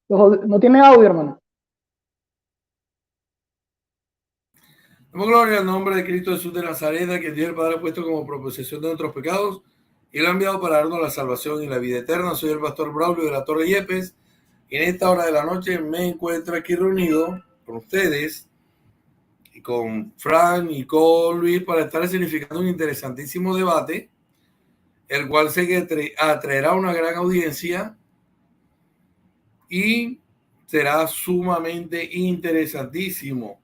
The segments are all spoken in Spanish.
No tiene audio, hermano. Damos gloria al nombre de Cristo Jesús de Nazaret, que Dios el Padre ha puesto como proposición de nuestros pecados y lo ha enviado para darnos la salvación y la vida eterna. Soy el pastor Braulio de la Torre Yepes y en esta hora de la noche me encuentro aquí reunido con ustedes y con Fran y con Luis para estar significando un interesantísimo debate, el cual sé que atraerá una gran audiencia y será sumamente interesantísimo,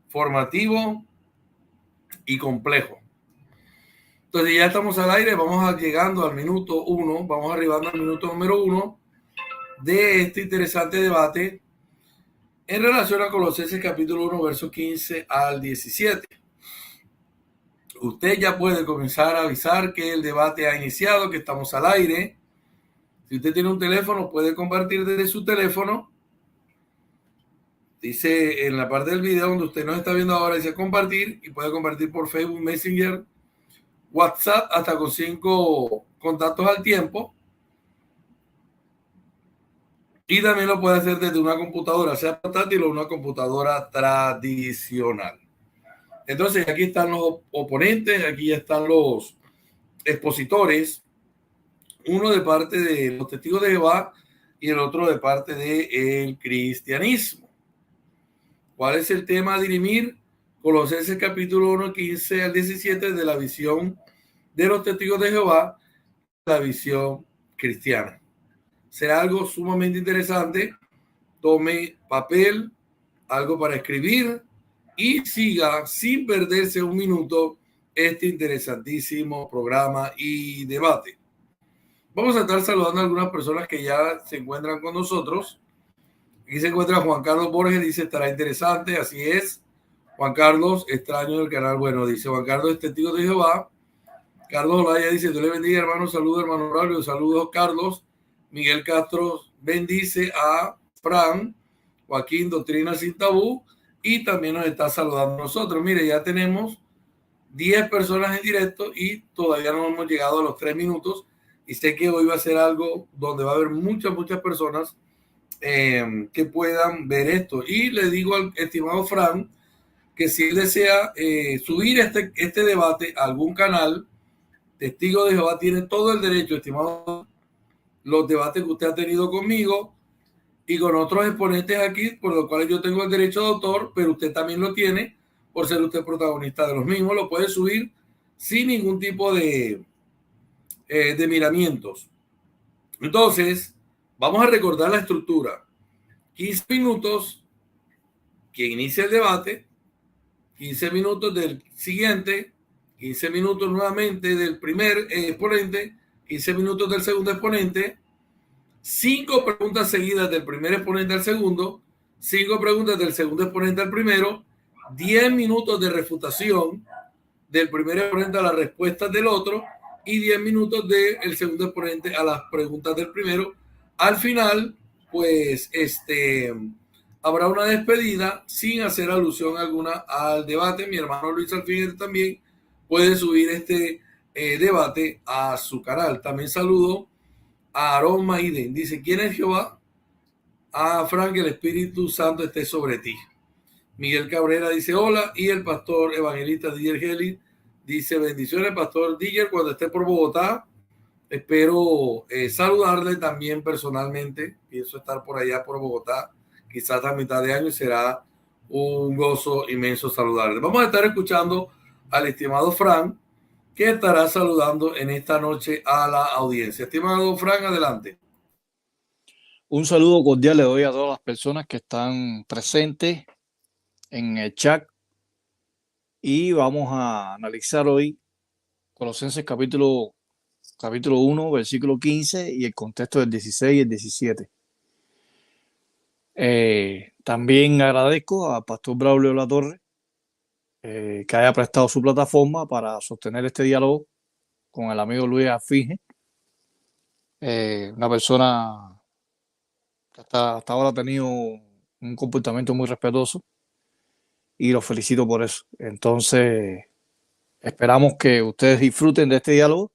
formativo y complejo. Entonces ya estamos al aire, vamos llegando al minuto 1, vamos arribando al minuto número 1 de este interesante debate en relación a Colosenses capítulo 1, versos 15 al 17. Usted ya puede comenzar a avisar que el debate ha iniciado, que estamos al aire. Si usted tiene un teléfono, puede compartir desde su teléfono. Dice en la parte del video donde usted nos está viendo ahora, dice compartir, y puede compartir por Facebook, Messenger, WhatsApp, hasta con 5 contactos al tiempo. Y también lo puede hacer desde una computadora, sea portátil o una computadora tradicional. Entonces, aquí están los oponentes, aquí están los expositores, uno de parte de los testigos de Jehová y el otro de parte del cristianismo. ¿Cuál es el tema a dirimir? Colosenses capítulo 1, 15 al 17 de la visión de los testigos de Jehová, la visión cristiana. Será algo sumamente interesante. Tome papel, algo para escribir y siga sin perderse un minuto este interesantísimo programa y debate. Vamos a estar saludando a algunas personas que ya se encuentran con nosotros. Aquí se encuentra Juan Carlos Borges, dice estará interesante, así es. Juan Carlos, extraño del canal, bueno, dice Juan Carlos es testigo de Jehová. Carlos Olaya dice, Dios le bendiga, hermano, saludos, hermano Braulio, saludos, Carlos. Miguel Castro bendice a Fran, Joaquín, Doctrina Sin Tabú, y también nos está saludando a nosotros. Mire, ya tenemos 10 personas en directo y todavía no hemos llegado a los 3 minutos, y sé que hoy va a ser algo donde va a haber muchas personas que puedan ver esto. Y le digo al estimado Fran que si él desea subir este debate a algún canal, Testigo de Jehová tiene todo el derecho, estimado, los debates que usted ha tenido conmigo y con otros exponentes aquí, por los cuales yo tengo el derecho de autor, pero usted también lo tiene por ser usted protagonista de los mismos, lo puede subir sin ningún tipo de miramientos. Entonces, vamos a recordar la estructura. 15 minutos que inicia el debate, 15 minutos del siguiente, 15 minutos nuevamente del primer exponente, 15 minutos del segundo exponente, 5 preguntas seguidas del primer exponente al segundo, 5 preguntas del segundo exponente al primero, 10 minutos de refutación del primer exponente a las respuestas del otro y 10 minutos del segundo exponente a las preguntas del primero. Al final, pues habrá una despedida sin hacer alusión alguna al debate. Mi hermano Luis Alfier también puede subir este debate a su canal. También saludo a Aarón Maiden. Dice, ¿quién es Jehová? A Frank, el Espíritu Santo esté sobre ti. Miguel Cabrera dice hola y el pastor evangelista Díger Geli dice bendiciones, pastor Díger, cuando esté por Bogotá. Espero saludarle también personalmente. Pienso estar por allá por Bogotá, quizás a mitad de año, y será un gozo inmenso saludarle. Vamos a estar escuchando al estimado Fran, que estará saludando en esta noche a la audiencia. Estimado Fran, adelante. Un saludo cordial le doy a todas las personas que están presentes en el chat y vamos a analizar hoy Colosenses capítulo 1, versículo 15 y el contexto del 16 y el 17. También agradezco al pastor Braulio La Torre que haya prestado su plataforma para sostener este diálogo con el amigo Luis Afige, una persona que hasta ahora ha tenido un comportamiento muy respetuoso y lo felicito por eso. Entonces, esperamos que ustedes disfruten de este diálogo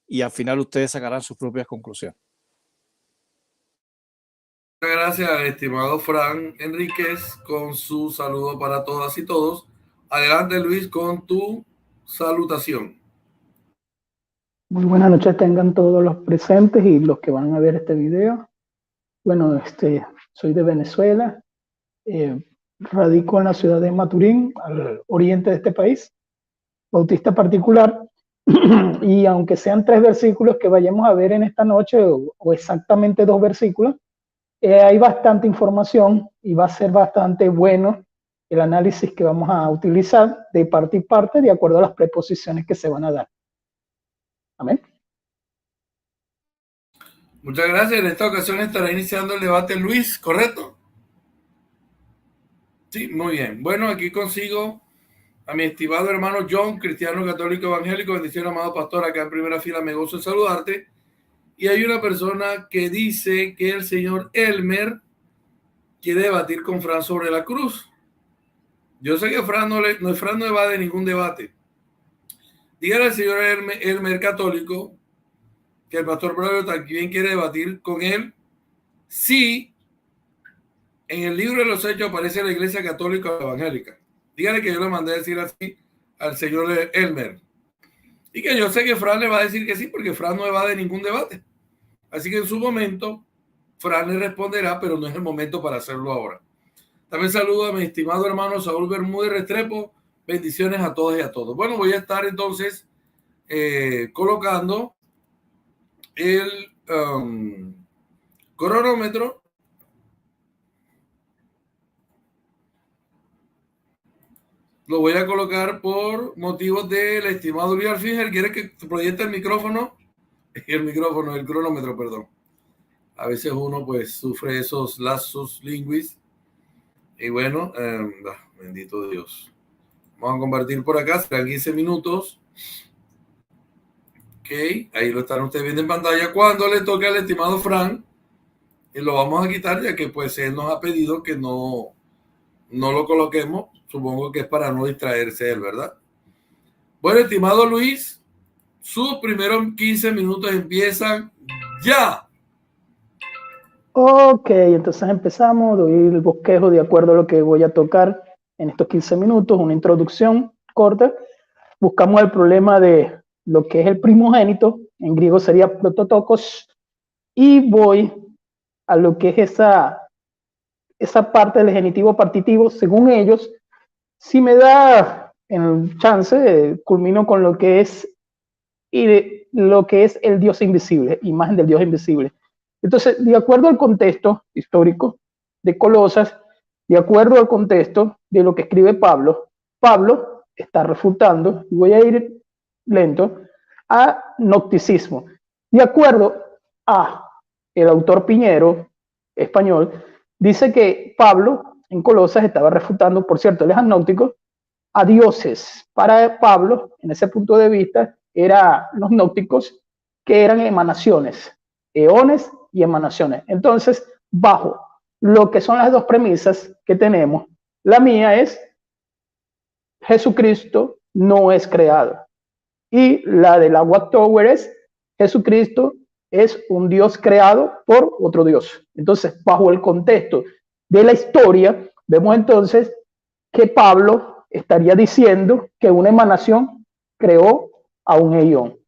y al final ustedes sacarán sus propias conclusiones. gracias al estimado Fran Enríquez con su saludo para todas y todos. Adelante, Luis, con tu salutación. Muy buenas noches tengan todos los presentes y los que van a ver este video. Bueno, soy de Venezuela, radico en la ciudad de Maturín, al oriente de este país, bautista particular, y aunque sean 3 versículos que vayamos a ver en esta noche, o exactamente 2 versículos, hay bastante información y va a ser bastante bueno el análisis que vamos a utilizar de parte y parte de acuerdo a las preposiciones que se van a dar. Amén. Muchas gracias. En esta ocasión estará iniciando el debate Luis, ¿correcto? Sí, muy bien. Bueno, aquí consigo a mi estimado hermano John, cristiano católico evangélico. Bendición, amado pastor, acá en primera fila, me gozo en saludarte. Y hay una persona que dice que el señor Elmer quiere debatir con Fran sobre la cruz. Yo sé que Fran no evade ningún debate. Dígale al señor Elmer católico que el pastor Braulio también quiere debatir con él si en el libro de los Hechos aparece la Iglesia Católica Evangélica. Dígale que yo le mandé a decir así al señor Elmer. Y que yo sé que Fran le va a decir que sí, porque Fran no evade ningún debate. Así que en su momento, Fran le responderá, pero no es el momento para hacerlo ahora. También saludo a mi estimado hermano Saúl Bermúdez Restrepo. Bendiciones a todos y a todos. Bueno, voy a estar entonces colocando el cronómetro. Lo voy a colocar por motivos del estimado Luis Alfinger. ¿Quiere que proyecte el micrófono? El cronómetro, perdón. A veces uno pues sufre esos lazos lingüis. Y bueno, bendito Dios. Vamos a compartir por acá, serán 15 minutos. Ok, ahí lo están ustedes viendo en pantalla. Cuando le toque al estimado Fran, lo vamos a quitar ya que pues él nos ha pedido que no lo coloquemos. Supongo que es para no distraerse él, ¿verdad? Bueno, estimado Luis, sus primeros 15 minutos empiezan ya. Ok, entonces empezamos, doy el bosquejo de acuerdo a lo que voy a tocar en estos 15 minutos, una introducción corta. Buscamos el problema de lo que es el primogénito, en griego sería prototokos, y voy a lo que es esa parte del genitivo partitivo, según ellos. Si me da el chance, culmino con lo que es el Dios invisible, imagen del Dios invisible. Entonces, de acuerdo al contexto histórico de Colosas, de acuerdo al contexto de lo que escribe Pablo, Pablo está refutando, y voy a ir lento, a gnosticismo. De acuerdo a el autor Piñero, español, dice que Pablo en Colosas estaba refutando, por cierto, él es agnóstico, a dioses. Para Pablo, en ese punto de vista, eran los gnósticos que eran emanaciones, eones y emanaciones. Entonces, bajo lo que son las dos premisas que tenemos, la mía es Jesucristo no es creado. Y la de la Watchtower es Jesucristo es un Dios creado por otro Dios. Entonces, bajo el contexto de la historia, vemos entonces que Pablo estaría diciendo que una emanación creó a un eón.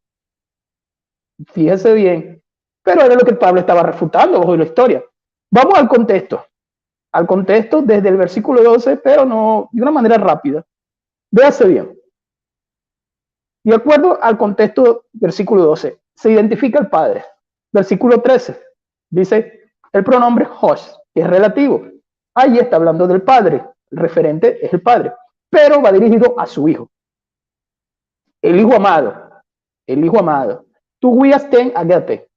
Fíjese bien, pero era lo que Pablo estaba refutando bajo la historia. Vamos al contexto desde el versículo 12, pero no de una manera rápida. Véase bien. De acuerdo al contexto, versículo 12, se identifica el Padre. Versículo 13, dice el pronombre Hos, que es relativo. Ahí está hablando del Padre, el referente es el Padre, pero va dirigido a su Hijo. El Hijo amado. Tu guiasten agate,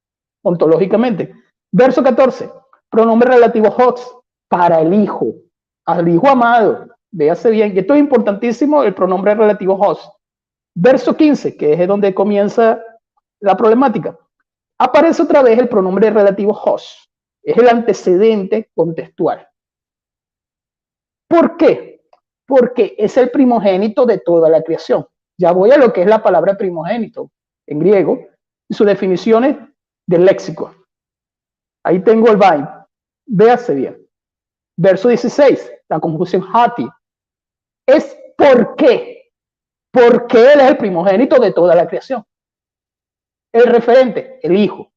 ontológicamente. Verso 14, pronombre relativo Hos, para el Hijo, al Hijo amado. Véase bien, y esto es importantísimo, el pronombre relativo Hos. Verso 15, que es donde comienza la problemática. Aparece otra vez el pronombre relativo Hos. Es el antecedente contextual. ¿Por qué? Porque es el primogénito de toda la creación. Ya voy a lo que es la palabra primogénito en griego y sus definiciones del léxico. Ahí tengo el bind. Véase bien. Verso 16, la conjunción hati. Es ¿por qué? Porque Él es el primogénito de toda la creación. El referente, el Hijo.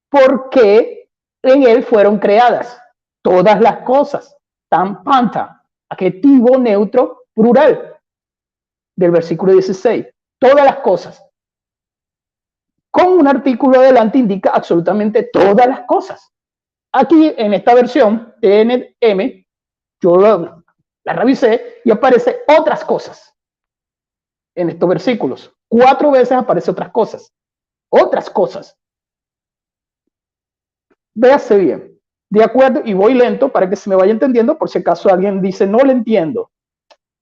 Porque en Él fueron creadas todas las cosas. Tan panta, adjetivo neutro plural del versículo 16. Todas las cosas. Con un artículo adelante indica absolutamente todas las cosas. Aquí en esta versión TNM, yo la revisé y aparece otras cosas. En estos versículos, 4 veces aparece otras cosas. Otras cosas. Véase bien. De acuerdo, y voy lento para que se me vaya entendiendo, por si acaso alguien dice, no lo entiendo.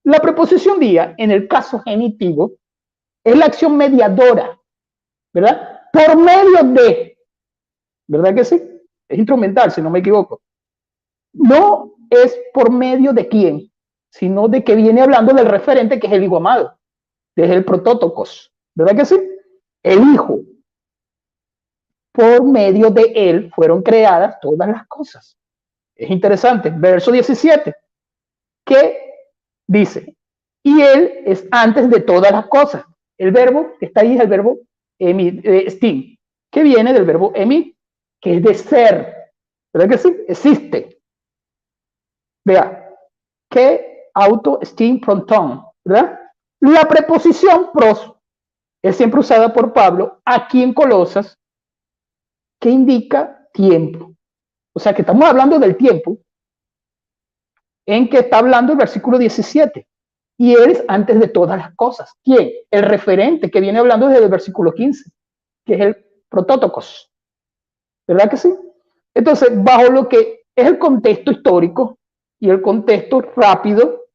La preposición día, en el caso genitivo, es la acción mediadora, ¿verdad? Por medio de, ¿verdad que sí? Es instrumental, si no me equivoco. No es por medio de quién, sino de que viene hablando del referente, que es el Hijo amado, que es el protótocos, ¿verdad que sí? El Hijo. Por medio de Él fueron creadas todas las cosas. Es interesante. Verso 17, que dice, y Él es antes de todas las cosas. El verbo que está ahí es el verbo estim, que viene del verbo emi, que es de ser. ¿Verdad que sí? Existe. Vea, que auto estim pronton, ¿verdad? La preposición pros es siempre usada por Pablo aquí en Colosas, que indica tiempo. O sea que estamos hablando del tiempo en que está hablando el versículo 17. Y Él es antes de todas las cosas. ¿Quién? El referente que viene hablando desde el versículo 15, que es el protótocos. ¿Verdad que sí? Entonces, bajo lo que es el contexto histórico y el contexto rápido,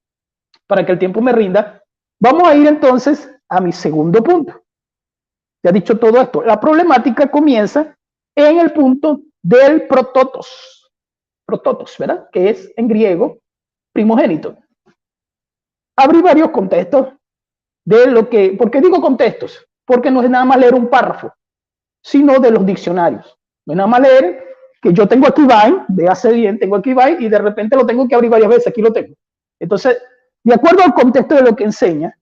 para que el tiempo me rinda, vamos a ir entonces a mi segundo punto. Ya dicho todo esto, la problemática comienza en el punto del prototos, ¿verdad? Que es en griego primogénito. Abrí varios contextos de lo que, ¿por qué digo contextos? Porque no es nada más leer un párrafo, sino de los diccionarios. No es nada más leer que yo tengo aquí Vine, véase bien, tengo aquí Vine y de repente lo tengo que abrir varias veces, aquí lo tengo. Entonces, de acuerdo al contexto de lo que enseña,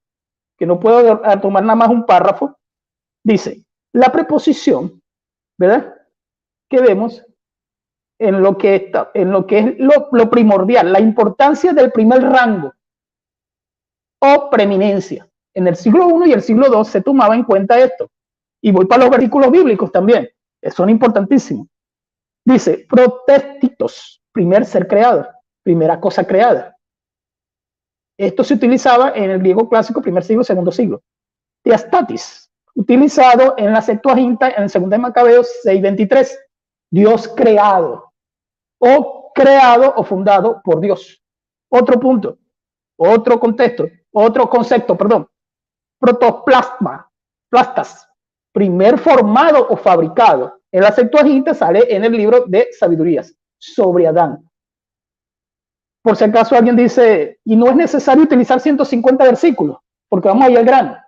que no puedo tomar nada más un párrafo, dice, la preposición, ¿verdad? Que vemos en lo que es lo primordial, la importancia del primer rango o preeminencia. En el siglo I y el siglo II se tomaba en cuenta esto. Y voy para los versículos bíblicos también, que son importantísimos. Dice, protestitos, primer ser creado, primera cosa creada. Esto se utilizaba en el griego clásico, primer siglo, segundo siglo. Diastatis, utilizado en la Septuaginta, en el segundo de Macabeos 6:23. Dios creado, o creado o fundado por Dios. Otro punto, otro contexto, otro concepto, perdón. Protoplasma, plastas, primer formado o fabricado. En la Septuaginta sale en el libro de Sabidurías sobre Adán. Por si acaso alguien dice, y no es necesario utilizar 150 versículos, porque vamos a ir al grano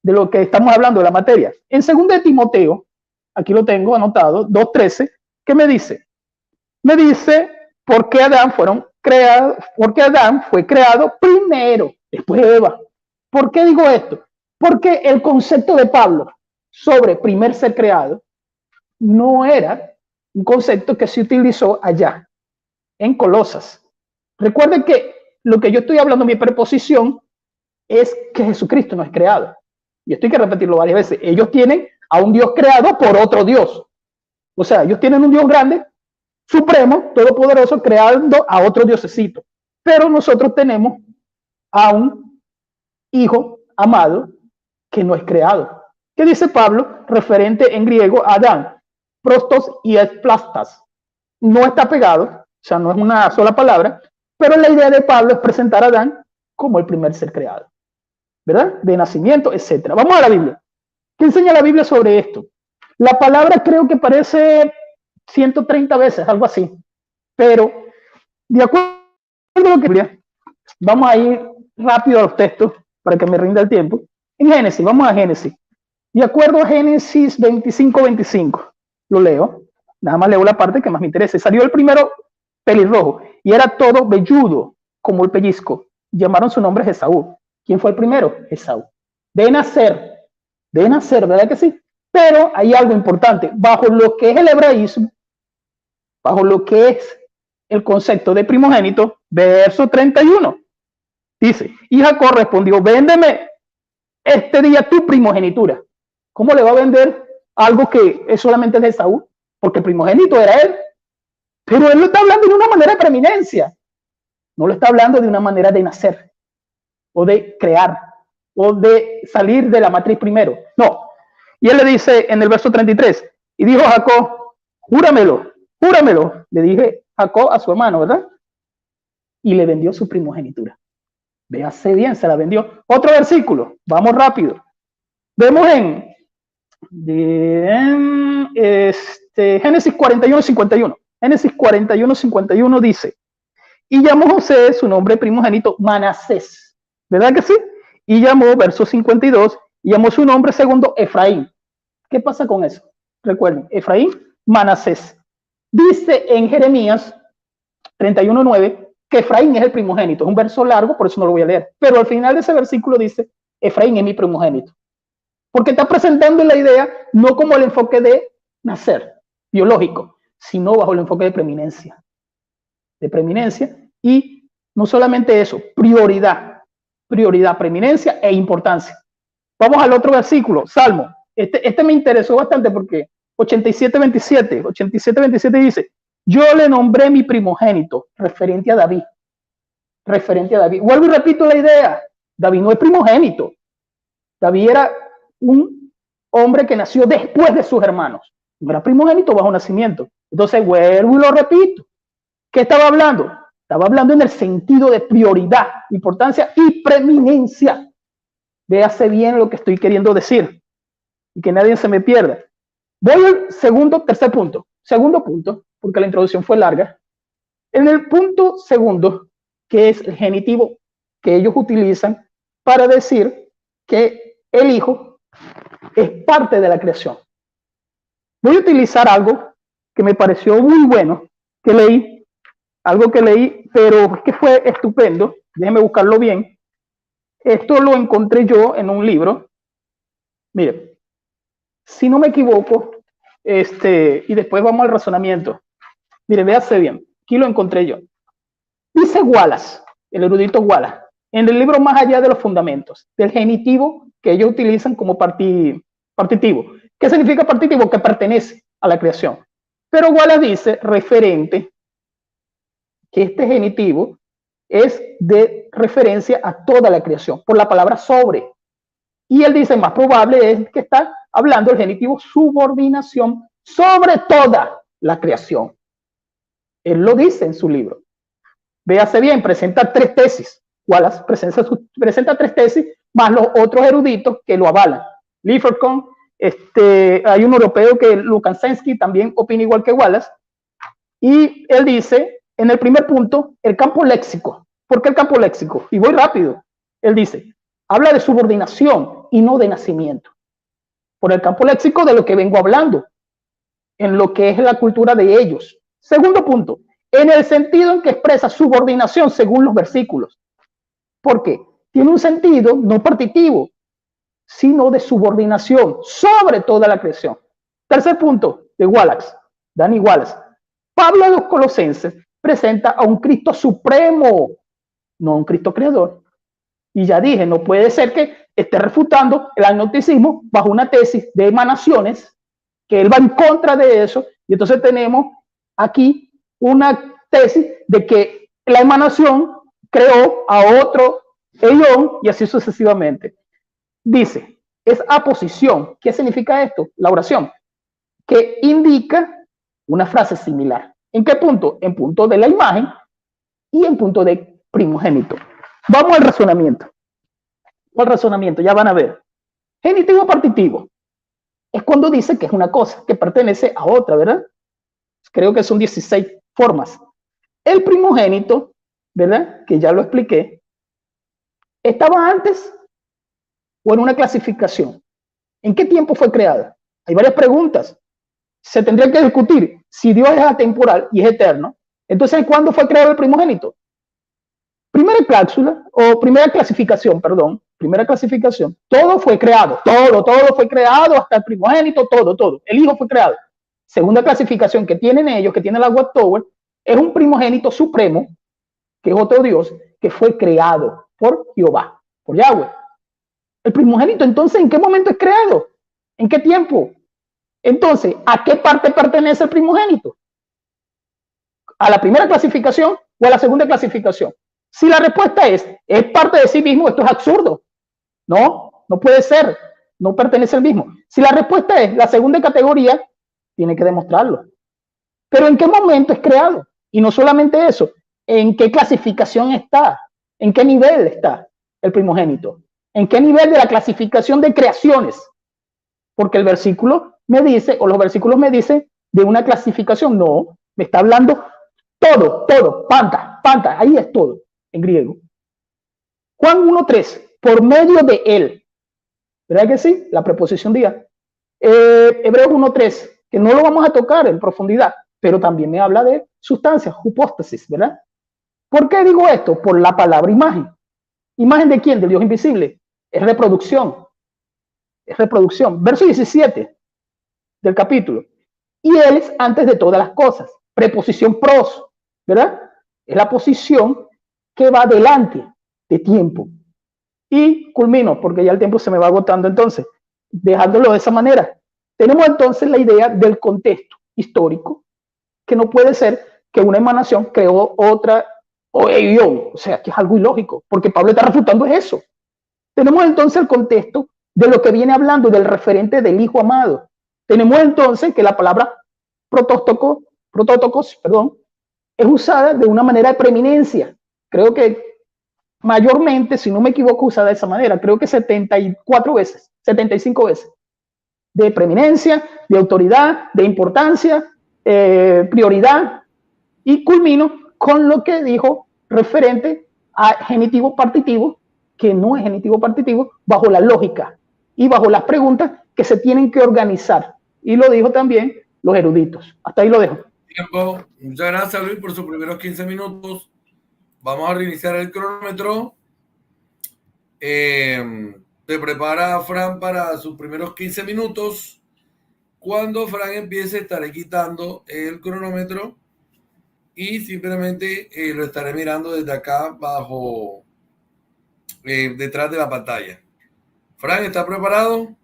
de lo que estamos hablando de la materia. En 2 de Timoteo, aquí lo tengo anotado, 2:13, ¿qué me dice? Me dice, ¿por qué Adán fue creado primero, después de Eva? ¿Por qué digo esto? Porque el concepto de Pablo sobre primer ser creado no era un concepto que se utilizó allá, en Colosas. Recuerden que lo que yo estoy hablando, mi preposición, es que Jesucristo no es creado. Y esto hay que repetirlo varias veces. Ellos tienen a un Dios creado por otro Dios. O sea, ellos tienen un Dios grande, supremo, todopoderoso, creando a otro diosecito. Pero nosotros tenemos a un Hijo amado que no es creado. ¿Qué dice Pablo? Referente en griego a Adán, prostos y esplastas. No está pegado, o sea, no es una sola palabra, pero la idea de Pablo es presentar a Adán como el primer ser creado, ¿verdad? De nacimiento, etcétera. Vamos a la Biblia. ¿Qué enseña la Biblia sobre esto? La palabra creo que aparece 130 veces, algo así. Pero, de acuerdo a lo que vamos a ir rápido a los textos para que me rinda el tiempo. En Génesis, vamos a Génesis. De acuerdo a Génesis 25:25, lo leo. nada más leo la parte que más me interesa. Salió el primero pelirrojo y era todo velludo como el pellizco. Llamaron su nombre Esaú. ¿Quién fue el primero? Esaú. De nacer, ¿verdad que sí? Pero hay algo importante. Bajo lo que es el hebraísmo, bajo lo que es el concepto de primogénito, verso 31, dice, y Jacob respondió, véndeme este día tu primogenitura. ¿Cómo le va a vender algo que es solamente de Esaú? Porque el primogénito era él. Pero él lo está hablando de una manera de preeminencia. No lo está hablando de una manera de nacer, o de crear, o de salir de la matriz primero. No. Y él le dice en el verso 33, y dijo Jacob, júramelo, júramelo. Le dije Jacob a su hermano, ¿verdad? Y le vendió su primogenitura. Véase bien, se la vendió. Otro versículo, vamos rápido. Vemos en Génesis 41:51. Génesis 41:51 dice, y llamó José su nombre primogénito Manasés, ¿verdad que sí? Y llamó, verso 52, y llamó su nombre segundo Efraín. ¿Qué pasa con eso? Recuerden, Efraín, Manasés. Dice en Jeremías 31:9 que Efraín es el primogénito. Es un verso largo, por eso no lo voy a leer. Pero al final de ese versículo dice, Efraín es mi primogénito. Porque está presentando la idea no como el enfoque de nacer biológico, sino bajo el enfoque de preeminencia. De preeminencia, y no solamente eso, prioridad, preeminencia e importancia. Vamos al otro versículo, Salmo. Este me interesó bastante porque 87:27 dice, yo le nombré mi primogénito, referente a David. Vuelvo y repito la idea, David no es primogénito. David era un hombre que nació después de sus hermanos. No era primogénito bajo nacimiento. Entonces vuelvo y lo repito. ¿Qué estaba hablando? Estaba hablando en el sentido de prioridad, importancia y preeminencia. Véase bien lo que estoy queriendo decir y que nadie se me pierda. Voy al tercer punto. Segundo punto, porque la introducción fue larga. En el punto segundo, que es el genitivo que ellos utilizan para decir que el hijo es parte de la creación. Voy a utilizar algo que me pareció muy bueno, algo que leí, pero que fue estupendo. Déjenme buscarlo bien. Esto lo encontré yo en un libro. Mire, si no me equivoco, y después vamos al razonamiento. Mire, véase bien. Aquí lo encontré yo. Dice Wallace, el erudito Wallace, en el libro Más allá de los fundamentos, del genitivo que ellos utilizan como partitivo. ¿Qué significa partitivo? Que pertenece a la creación. Pero Wallace dice, referente, que este genitivo es de referencia a toda la creación, por la palabra sobre. Y él dice, más probable es que está hablando el genitivo subordinación sobre toda la creación. Él lo dice en su libro. Véase bien, presenta 3 tesis. Wallace presenta 3 tesis, más los otros eruditos que lo avalan. Lieberkühn, hay un europeo que Lukaszewski también opina igual que Wallace. Y él dice, en el primer punto, el campo léxico. ¿Por qué el campo léxico? Y voy rápido. Él dice, habla de subordinación y no de nacimiento. Por el campo léxico de lo que vengo hablando, en lo que es la cultura de ellos. Segundo punto, en el sentido en que expresa subordinación según los versículos. ¿Por qué? Tiene un sentido no partitivo, sino de subordinación sobre toda la creación. Tercer punto de Wallace, Danny Wallace. Pablo a los Colosenses presenta a un Cristo supremo, no a un Cristo creador. Y ya dije, no puede ser que esté refutando el agnosticismo bajo una tesis de emanaciones, que él va en contra de eso, y entonces tenemos aquí una tesis de que la emanación creó a otro eón y así sucesivamente. Dice, es aposición. ¿Qué significa esto? La oración, que indica una frase similar. ¿En qué punto? En punto de la imagen y en punto de primogénito. Vamos al razonamiento. ¿Cuál razonamiento? Ya van a ver. Genitivo partitivo es cuando dice que es una cosa que pertenece a otra, ¿verdad? Creo que son 16 formas. El primogénito, ¿verdad? Que ya lo expliqué, estaba antes o en una clasificación. ¿En qué tiempo fue creada? Hay varias preguntas. se tendría que discutir si Dios es atemporal y es eterno. Entonces, ¿cuándo fue creado el primogénito? Primera cápsula, o primera clasificación, perdón, primera clasificación, todo fue creado, todo fue creado, hasta el primogénito, todo, el hijo fue creado. Segunda clasificación que tienen ellos, que tiene la Watchtower, es un primogénito supremo, que es otro Dios, que fue creado por Jehová, por Yahweh. El primogénito, entonces, ¿en qué momento es creado? ¿En qué tiempo? Entonces, ¿a qué parte pertenece el primogénito? ¿A la primera clasificación o a la segunda clasificación? Si la respuesta es parte de sí mismo, esto es absurdo. No puede ser, no pertenece al mismo. Si la respuesta es la segunda categoría, tiene que demostrarlo. Pero ¿en qué momento es creado? Y no solamente eso, ¿en qué clasificación está? ¿En qué nivel está el primogénito? ¿En qué nivel de la clasificación de creaciones? Porque el versículo me dice, o los versículos me dicen de una clasificación. No, me está hablando todo, panta, ahí es todo en griego. Juan 1:3, por medio de él. ¿Verdad que sí? La preposición día. Hebreos 1:3, que no lo vamos a tocar en profundidad, pero también me habla de sustancias, hipóstasis, ¿verdad? ¿Por qué digo esto? Por la palabra imagen. ¿Imagen de quién? Del Dios invisible. Es reproducción. Es reproducción. Verso 17 del capítulo. Y él es antes de todas las cosas. Preposición pros, ¿verdad? Es la posición que va delante de tiempo. Y culmino, porque ya el tiempo se me va agotando entonces, dejándolo de esa manera. Tenemos entonces la idea del contexto histórico, que no puede ser que una emanación creó otra, o sea, que es algo ilógico, porque Pablo está refutando eso. Tenemos entonces el contexto de lo que viene hablando del referente del Hijo amado. Tenemos entonces que la palabra protótocos, es usada de una manera de preeminencia. Creo que mayormente, si no me equivoco, usada de esa manera. Creo que 74 veces, 75 veces. De preeminencia, de autoridad, de importancia, prioridad. Y culmino con lo que dijo referente a genitivo partitivo, que no es genitivo partitivo, bajo la lógica y bajo las preguntas que se tienen que organizar. Y lo dijo también los eruditos. Hasta ahí lo dejo. Tiempo. Muchas gracias, Luis, por sus primeros 15 minutos. Vamos a reiniciar el cronómetro. Se prepara Fran para sus primeros 15 minutos. Cuando Fran empiece, estaré quitando el cronómetro y simplemente lo estaré mirando desde acá bajo, detrás de la pantalla. Fran, ¿está preparado?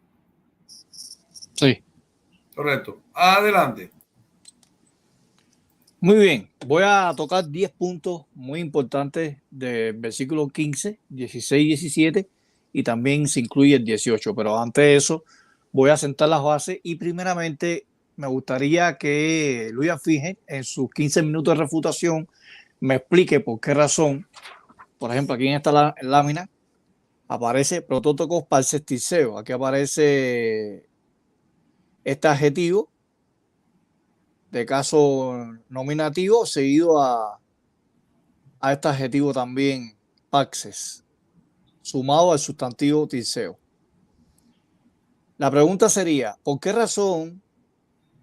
Sí. Correcto. Adelante. Muy bien. Voy a tocar 10 puntos muy importantes del versículo 15, 16 y 17 y también se incluye el 18. Pero antes de eso, voy a sentar las bases y primeramente me gustaría que Luis Afige en sus 15 minutos de refutación me explique por qué razón, por ejemplo, aquí en esta lámina aparece protótocos parsestiseo. Aquí aparece este adjetivo de caso nominativo seguido a este adjetivo también paxes, sumado al sustantivo tiseo. La pregunta sería, ¿por qué razón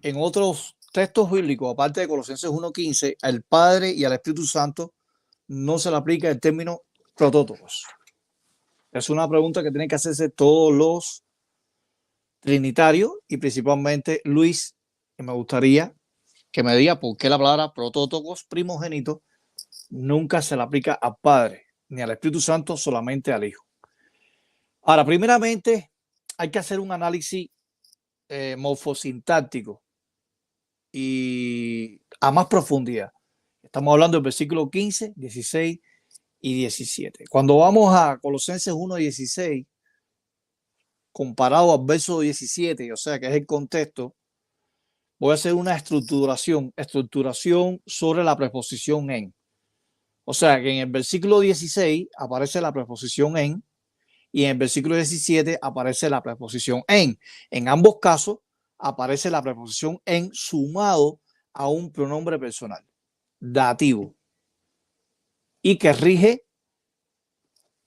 en otros textos bíblicos, aparte de Colosenses 1:15, al Padre y al Espíritu Santo no se le aplica el término protótocos? Es una pregunta que tienen que hacerse todos los trinitarios y principalmente Luis, que me gustaría que me diga por qué la palabra protótocos primogénito nunca se le aplica al Padre ni al Espíritu Santo, solamente al Hijo. Ahora, primeramente, hay que hacer un análisis morfosintáctico y a más profundidad. Estamos hablando del versículo 15, 16 y 17. Cuando vamos a Colosenses 1:16, comparado al verso 17, o sea que es el contexto, voy a hacer una estructuración sobre la preposición en. O sea que en el versículo 16 aparece la preposición en y en el versículo 17 aparece la preposición en. En ambos casos aparece la preposición en sumado a un pronombre personal, dativo, y que rige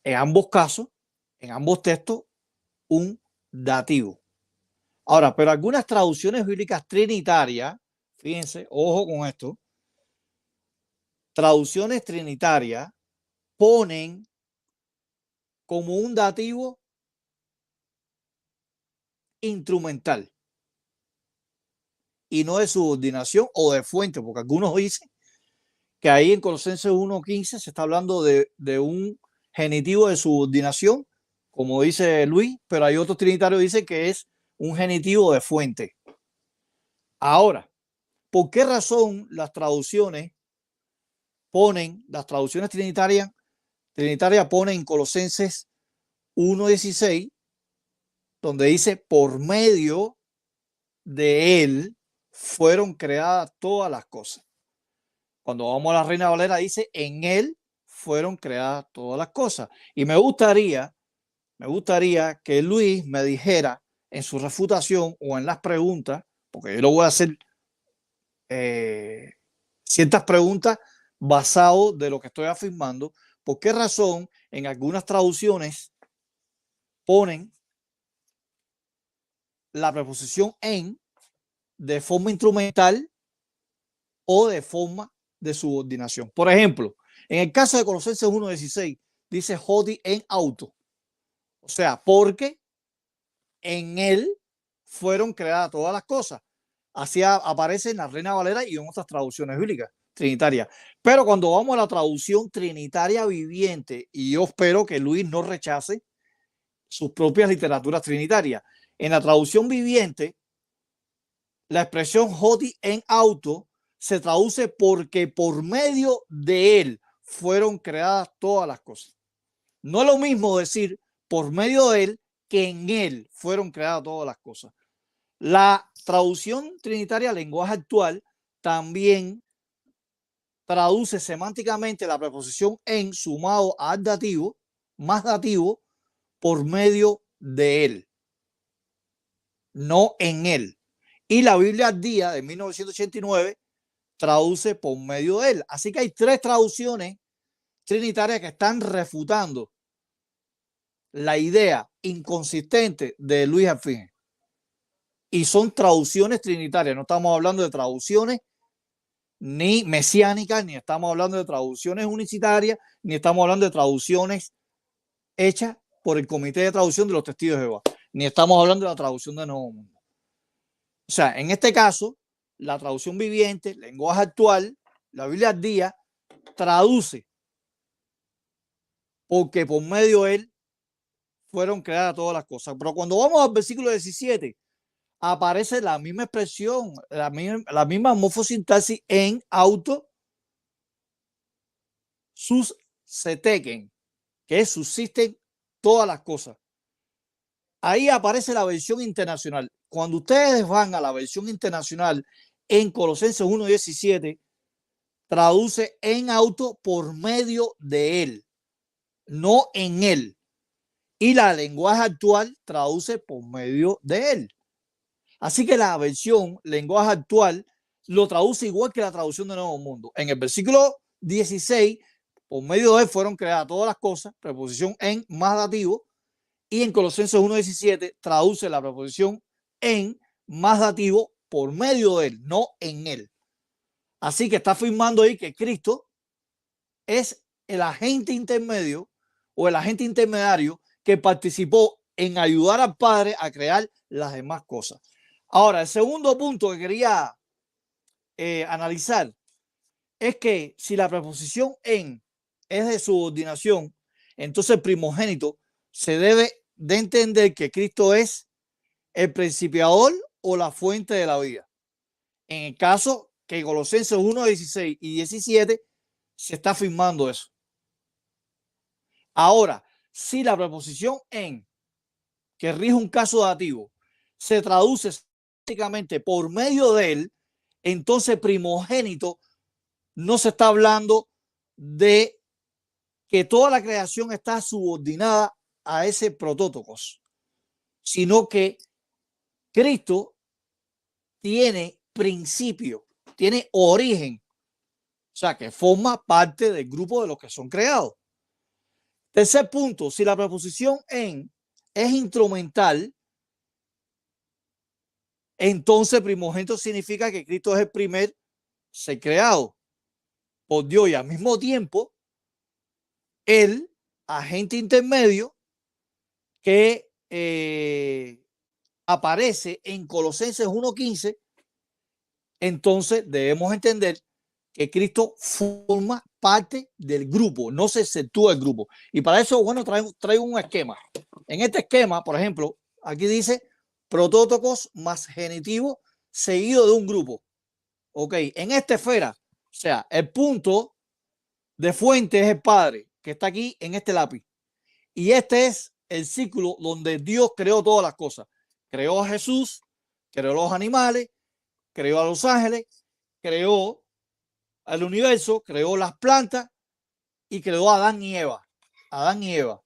en ambos casos, en ambos textos, un dativo. Ahora, pero algunas traducciones bíblicas trinitarias, fíjense, ojo con esto, traducciones trinitarias ponen como un dativo instrumental y no de subordinación o de fuente, porque algunos dicen que ahí en Colosenses 1:15 se está hablando de un genitivo de subordinación, como dice Luis, pero hay otros trinitarios que dicen que es un genitivo de fuente. Ahora, ¿por qué razón las traducciones trinitarias ponen en Colosenses 1:16, donde dice, por medio de él fueron creadas todas las cosas? Cuando vamos a la Reina Valera dice, en él fueron creadas todas las cosas. Y me gustaría que Luis me dijera en su refutación o en las preguntas, porque yo lo voy a hacer ciertas preguntas basado de lo que estoy afirmando, por qué razón en algunas traducciones ponen la preposición en de forma instrumental o de forma de subordinación. Por ejemplo, en el caso de Colosenses 1:16 dice Hodi en auto, o sea, porque en él fueron creadas todas las cosas. Así aparece en la Reina Valera y en otras traducciones bíblicas trinitarias. Pero cuando vamos a la traducción trinitaria viviente, y yo espero que Luis no rechace sus propias literaturas trinitarias, en la traducción viviente, la expresión Hodi en auto se traduce porque por medio de él fueron creadas todas las cosas. No es lo mismo decir por medio de él que en él fueron creadas todas las cosas. La traducción trinitaria lenguaje actual también traduce semánticamente la preposición en sumado al dativo, más dativo, por medio de él, no en él. Y la Biblia al día de 1989 traduce por medio de él. Así que hay tres traducciones trinitarias que están refutando la idea inconsistente de Luis Alfine. Y son traducciones trinitarias. No estamos hablando de traducciones ni mesiánicas, ni estamos hablando de traducciones unicitarias, ni estamos hablando de traducciones hechas por el Comité de Traducción de los Testigos de Jehová, ni estamos hablando de la traducción de Nuevo Mundo. O sea, en este caso, la traducción viviente, lenguaje actual, la Biblia al día, traduce porque por medio de él fueron creadas todas las cosas. Pero cuando vamos al versículo 17, aparece la misma expresión, la misma morfosintaxis en auto sus seteken, que subsisten todas las cosas. Ahí aparece la versión internacional. Cuando ustedes van a la versión internacional en Colosenses 1:17, traduce en auto por medio de él, no en él. Y la lenguaje actual traduce por medio de él. Así que la versión lenguaje actual lo traduce igual que la traducción de Nuevo Mundo. En el versículo 16, por medio de él fueron creadas todas las cosas, preposición en más dativo, y en Colosenses 1:17 traduce la preposición en más dativo por medio de él, no en él. Así que está afirmando ahí que Cristo es el agente intermedio o el agente intermediario que participó en ayudar al Padre a crear las demás cosas. Ahora, el segundo punto que quería analizar es que si la preposición en es de subordinación, entonces el primogénito se debe de entender que Cristo es el principiador o la fuente de la vida. En el caso que Colosenses 1:16 y 17 se está afirmando eso. Ahora, si la preposición en, que rige un caso dativo, se traduce prácticamente por medio de él, entonces primogénito no se está hablando de que toda la creación está subordinada a ese protótocos, sino que Cristo tiene principio, tiene origen, o sea, que forma parte del grupo de los que son creados. Tercer punto, si la preposición en es instrumental, entonces primogénito significa que Cristo es el primer ser creado por Dios y al mismo tiempo el agente intermedio que aparece en Colosenses 1:15. Entonces debemos entender que Cristo forma parte del grupo, no se exceptúa del grupo. Y para eso, bueno, traigo un esquema. En este esquema, por ejemplo, aquí dice protótocos más genitivo seguido de un grupo. Ok, en esta esfera, o sea, el punto de fuente es el Padre, que está aquí en este lápiz. Y este es el círculo donde Dios creó todas las cosas. Creó a Jesús, creó los animales, creó a los ángeles, creó al universo, creó las plantas y creó a Adán y Eva. Adán y Eva.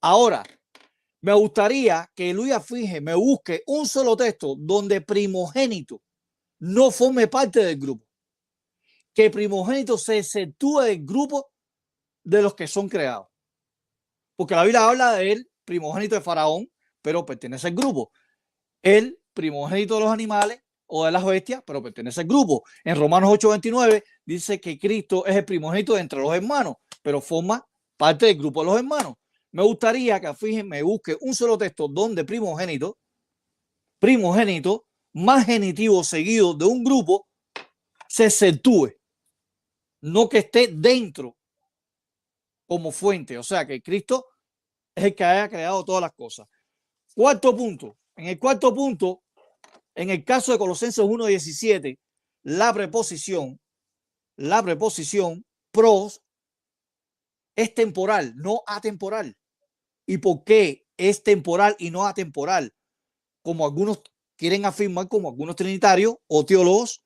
Ahora, me gustaría que Luis Afige me busque un solo texto donde primogénito no forme parte del grupo. Que primogénito se exceptúe del grupo de los que son creados. Porque la Biblia habla de él, primogénito de Faraón, pero pertenece al grupo. El primogénito de los animales o de las bestias, pero pertenece al grupo. En Romanos 8:29 dice que Cristo es el primogénito de entre los hermanos, pero forma parte del grupo de los hermanos. Me gustaría que fíjense, me busque un solo texto donde primogénito más genitivo seguido de un grupo se exceptúe, no que esté dentro como fuente, o sea que Cristo es el que haya creado todas las cosas. Cuarto punto. En el cuarto punto, en el caso de Colosenses 1:17, la preposición pros es temporal, no atemporal. ¿Y por qué es temporal y no atemporal? Como algunos quieren afirmar, como algunos trinitarios o teólogos.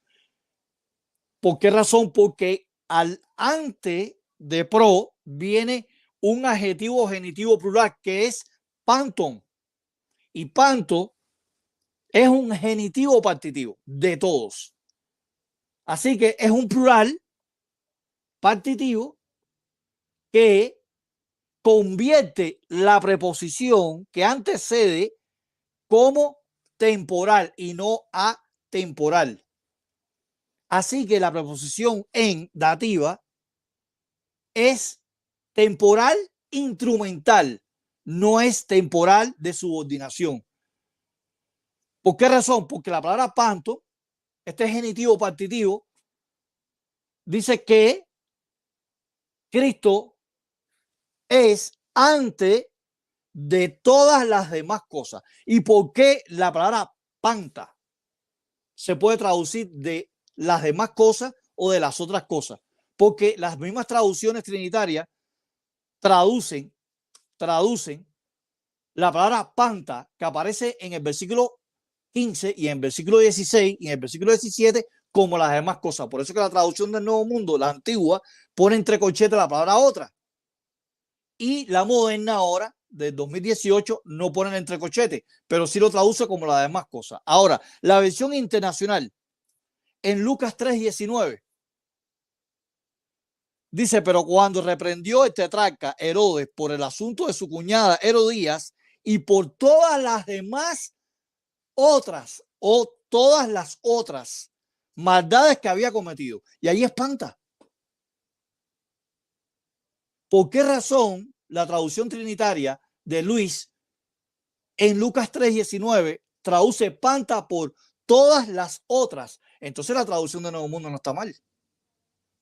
¿Por qué razón? Porque antes de pro viene un adjetivo genitivo plural que es panton. Y panto es un genitivo partitivo de todos. Así que es un plural partitivo que convierte la preposición que antecede como temporal y no atemporal. Así que la preposición en dativa es temporal instrumental, no es temporal de subordinación. ¿Por qué razón? Porque la palabra panto, este genitivo partitivo, dice que Cristo es antes de todas las demás cosas. ¿Y por qué la palabra panta se puede traducir de las demás cosas o de las otras cosas? Porque las mismas traducciones trinitarias traducen la palabra panta que aparece en el versículo 15 y en el versículo 16 y en el versículo 17 como las demás cosas. Por eso que la traducción del Nuevo Mundo, la antigua, pone entre corchetes la palabra otra. Y la moderna ahora, del 2018, no pone el entrecochete, pero sí lo traduce como las demás cosas. Ahora, la versión internacional, en Lucas 3:19, dice, pero cuando reprendió el tetrarca Herodes por el asunto de su cuñada Herodías y por todas las demás otras o todas las otras maldades que había cometido. Y ahí espanta. ¿Por qué razón la traducción trinitaria de Luis en Lucas 3:19 traduce panta por todas las otras? Entonces la traducción de Nuevo Mundo no está mal.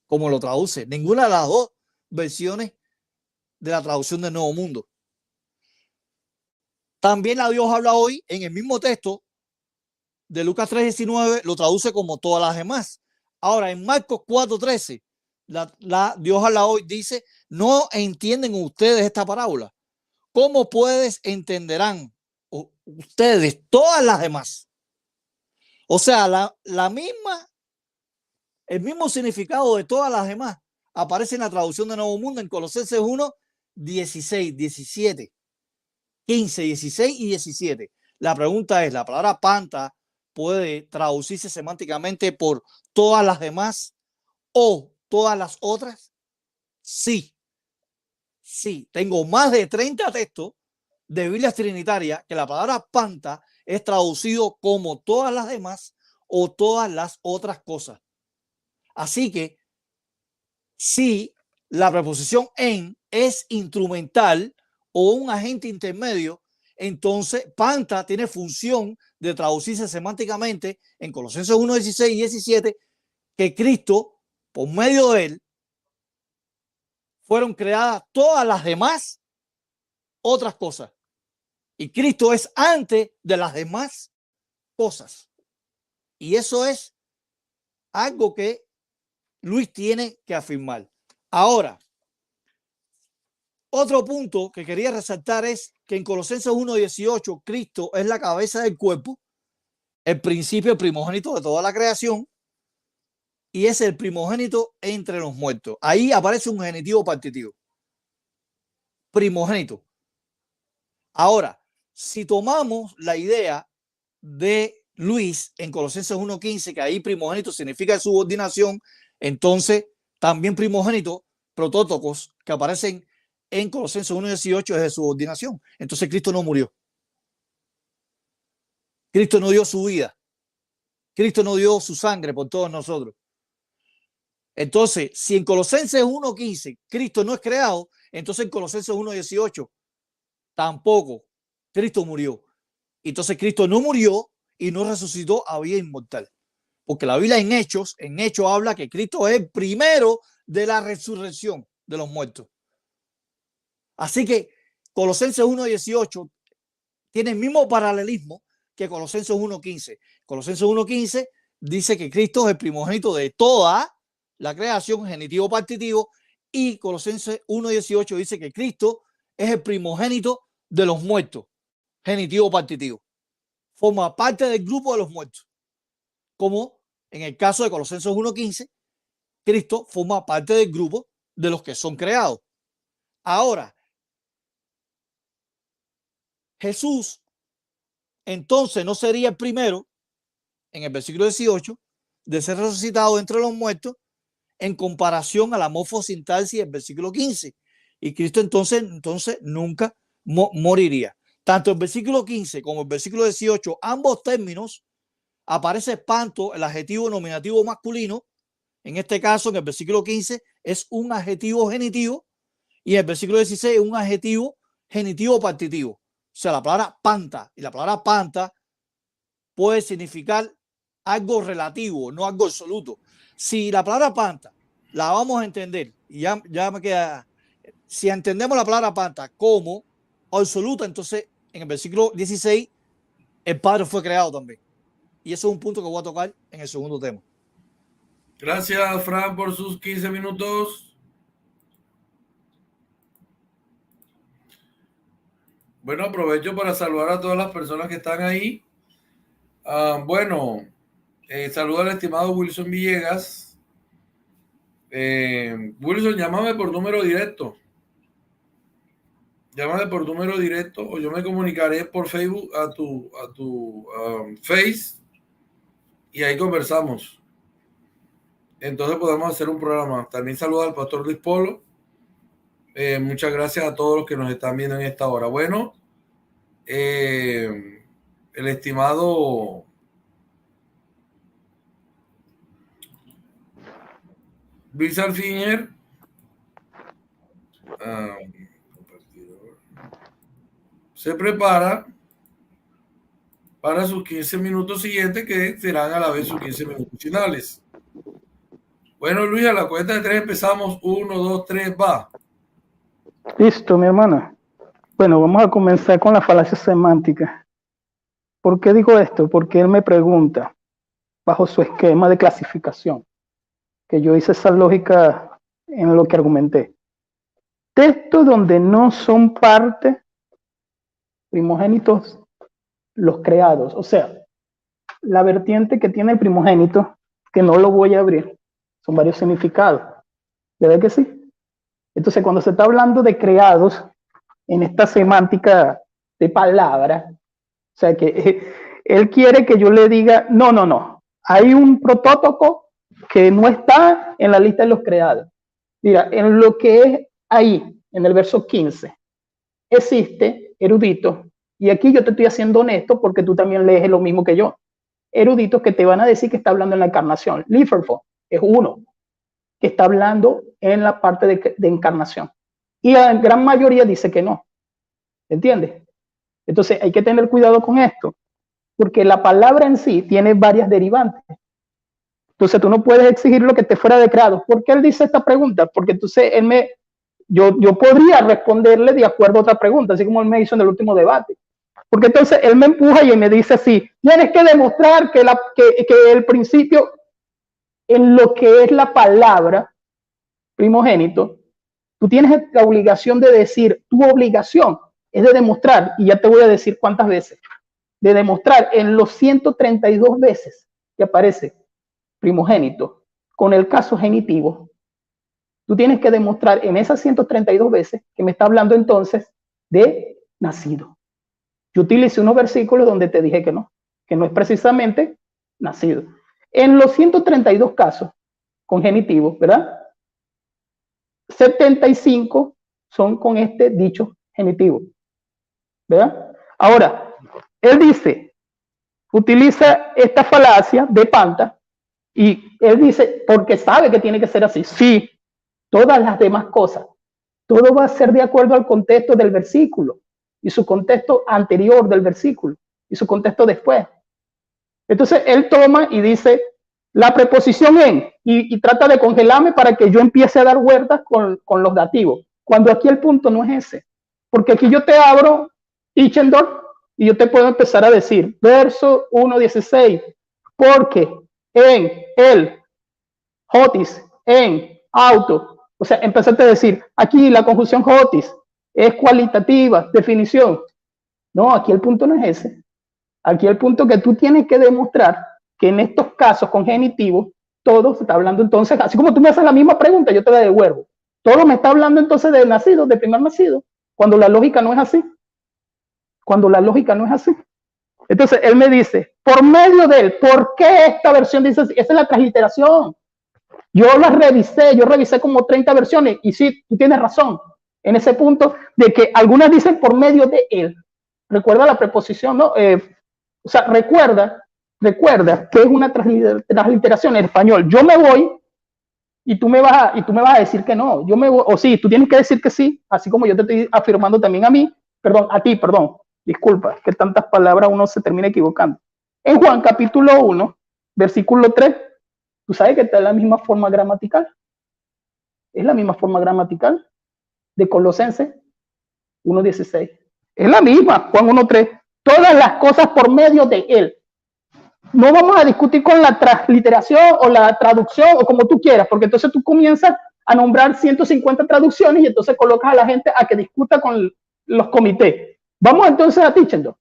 Como lo traduce ninguna de las dos versiones de la traducción de Nuevo Mundo. También la Dios habla hoy en el mismo texto de Lucas 3:19 lo traduce como todas las demás. Ahora en Marcos 4:13 la Dios habla hoy dice, no entienden ustedes esta parábola. ¿Cómo puedes entenderán ustedes todas las demás? O sea, el mismo significado de todas las demás aparece en la traducción de Nuevo Mundo en Colosenses 1:16, 17, 15, 16 y 17. La pregunta es, ¿la palabra panta puede traducirse semánticamente por todas las demás o todas las otras? Sí. Sí, tengo más de 30 textos de Biblias trinitarias que la palabra panta es traducido como todas las demás o todas las otras cosas. Así que si la preposición en es instrumental o un agente intermedio, entonces panta tiene función de traducirse semánticamente en Colosenses 1, 16 y 17, que Cristo, por medio de él, fueron creadas todas las demás otras cosas. Y Cristo es antes de las demás cosas. Y eso es algo que Luis tiene que afirmar. Ahora, otro punto que quería resaltar es que en Colosenses 1:18 Cristo es la cabeza del cuerpo, el principio, el primogénito de toda la creación, y es el primogénito entre los muertos. Ahí aparece un genitivo partitivo. Primogénito. Ahora, si tomamos la idea de Luis en Colosenses 1:15, que ahí primogénito significa subordinación, entonces también primogénito, protótocos, que aparecen en Colosenses 1:18 es de subordinación. Entonces Cristo no murió. Cristo no dio su vida. Cristo no dio su sangre por todos nosotros. Entonces, si en Colosenses 1:15 Cristo no es creado, entonces en Colosenses 1:18 tampoco Cristo murió. Entonces Cristo no murió y no resucitó a vida inmortal. Porque la Biblia en Hechos habla que Cristo es el primero de la resurrección de los muertos. Así que Colosenses 1:18 tiene el mismo paralelismo que Colosenses 1:15. Colosenses 1:15 dice que Cristo es el primogénito de toda la creación, genitivo partitivo, y Colosenses 1:18 dice que Cristo es el primogénito de los muertos, genitivo partitivo. Forma parte del grupo de los muertos. Como en el caso de Colosenses 1:15, Cristo forma parte del grupo de los que son creados. Ahora, Jesús entonces no sería el primero, en el versículo 18, de ser resucitado entre los muertos en comparación a la morfosintaxis del versículo 15. Y Cristo entonces nunca moriría. Tanto el versículo 15 como el versículo 18, ambos términos, aparece panto, el adjetivo nominativo masculino. En este caso, en el versículo 15, es un adjetivo genitivo y en el versículo 16 es un adjetivo genitivo partitivo. O sea, la palabra panta, y la palabra panta puede significar algo relativo, no algo absoluto. Si la palabra panta la vamos a entender, y ya me queda, si entendemos la palabra panta como absoluta, entonces en el versículo 16 el Padre fue creado también. Y eso es un punto que voy a tocar en el segundo tema. Gracias, Fran, por sus 15 minutos. Bueno, aprovecho para saludar a todas las personas que están ahí. Saludo al estimado Wilson Villegas. Wilson, llámame por número directo. Llámame por número directo o yo me comunicaré por Facebook a tu Face y ahí conversamos. Entonces podemos hacer un programa. También saludo al pastor Luis Polo. Muchas gracias a todos los que nos están viendo en esta hora. Bueno, el estimado Luis Alfinger se prepara para sus 15 minutos siguientes, que serán a la vez sus 15 minutos finales. Bueno, Luis, a la cuenta de 3 empezamos. 1, 2, 3, va. Listo, mi hermana. Bueno, vamos a comenzar con la falacia semántica. ¿Por qué digo esto? Porque él me pregunta, bajo su esquema de clasificación, que yo hice esa lógica en lo que argumenté. Textos donde no son parte primogénitos los creados. O sea, la vertiente que tiene el primogénito, que no lo voy a abrir, son varios significados. ¿Verdad que sí? Entonces, cuando se está hablando de creados, en esta semántica de palabra, o sea que él quiere que yo le diga, no, hay un protótipo que no está en la lista de los creados. Mira, en lo que es ahí, en el verso 15, existe eruditos, y aquí yo te estoy haciendo honesto porque tú también lees lo mismo que yo, eruditos que te van a decir que está hablando en la encarnación. Lieberman es uno que está hablando en la parte de encarnación. Y la gran mayoría dice que no. ¿Entiendes? Entonces hay que tener cuidado con esto, porque la palabra en sí tiene varias derivantes. Entonces tú no puedes exigir lo que esté fuera de creado. ¿Por qué él dice esta pregunta? Porque entonces yo podría responderle de acuerdo a otra pregunta, así como él me hizo en el último debate. Porque entonces él me empuja y me dice así, tienes que demostrar que el principio en lo que es la palabra primogénito, tú tienes la obligación de decir, tu obligación es de demostrar, y ya te voy a decir cuántas veces, de demostrar en los 132 veces que aparece primogénito con el caso genitivo, tú tienes que demostrar en esas 132 veces que me está hablando entonces de nacido. Yo utilicé unos versículos donde te dije que no es precisamente nacido. En los 132 casos con genitivo, ¿verdad? 75 son con este dicho genitivo, ¿verdad? Ahora, él dice, utiliza esta falacia de Panta, y él dice, porque sabe que tiene que ser así. Sí, todas las demás cosas, todo va a ser de acuerdo al contexto del versículo, y su contexto anterior del versículo, y su contexto después. Entonces, él toma y dice, la preposición en, y trata de congelarme para que yo empiece a dar vueltas con los dativos, cuando aquí el punto no es ese, porque aquí yo te abro Tischendorf y yo te puedo empezar a decir, verso 1:16, porque en el hotis, en auto, o sea, empezaste a decir, aquí la conjunción hotis es cualitativa, definición. No, aquí el punto no es ese. Aquí el punto que tú tienes que demostrar que en estos casos con genitivo, todo se está hablando entonces, así como tú me haces la misma pregunta, yo te la devuelvo. Todo me está hablando entonces de nacido, de primer nacido, cuando la lógica no es así. Cuando la lógica no es así. Entonces él me dice, por medio de él, ¿por qué esta versión dice así? Esa es la transliteración. Yo revisé como 30 versiones y sí, tú tienes razón en ese punto de que algunas dicen por medio de él. Recuerda la preposición, ¿no? O sea, recuerda que es una transliteración en español. Yo me voy y tú me vas a decir que no. Yo me voy, o sí, tú tienes que decir que sí, así como yo te estoy afirmando también a ti, disculpa, que tantas palabras uno se termina equivocando. En Juan capítulo 1, versículo 3, tú sabes que está la misma forma gramatical. Es la misma forma gramatical de Colosenses 1:16. Es la misma, Juan 1:3. Todas las cosas por medio de él. No vamos a discutir con la transliteración o la traducción o como tú quieras, porque entonces tú comienzas a nombrar 150 traducciones y entonces colocas a la gente a que discuta con los comités. Vamos entonces a Tischendorf.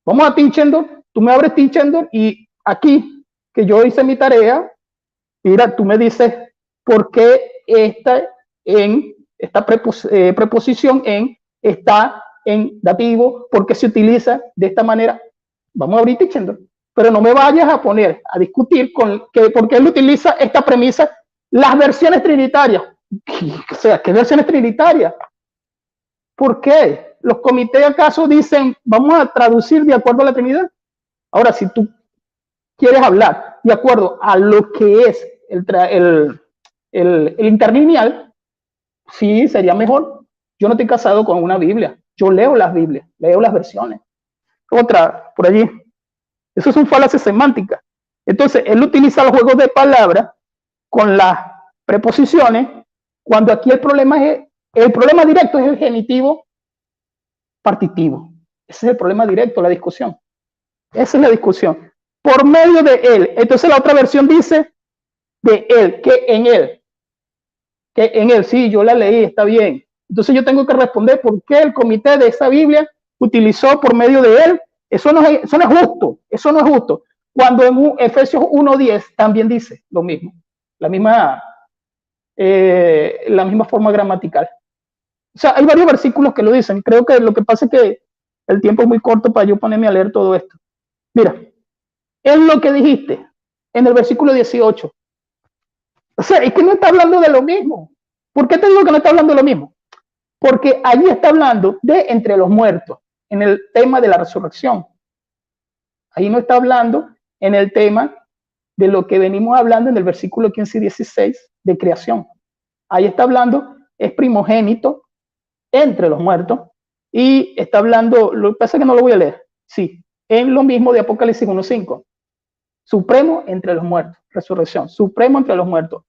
Vamos a Tischendorf, tú me abres Tischendorf y aquí, que yo hice mi tarea, mira, tú me dices por qué esta preposición en está en dativo, por qué se utiliza de esta manera. Vamos a abrir Tischendorf, pero no me vayas a poner a discutir por qué él utiliza esta premisa, las versiones trinitarias. O sea, ¿qué versiones trinitarias? ¿Por qué? ¿Los comités acaso dicen, vamos a traducir de acuerdo a la Trinidad? Ahora, si tú quieres hablar de acuerdo a lo que es el interlineal, sí, sería mejor. Yo no estoy casado con una Biblia. Yo leo las Biblias, leo las versiones. Otra, por allí. Eso es un falacia semántica. Entonces, él utiliza los juegos de palabras con las preposiciones, cuando aquí el problema directo es el genitivo partitivo. Ese es el problema directo, la discusión. Esa es la discusión. Por medio de él. Entonces la otra versión dice de él, que en él. Que en él, sí, yo la leí, está bien. Entonces yo tengo que responder por qué el comité de esa Biblia utilizó por medio de él. Eso no es justo. Eso no es justo. Cuando en Efesios 1:10 también dice lo mismo. La misma forma gramatical. O sea, hay varios versículos que lo dicen. Creo que lo que pasa es que el tiempo es muy corto para yo ponerme a leer todo esto. Mira, es lo que dijiste en el versículo 18. O sea, es que no está hablando de lo mismo. ¿Por qué te digo que no está hablando de lo mismo? porque allí está hablando de entre los muertos, en el tema de la resurrección. Ahí no está hablando en el tema de lo que venimos hablando en el versículo 15 y 16 de creación. Ahí está hablando, es primogénito entre los muertos, y está hablando, lo que pasa es que no lo voy a leer, sí, en lo mismo de Apocalipsis 1:5. Supremo entre los muertos, resurrección, supremo entre los muertos,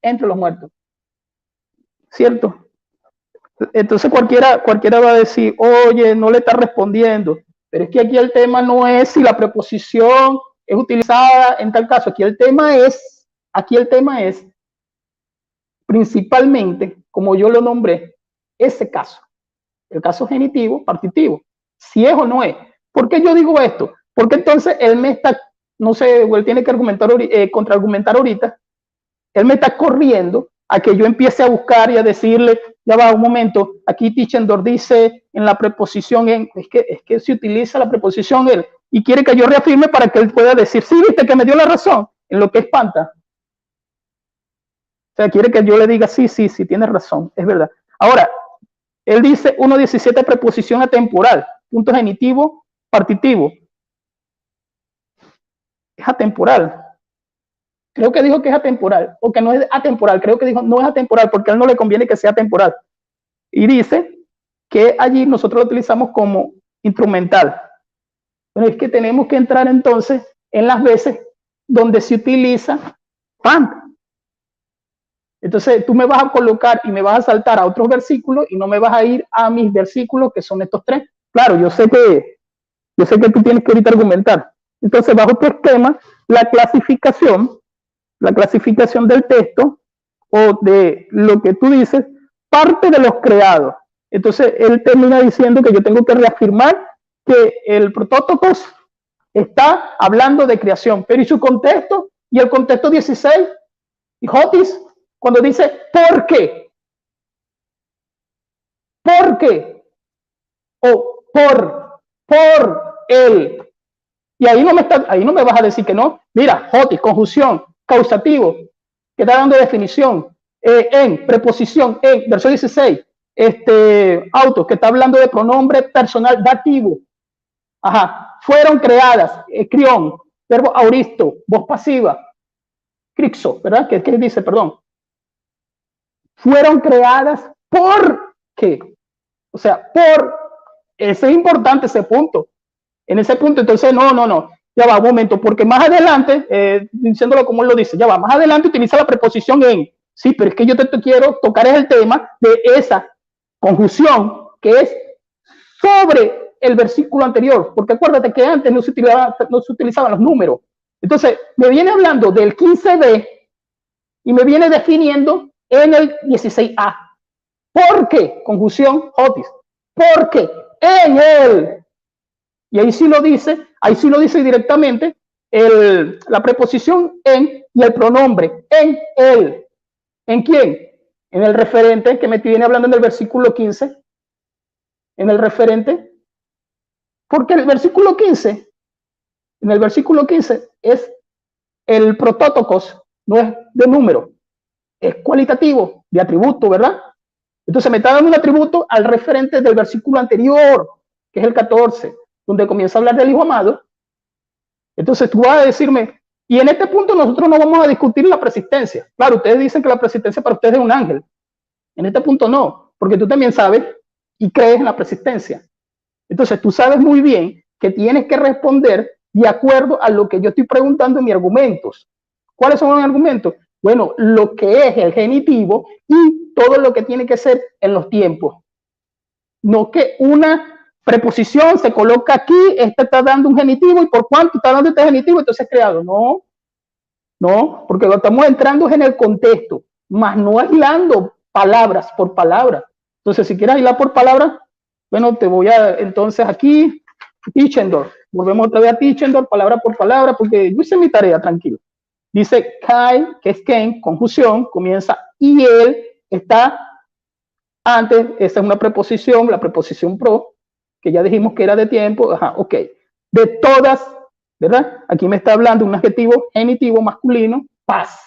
¿cierto? Entonces cualquiera va a decir, oye, no le está respondiendo, pero es que aquí el tema no es si la preposición es utilizada en tal caso, aquí el tema es principalmente, como yo lo nombré, ese caso, el caso genitivo, partitivo, si es o no es. ¿Por qué yo digo esto? Porque entonces él me está, no sé, él tiene que argumentar, contraargumentar ahorita, él me está corriendo a que yo empiece a buscar y a decirle, ya va un momento, aquí Tischendorf dice en la preposición en, es que se utiliza la preposición él, y quiere que yo reafirme para que él pueda decir, sí, viste que me dio la razón, en lo que espanta. O sea, quiere que yo le diga, sí, tienes razón, es verdad. Ahora, él dice 1.17 preposición atemporal, punto genitivo, partitivo. Es atemporal. Creo que dijo que es atemporal, o que no es atemporal. Creo que dijo no es atemporal, porque a él no le conviene que sea atemporal. Y dice que allí nosotros lo utilizamos como instrumental. Pero es que tenemos que entrar entonces en las veces donde se utiliza pan. Entonces tú me vas a colocar y me vas a saltar a otros versículos y no me vas a ir a mis versículos, que son estos tres. Claro, yo sé que tú tienes que ahorita argumentar. Entonces, bajo tu esquema, la clasificación del texto o de lo que tú dices, parte de los creados. Entonces, él termina diciendo que yo tengo que reafirmar que el Prototokos está hablando de creación, pero ¿y su contexto? Y el contexto 16, y Jotis, cuando dice, ¿por qué? ¿Por qué? O por él. Y ahí no me vas a decir que no. Mira, Jotis, conjunción, causativo, que está dando definición, en, preposición, en, verso 16, auto, que está hablando de pronombre personal dativo. Ajá, fueron creadas, crión, verbo auristo, voz pasiva, crixo, ¿verdad? ¿Qué dice? Perdón. Fueron creadas por qué. O sea, ese es importante ese punto. En ese punto, entonces, no. Ya va, un momento, porque más adelante, diciéndolo como él lo dice, ya va, más adelante utiliza la preposición en. Sí, pero es que yo te quiero tocar el tema de esa conjunción que es sobre el versículo anterior, porque acuérdate que antes no se utilizaban los números. Entonces, me viene hablando del 15b y me viene definiendo en el 16a. ¿Por qué? Conjunción Jotis. Porque en él. Y ahí sí lo dice directamente la preposición en y el pronombre en él. ¿En quién? En el referente que me viene hablando en el versículo 15. En el referente. Porque en el versículo 15 es el Prototokos, no es de número, es cualitativo, de atributo, ¿verdad? Entonces me está dando un atributo al referente del versículo anterior, que es el 14, donde comienza a hablar del Hijo amado. Entonces tú vas a decirme, y en este punto nosotros no vamos a discutir la persistencia. Claro, ustedes dicen que la persistencia para ustedes es un ángel. En este punto no, porque tú también sabes y crees en la persistencia. Entonces tú sabes muy bien que tienes que responder de acuerdo a lo que yo estoy preguntando en mis argumentos. ¿Cuáles son los argumentos? Bueno, lo que es el genitivo y todo lo que tiene que ser en los tiempos. No que una preposición se coloca aquí, está dando un genitivo y por cuánto está dando este genitivo, entonces es creado. No, porque estamos entrando en el contexto, más no aislando palabras por palabra. Entonces, si quieres aislar por palabra, bueno, te voy a, entonces aquí, Tischendorf. Volvemos otra vez a Tischendorf, palabra por palabra, porque yo hice mi tarea, tranquilo. Dice Kai, que es Ken, conjunción, comienza y él está antes, esa es una preposición, la preposición pro, que ya dijimos que era de tiempo, ajá, ok. De todas, ¿verdad? Aquí me está hablando un adjetivo genitivo masculino, paz.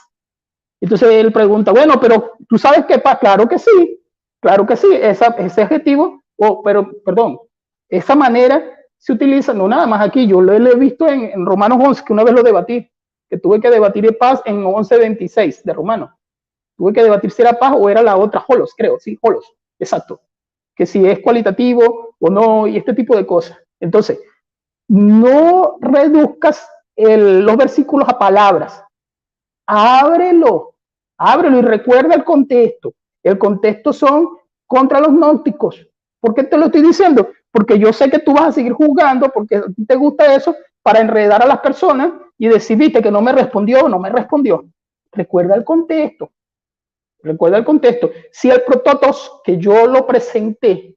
Entonces él pregunta, bueno, pero ¿tú sabes qué paz? Claro que sí. Claro que sí, ese adjetivo, perdón, esa manera se utiliza no nada más aquí, yo lo he visto en Romanos 11, que una vez lo debatí, que tuve que debatir de paz en 11:26 de Romanos. Tuve que debatir si era paz o era la otra, holos, creo, sí, holos, exacto. Que si es cualitativo o no, y este tipo de cosas. Entonces, no reduzcas los versículos a palabras. Ábrelo y recuerda el contexto. El contexto son contra los gnósticos. ¿Por qué te lo estoy diciendo? Porque yo sé que tú vas a seguir jugando, porque a ti te gusta eso, para enredar a las personas y decir, viste, que no me respondió. Recuerda el contexto. Recuerda el contexto. Si el prototos que yo lo presenté,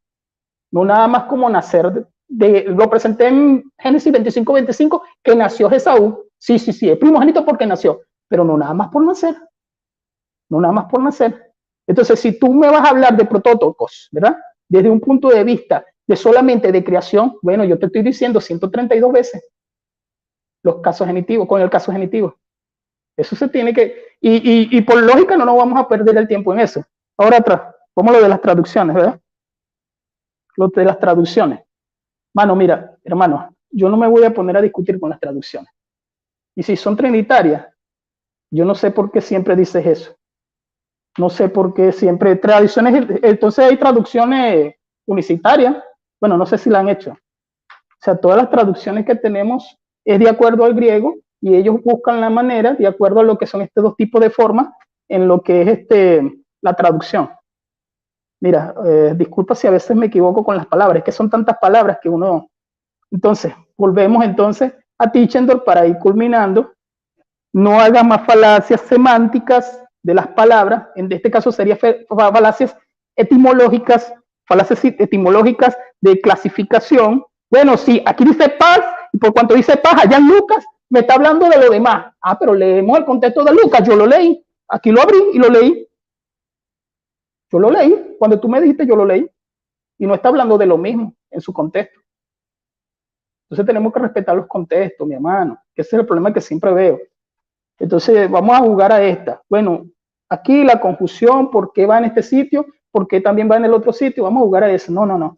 no nada más como nacer, lo presenté en Génesis 25:25, que nació Esaú. Sí, es primogénito porque nació, pero no nada más por nacer. No nada más por nacer. Entonces, si tú me vas a hablar de protótocos, ¿verdad? Desde un punto de vista de solamente de creación, bueno, yo te estoy diciendo 132 veces los casos genitivos, con el caso genitivo. Eso se tiene que, y por lógica no nos vamos a perder el tiempo en eso. Ahora atrás, como lo de las traducciones, ¿verdad? Lo de las traducciones. Mano, mira, hermano, yo no me voy a poner a discutir con las traducciones. Y si son trinitarias, yo no sé por qué siempre dices eso. No sé por qué siempre traducciones, entonces hay traducciones unicitarias. Bueno, no sé si la han hecho. O sea, todas las traducciones que tenemos es de acuerdo al griego y ellos buscan la manera de acuerdo a lo que son estos dos tipos de formas en lo que es la traducción. Mira, disculpa si a veces me equivoco con las palabras, es que son tantas palabras que uno... Entonces, volvemos entonces a Tischendorf para ir culminando. No haga más falacias semánticas de las palabras, en este caso sería falacias etimológicas de clasificación. Bueno, sí, aquí dice paz, y por cuanto dice paz, allá en Lucas me está hablando de lo demás. Ah, pero leemos el contexto de Lucas, yo lo leí, aquí lo abrí y lo leí. Yo lo leí, cuando tú me dijiste yo lo leí, y no está hablando de lo mismo en su contexto. Entonces tenemos que respetar los contextos, mi hermano, que ese es el problema que siempre veo. Entonces vamos a jugar a esta. Bueno, aquí la confusión, ¿por qué va en este sitio? ¿Por qué también va en el otro sitio? Vamos a jugar a eso. No.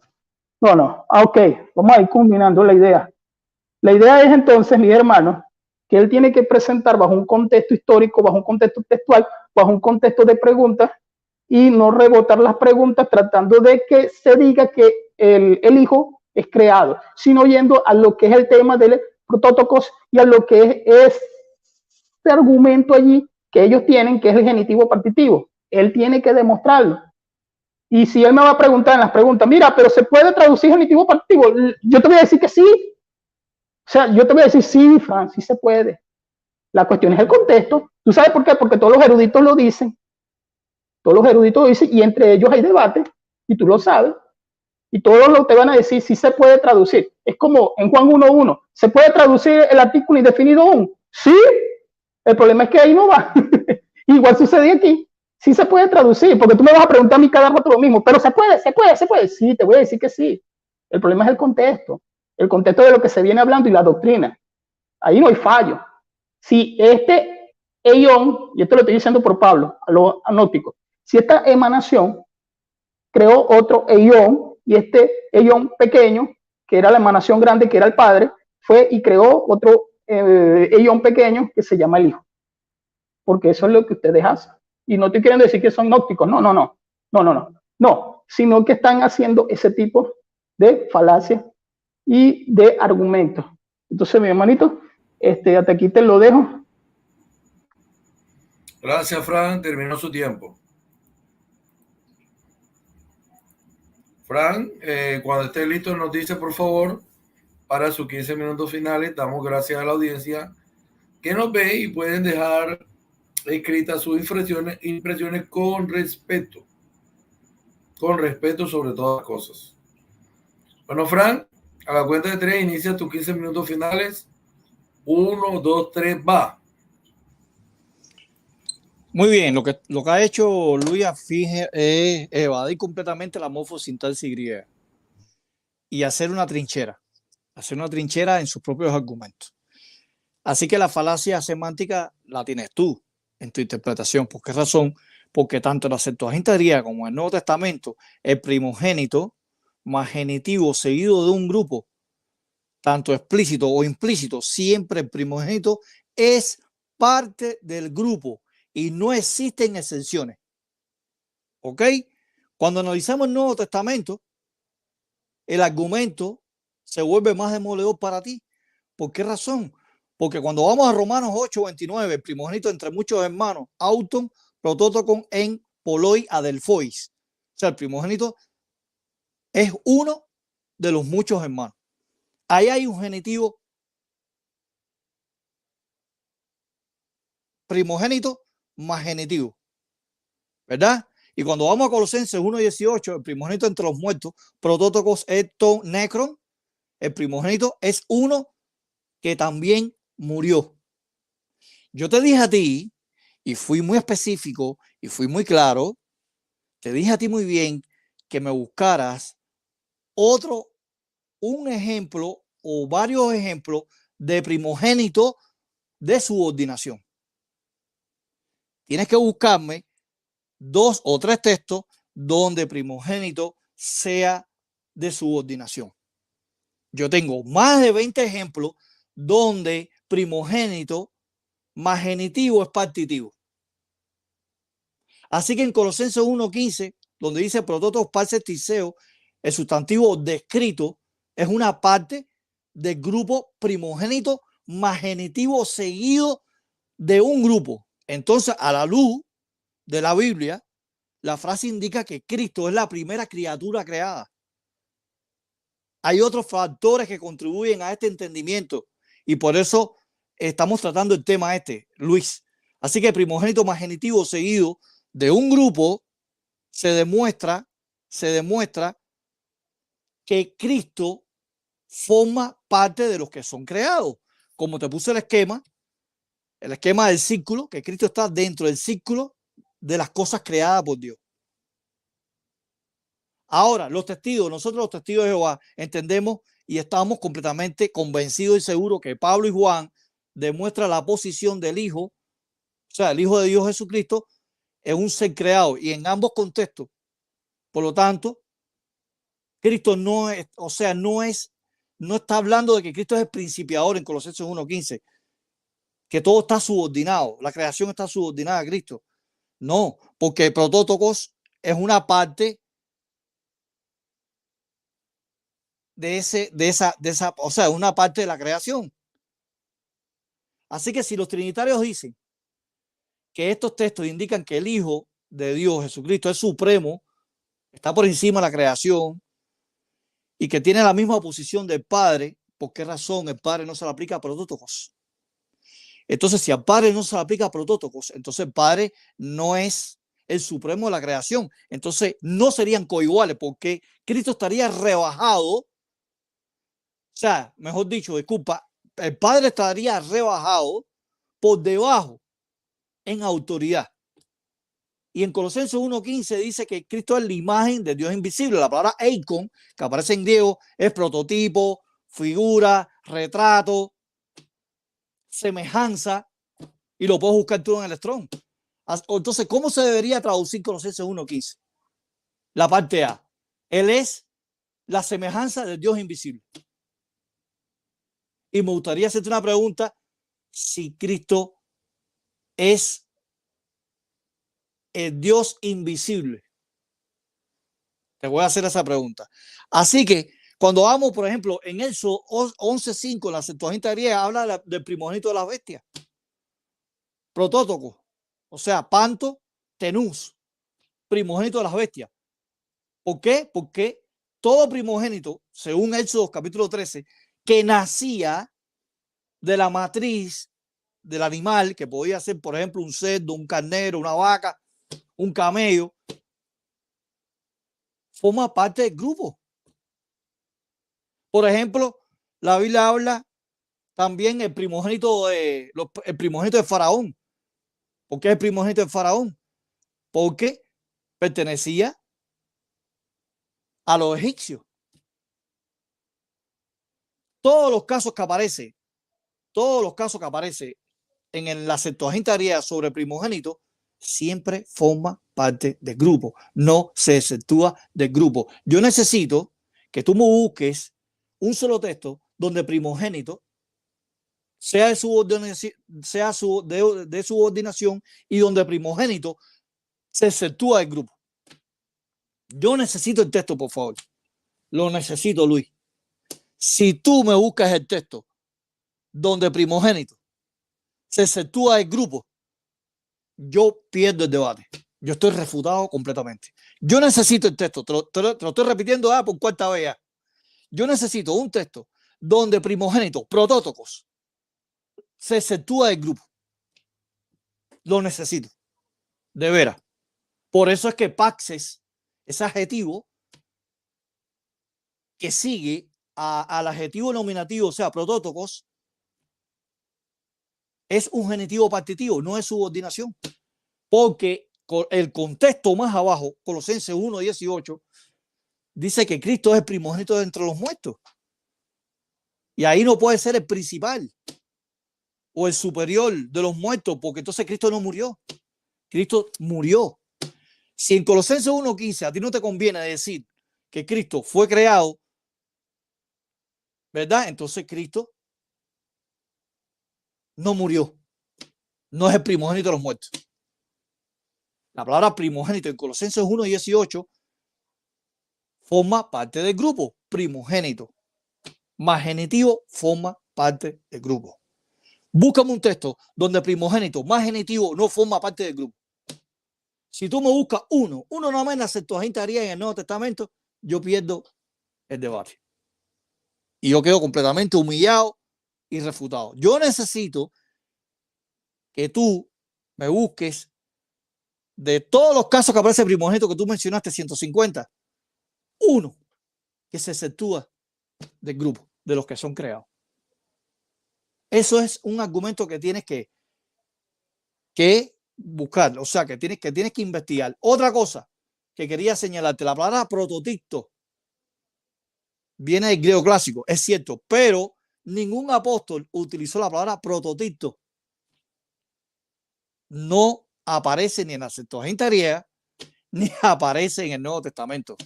Ok, vamos a ir combinando la idea. La idea es entonces, mi hermano, que él tiene que presentar bajo un contexto histórico, bajo un contexto textual, bajo un contexto de preguntas y no rebotar las preguntas tratando de que se diga que el hijo es creado, sino yendo a lo que es el tema del protótocos y a lo que es este argumento allí que ellos tienen, que es el genitivo partitivo. Él tiene que demostrarlo. Y si él me va a preguntar en las preguntas, mira, pero ¿se puede traducir genitivo partitivo? Yo te voy a decir que sí. O sea, yo te voy a decir, sí, Fran, sí se puede. La cuestión es el contexto. ¿Tú sabes por qué? Porque todos los eruditos lo dicen. Todos los eruditos lo dicen y entre ellos hay debate. Y tú lo sabes. Y todos te van a decir, sí se puede traducir. Es como en Juan 1:1. ¿Se puede traducir el artículo indefinido 1? Sí. El problema es que ahí no va. Igual sucede aquí. Sí se puede traducir, porque tú me vas a preguntar a mí cada rato lo mismo, pero se puede. Sí, te voy a decir que sí. El problema es el contexto de lo que se viene hablando y la doctrina. Ahí no hay fallo. Si este eión, y esto lo estoy diciendo por Pablo, a los gnósticos, si esta emanación creó otro eión, y este eión pequeño, que era la emanación grande, que era el Padre, fue y creó otro eión pequeño que se llama el Hijo. Porque eso es lo que ustedes hacen. Y no te quieren decir que son gnósticos, no, sino que están haciendo ese tipo de falacias y de argumentos. Entonces, mi hermanito, hasta aquí te lo dejo. Gracias, Fran. Terminó su tiempo. Fran, cuando esté listo, nos dice, por favor, para sus 15 minutos finales. Damos gracias a la audiencia que nos ve y pueden dejar escritas sus impresiones con respeto sobre todas las cosas. Bueno, Fran, a la cuenta de 3 inicia tus 15 minutos finales. 1, 2, 3, va. Muy bien, lo que ha hecho Luis Finge es evadir completamente la morfosintaxis griega y hacer una trinchera en sus propios argumentos. Así que la falacia semántica la tienes tú en tu interpretación. ¿Por qué razón? porque tanto en la Septuaginta griega como en el Nuevo Testamento, el primogénito más genitivo seguido de un grupo, tanto explícito o implícito, siempre el primogénito es parte del grupo y no existen excepciones. ¿Ok? Cuando analizamos el Nuevo Testamento, el argumento se vuelve más demoledor para ti. ¿Por qué razón? Porque cuando vamos a Romanos 8:29, el primogénito entre muchos hermanos, auton prototokon en poloi adelphois. O sea, el primogénito es uno de los muchos hermanos. Ahí hay un genitivo primogénito más genitivo, ¿verdad? Y cuando vamos a Colosenses 1:18, el primogénito entre los muertos, protótocos eto necron, el primogénito es uno que también murió. Yo te dije a ti, y fui muy específico y fui muy claro, te dije a ti muy bien que me buscaras un ejemplo o varios ejemplos de primogénito de subordinación. Tienes que buscarme 2 o 3 textos donde primogénito sea de subordinación. Yo tengo más de 20 ejemplos donde primogénito más genitivo es partitivo. Así que en Colosenses 1:15, donde dice prototos parses tiseo, el sustantivo descrito es una parte del grupo primogénito más genitivo seguido de un grupo. Entonces, a la luz de la Biblia, la frase indica que Cristo es la primera criatura creada. Hay otros factores que contribuyen a este entendimiento y por eso estamos tratando el tema Luis. Así que primogénito más genitivo seguido de un grupo se demuestra que Cristo forma parte de los que son creados. Como te puse el esquema del círculo, que Cristo está dentro del círculo de las cosas creadas por Dios. Ahora, nosotros los testigos de Jehová, entendemos y estamos completamente convencidos y seguros que Pablo y Juan demuestran la posición del Hijo, o sea, el Hijo de Dios Jesucristo, es un ser creado y en ambos contextos. Por lo tanto, Cristo no está hablando de que Cristo es el principiador en Colosenses 1:15, que todo está subordinado, la creación está subordinada a Cristo. No, porque protótocos es una parte una parte de la creación. Así que si los trinitarios dicen que estos textos indican que el Hijo de Dios, Jesucristo, es supremo, está por encima de la creación y que tiene la misma posición del Padre, ¿por qué razón el Padre no se le aplica a protótocos? Entonces, si al Padre no se le aplica a protótocos, entonces el Padre no es el supremo de la creación. Entonces, no serían coiguales porque Cristo estaría rebajado. O sea, mejor dicho, disculpa, el Padre estaría rebajado por debajo en autoridad. Y en Colosenses 1:15 dice que Cristo es la imagen de Dios invisible. La palabra eikon, que aparece en griego, es prototipo, figura, retrato, semejanza, y lo puedes buscar tú en el Strong. Entonces, ¿cómo se debería traducir Colosenses 1:15? La parte A. Él es la semejanza de Dios invisible. Y me gustaría hacerte una pregunta: si Cristo es el Dios invisible. Te voy a hacer esa pregunta. Así que cuando vamos, por ejemplo, en Éxodo 11:5, la Septuaginta griega habla del primogénito de las bestias. Protótoco, o sea, panto, tenús, primogénito de las bestias. ¿Por qué? Porque todo primogénito, según Éxodo capítulo 13, que nacía de la matriz del animal, que podía ser, por ejemplo, un cerdo, un carnero, una vaca, un camello, forma parte del grupo. Por ejemplo, la Biblia habla también el primogénito de Faraón. ¿Por qué es el primogénito de Faraón? Porque pertenecía a los egipcios. Todos los casos que aparecen en la Septuaginta griega sobre primogénito siempre forma parte del grupo, no se exceptúa del grupo. Yo necesito que tú me busques un solo texto donde primogénito sea de subordinación y donde primogénito se exceptúa del grupo. Yo necesito el texto, por favor. Lo necesito, Luis. Si tú me buscas el texto donde primogénito se exceptúa del grupo, yo pierdo el debate. Yo estoy refutado completamente. Yo necesito el texto, te lo estoy repitiendo por cuarta vez ya. Yo necesito un texto donde primogénito, protótocos, se exceptúa del grupo. Lo necesito, de veras. Por eso es que Paxes, ese adjetivo que sigue al adjetivo nominativo, o sea, protótocos, es un genitivo partitivo, no es subordinación. Porque el contexto más abajo, Colosenses 1:18, dice que Cristo es el primogénito de entre los muertos. Y ahí no puede ser el principal o el superior de los muertos, porque entonces Cristo no murió. Cristo murió. Si en Colosenses 1:15 a ti no te conviene decir que Cristo fue creado, ¿verdad? Entonces Cristo no murió. No es el primogénito de los muertos. La palabra primogénito en Colosenses 1:18 forma parte del grupo. Primogénito más genitivo forma parte del grupo. Búscame un texto donde primogénito más genitivo no forma parte del grupo. Si tú me buscas uno nada más en la Septuaginta griega en el Nuevo Testamento, yo pierdo el debate. Y yo quedo completamente humillado y refutado. Yo necesito que tú me busques de todos los casos que aparece primogénito que tú mencionaste, 150, uno que se exceptúa del grupo, de los que son creados. Eso es un argumento que tienes que buscar, o sea, que tienes que investigar. Otra cosa que quería señalarte, la palabra prototisto viene del griego clásico, es cierto, pero ningún apóstol utilizó la palabra prototisto. No aparece ni en la Septuaginta griega, ni aparece en el Nuevo Testamento.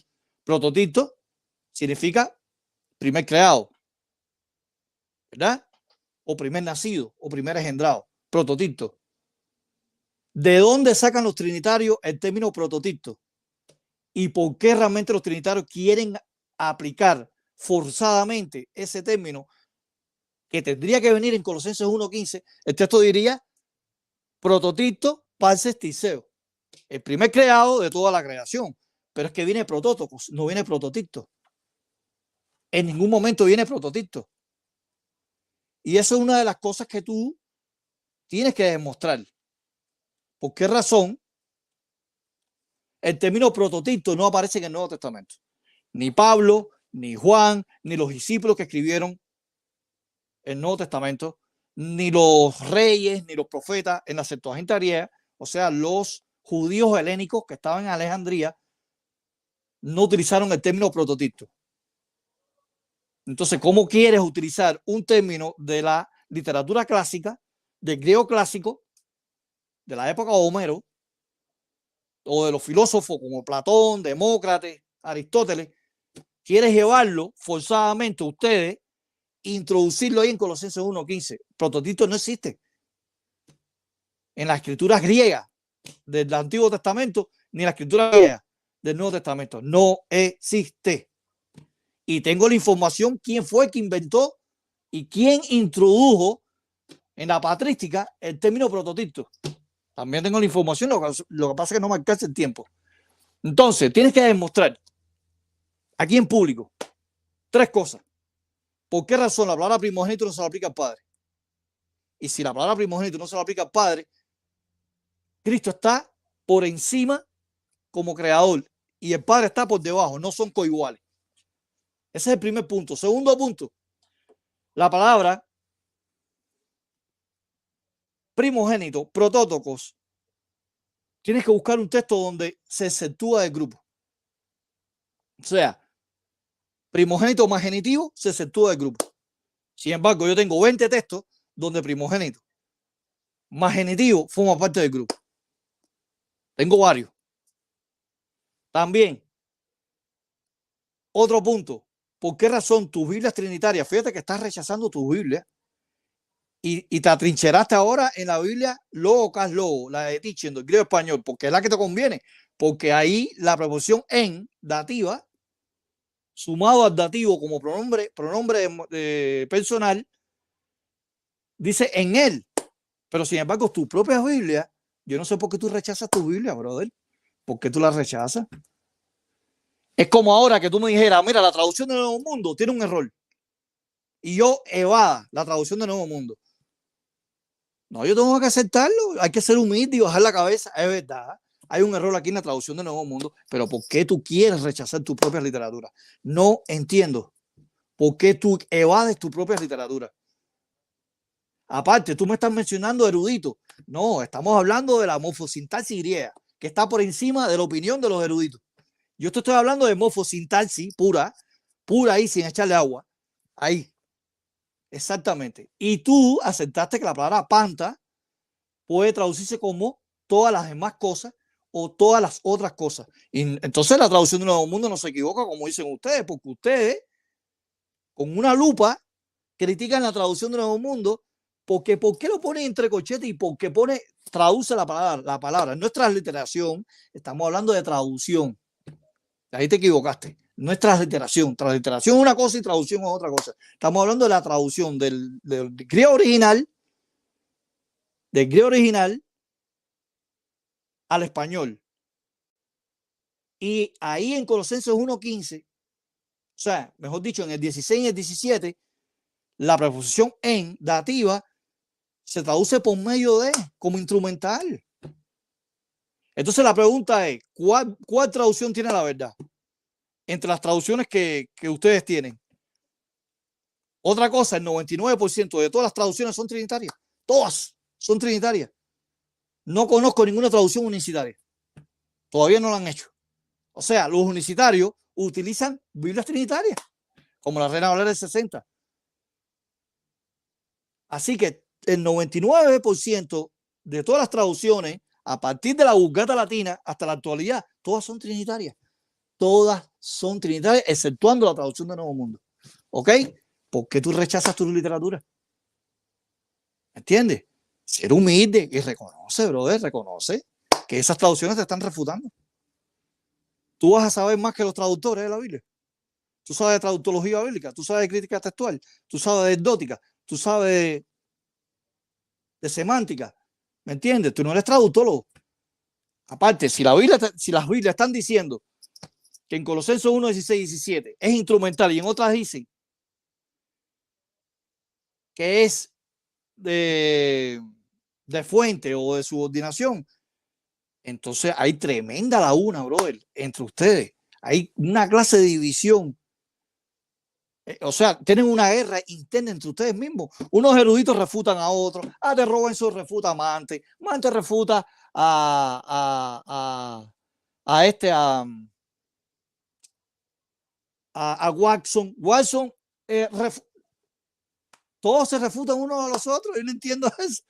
Prototisto significa primer creado, ¿verdad? O primer nacido, o primer engendrado. Prototisto. ¿De dónde sacan los trinitarios el término prototisto? ¿Y por qué realmente los trinitarios quieren aplicar forzadamente ese término que tendría que venir en Colosenses 1:15? El texto diría prototisto parses tiseo, el primer creado de toda la creación. Pero es que viene protótocos, no viene prototisto. En ningún momento viene prototisto. Y eso es una de las cosas que tú tienes que demostrar. ¿Por qué razón el término prototisto no aparece en el Nuevo Testamento? Ni Pablo, ni Juan, ni los discípulos que escribieron el Nuevo Testamento, ni los reyes, ni los profetas en la Septuaginta griega, o sea, los judíos helénicos que estaban en Alejandría, no utilizaron el término prototisto. Entonces, ¿cómo quieres utilizar un término de la literatura clásica, del griego clásico, de la época de Homero, o de los filósofos como Platón, Demócrates, Aristóteles? Quieres llevarlo forzadamente ustedes, introducirlo ahí en Colosenses 1:15. Prototisto no existe en las escrituras griegas del Antiguo Testamento, ni en la escritura griega del Nuevo Testamento. No existe. Y tengo la información quién fue el que inventó y quién introdujo en la patrística el término prototisto. También tengo la información, lo que pasa es que no me alcanza el tiempo. Entonces, tienes que demostrar aquí en público tres cosas. ¿Por qué razón la palabra primogénito no se la aplica al Padre? Y si la palabra primogénito no se la aplica al Padre, Cristo está por encima como creador y el Padre está por debajo, no son coiguales. Ese es el primer punto. Segundo punto, la palabra primogénito, protótocos, tienes que buscar un texto donde se exceptúa del grupo. O sea, primogénito más genitivo se exceptúa del grupo. Sin embargo, yo tengo 20 textos donde primogénito más genitivo forma parte del grupo. Tengo varios. También, otro punto. ¿Por qué razón tus Biblias trinitarias? Fíjate que estás rechazando tus Biblias y te atrincheraste ahora en la Biblia Logos Logo, la de Teaching, el griego español, porque es la que te conviene. Porque ahí la preposición en, dativa, sumado al dativo como pronombre personal, dice en él. Pero sin embargo, tu propia Biblia, yo no sé por qué tú rechazas tu Biblia, brother. ¿Por qué tú la rechazas? Es como ahora que tú me dijeras, mira, la traducción de Nuevo Mundo tiene un error. Y yo evada la traducción de Nuevo Mundo. No, yo tengo que aceptarlo. Hay que ser humilde y bajar la cabeza. Es verdad. Hay un error aquí en la traducción de Nuevo Mundo. Pero ¿por qué tú quieres rechazar tu propia literatura? No entiendo. ¿Por qué tú evades tu propia literatura? Aparte, tú me estás mencionando erudito. No, estamos hablando de la morfosintaxis griega, que está por encima de la opinión de los eruditos. Yo te estoy hablando de morfosintaxis pura, pura ahí sin echarle agua. Ahí. Exactamente. Y tú aceptaste que la palabra panta puede traducirse como todas las demás cosas o todas las otras cosas. Y entonces la traducción de Nuevo Mundo no se equivoca, como dicen ustedes, porque ustedes con una lupa critican la traducción de Nuevo Mundo porque ¿por qué lo pone entre corchetes y por qué traduce la palabra? La palabra no es transliteración, estamos hablando de traducción. Ahí te equivocaste. No es transliteración. Transliteración es una cosa y traducción es otra cosa. Estamos hablando de la traducción del griego original, al español. Y ahí en Colosenses 1:15, o sea, mejor dicho, en el 16 y el 17, la preposición en, dativa, se traduce por medio de, como instrumental. Entonces la pregunta es, ¿cuál traducción tiene la verdad? Entre las traducciones que ustedes tienen. Otra cosa, el 99% de todas las traducciones son trinitarias. Todas son trinitarias. No conozco ninguna traducción unicitaria. Todavía no lo han hecho. O sea, los unicitarios utilizan Biblias trinitarias, como la Reina Valera del 60. Así que el 99% de todas las traducciones, a partir de la Vulgata Latina hasta la actualidad, todas son trinitarias. Todas son trinitarias, exceptuando la traducción de Nuevo Mundo. ¿Ok? ¿Por qué tú rechazas tu literatura? ¿Entiendes? Ser humilde y reconoce, brother, reconoce que esas traducciones te están refutando. Tú vas a saber más que los traductores de la Biblia. Tú sabes de traductología bíblica, tú sabes de crítica textual, tú sabes de exótica, tú sabes de semántica. ¿Me entiendes? Tú no eres traductólogo. Aparte, si las Biblias están diciendo que en Colosenses 1, 16 y 17 es instrumental y en otras dicen que es de fuente o de subordinación, entonces hay tremenda laguna, brother, entre ustedes. Hay una clase de división. O sea, tienen una guerra interna entre ustedes mismos. Unos eruditos refutan a otros. De Robinson refuta a Mante. Mante refuta a Watson. Watson, todos se refutan unos a los otros. Yo no entiendo eso.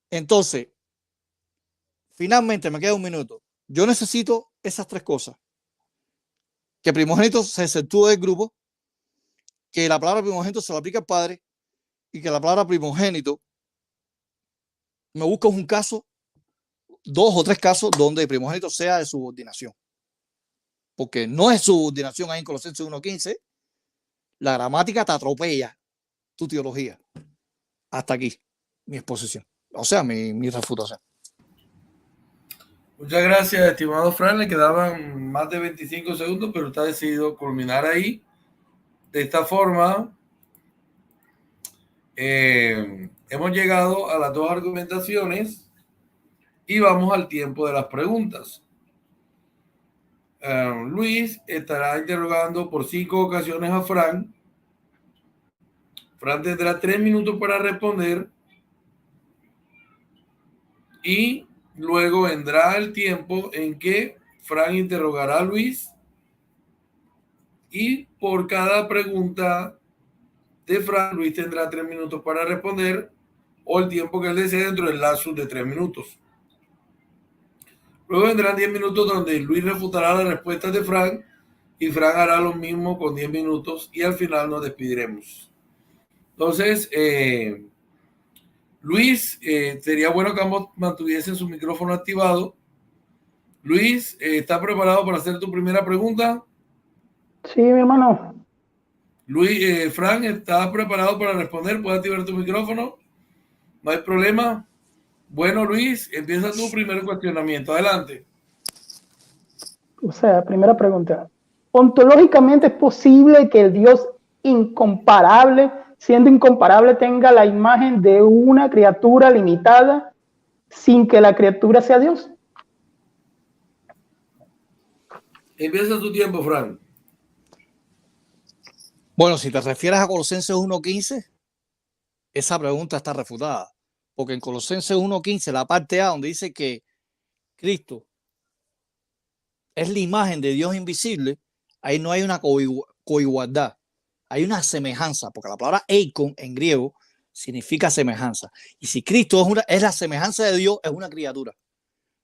Entonces, finalmente me queda un minuto. Yo necesito esas tres cosas. Que primogénito se exceptúe del grupo, que la palabra primogénito se lo aplica al padre y que la palabra primogénito me busca un caso, 2 o 3 casos donde el primogénito sea de subordinación. Porque no es subordinación ahí en Colosenses 1:15. La gramática te atropella tu teología. Hasta aquí mi exposición. O sea, mi refutación. Muchas gracias, estimado Fran. Le quedaban más de 25 segundos, pero usted ha decidido culminar ahí. De esta forma, hemos llegado a las 2 argumentaciones y vamos al tiempo de las preguntas. Luis estará interrogando por 5 ocasiones a Fran. Fran tendrá 3 minutos para responder y luego vendrá el tiempo en que Fran interrogará a Luis y por cada pregunta de Fran, Luis tendrá 3 minutos para responder o el tiempo que él desee dentro del lapso de 3 minutos. Luego vendrán 10 minutos donde Luis refutará las respuestas de Frank y Frank hará lo mismo con 10 minutos y al final nos despediremos. Entonces, Luis, sería bueno que ambos mantuviesen su micrófono activado. Luis, ¿estás preparado para hacer tu primera pregunta? Sí, mi hermano. Luis, Frank, ¿estás preparado para responder? ¿Puedes activar tu micrófono? No hay problema. Bueno, Luis, empieza tu primer cuestionamiento. Adelante. O sea, primera pregunta. ¿Ontológicamente es posible que el Dios incomparable, siendo incomparable, tenga la imagen de una criatura limitada sin que la criatura sea Dios? Empieza tu tiempo, Frank. Bueno, si te refieres a Colosenses 1:15, esa pregunta está refutada. Porque en Colosenses 1:15, la parte A, donde dice que Cristo es la imagen de Dios invisible, ahí no hay una coigualdad, hay una semejanza, porque la palabra eikon en griego significa semejanza. Y si Cristo es la semejanza de Dios, es una criatura.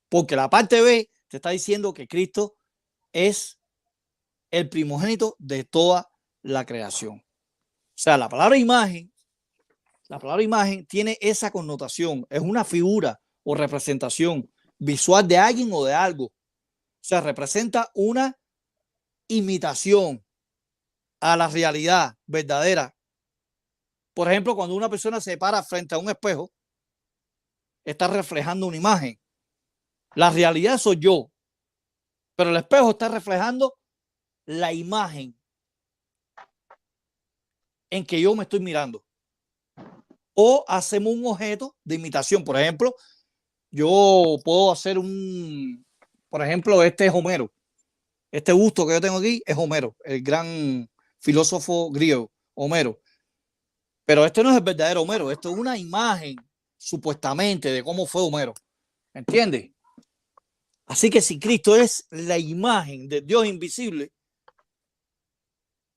Porque la parte B te está diciendo que Cristo es el primogénito de toda la creación. O sea, la palabra imagen tiene esa connotación, es una figura o representación visual de alguien o de algo. O sea, representa una imitación a la realidad verdadera. Por ejemplo, cuando una persona se para frente a un espejo, está reflejando una imagen. La realidad soy yo, pero el espejo está reflejando la imagen en que yo me estoy mirando. O hacemos un objeto de imitación. Por ejemplo, yo puedo hacer por ejemplo, este es Homero. Este busto que yo tengo aquí es Homero, el gran filósofo griego, Homero. Pero este no es el verdadero Homero, esto es una imagen, supuestamente, de cómo fue Homero. ¿Entiendes? Así que si Cristo es la imagen de Dios invisible,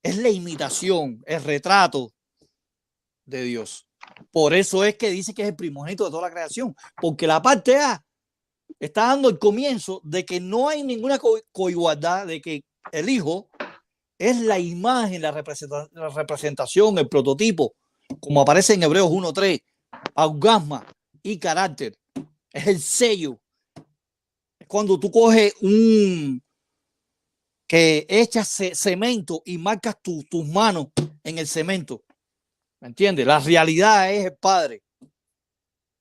es la imitación, el retrato de Dios. Por eso es que dice que es el primogénito de toda la creación, porque la parte A está dando el comienzo de que no hay ninguna coigualdad, de que el Hijo es la imagen, la representación, el prototipo, como aparece en Hebreos 1:3, augasma y carácter. Es el sello. Es cuando tú coges que echas cemento y marcas tus manos en el cemento. ¿Me entiendes? La realidad es el Padre.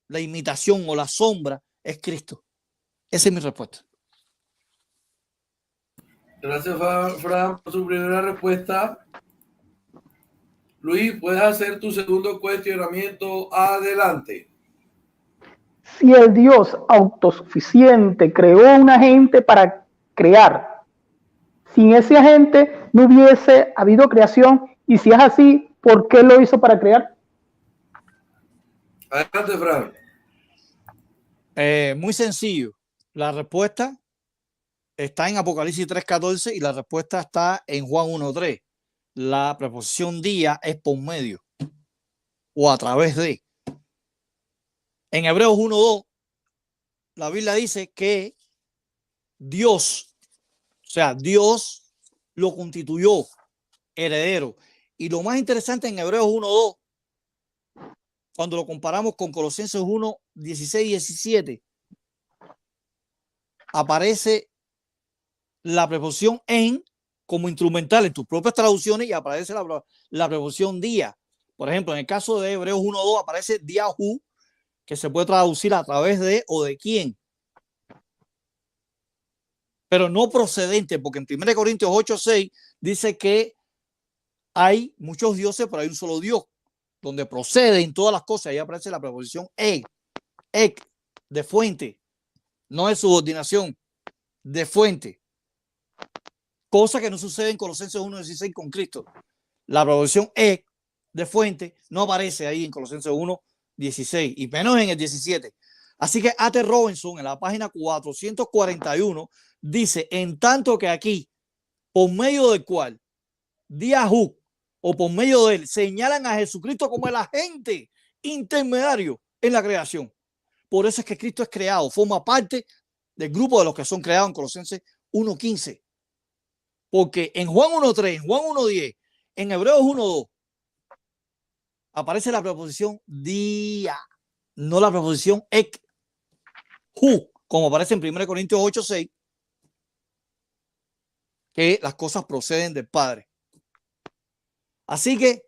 La imitación o la sombra es Cristo. Esa es mi respuesta. Gracias, Fran, por su primera respuesta. Luis, puedes hacer tu segundo cuestionamiento. Adelante. Si el Dios autosuficiente creó un agente para crear, sin ese agente no hubiese habido creación, y si es así, ¿por qué lo hizo para crear? Adelante, Fran. Muy sencillo. La respuesta está en Apocalipsis 3:14 y la respuesta está en Juan 1:3. La preposición día es por medio o a través de. En Hebreos 1:2, la Biblia dice que Dios, o sea, Dios lo constituyó heredero. Y lo más interesante en Hebreos 1:2, cuando lo comparamos con Colosenses 1:16-17, aparece la preposición en como instrumental en tus propias traducciones y aparece la preposición día. Por ejemplo, en el caso de Hebreos 1:2 aparece diahu, que se puede traducir a través de o de quién. Pero no procedente, porque en 1 Corintios 8:6 dice que hay muchos dioses, pero hay un solo Dios, donde proceden todas las cosas. Ahí aparece la preposición ek, de fuente, no de subordinación, de fuente. Cosa que no sucede en Colosenses 1:16 con Cristo. La preposición ek, de fuente, no aparece ahí en Colosenses 1:16 y menos en el 17. Así que A.T. Robinson en la página 441 dice, en tanto que aquí, por medio del cual Diahu o por medio de él señalan a Jesucristo como el agente intermediario en la creación. Por eso es que Cristo es creado, forma parte del grupo de los que son creados en Colosenses 1:15. Porque en Juan 1:3, en Juan 1:10, en Hebreos 1:2, aparece la preposición día, no la preposición ek, como aparece en 1 Corintios 8:6, que las cosas proceden del Padre. Así que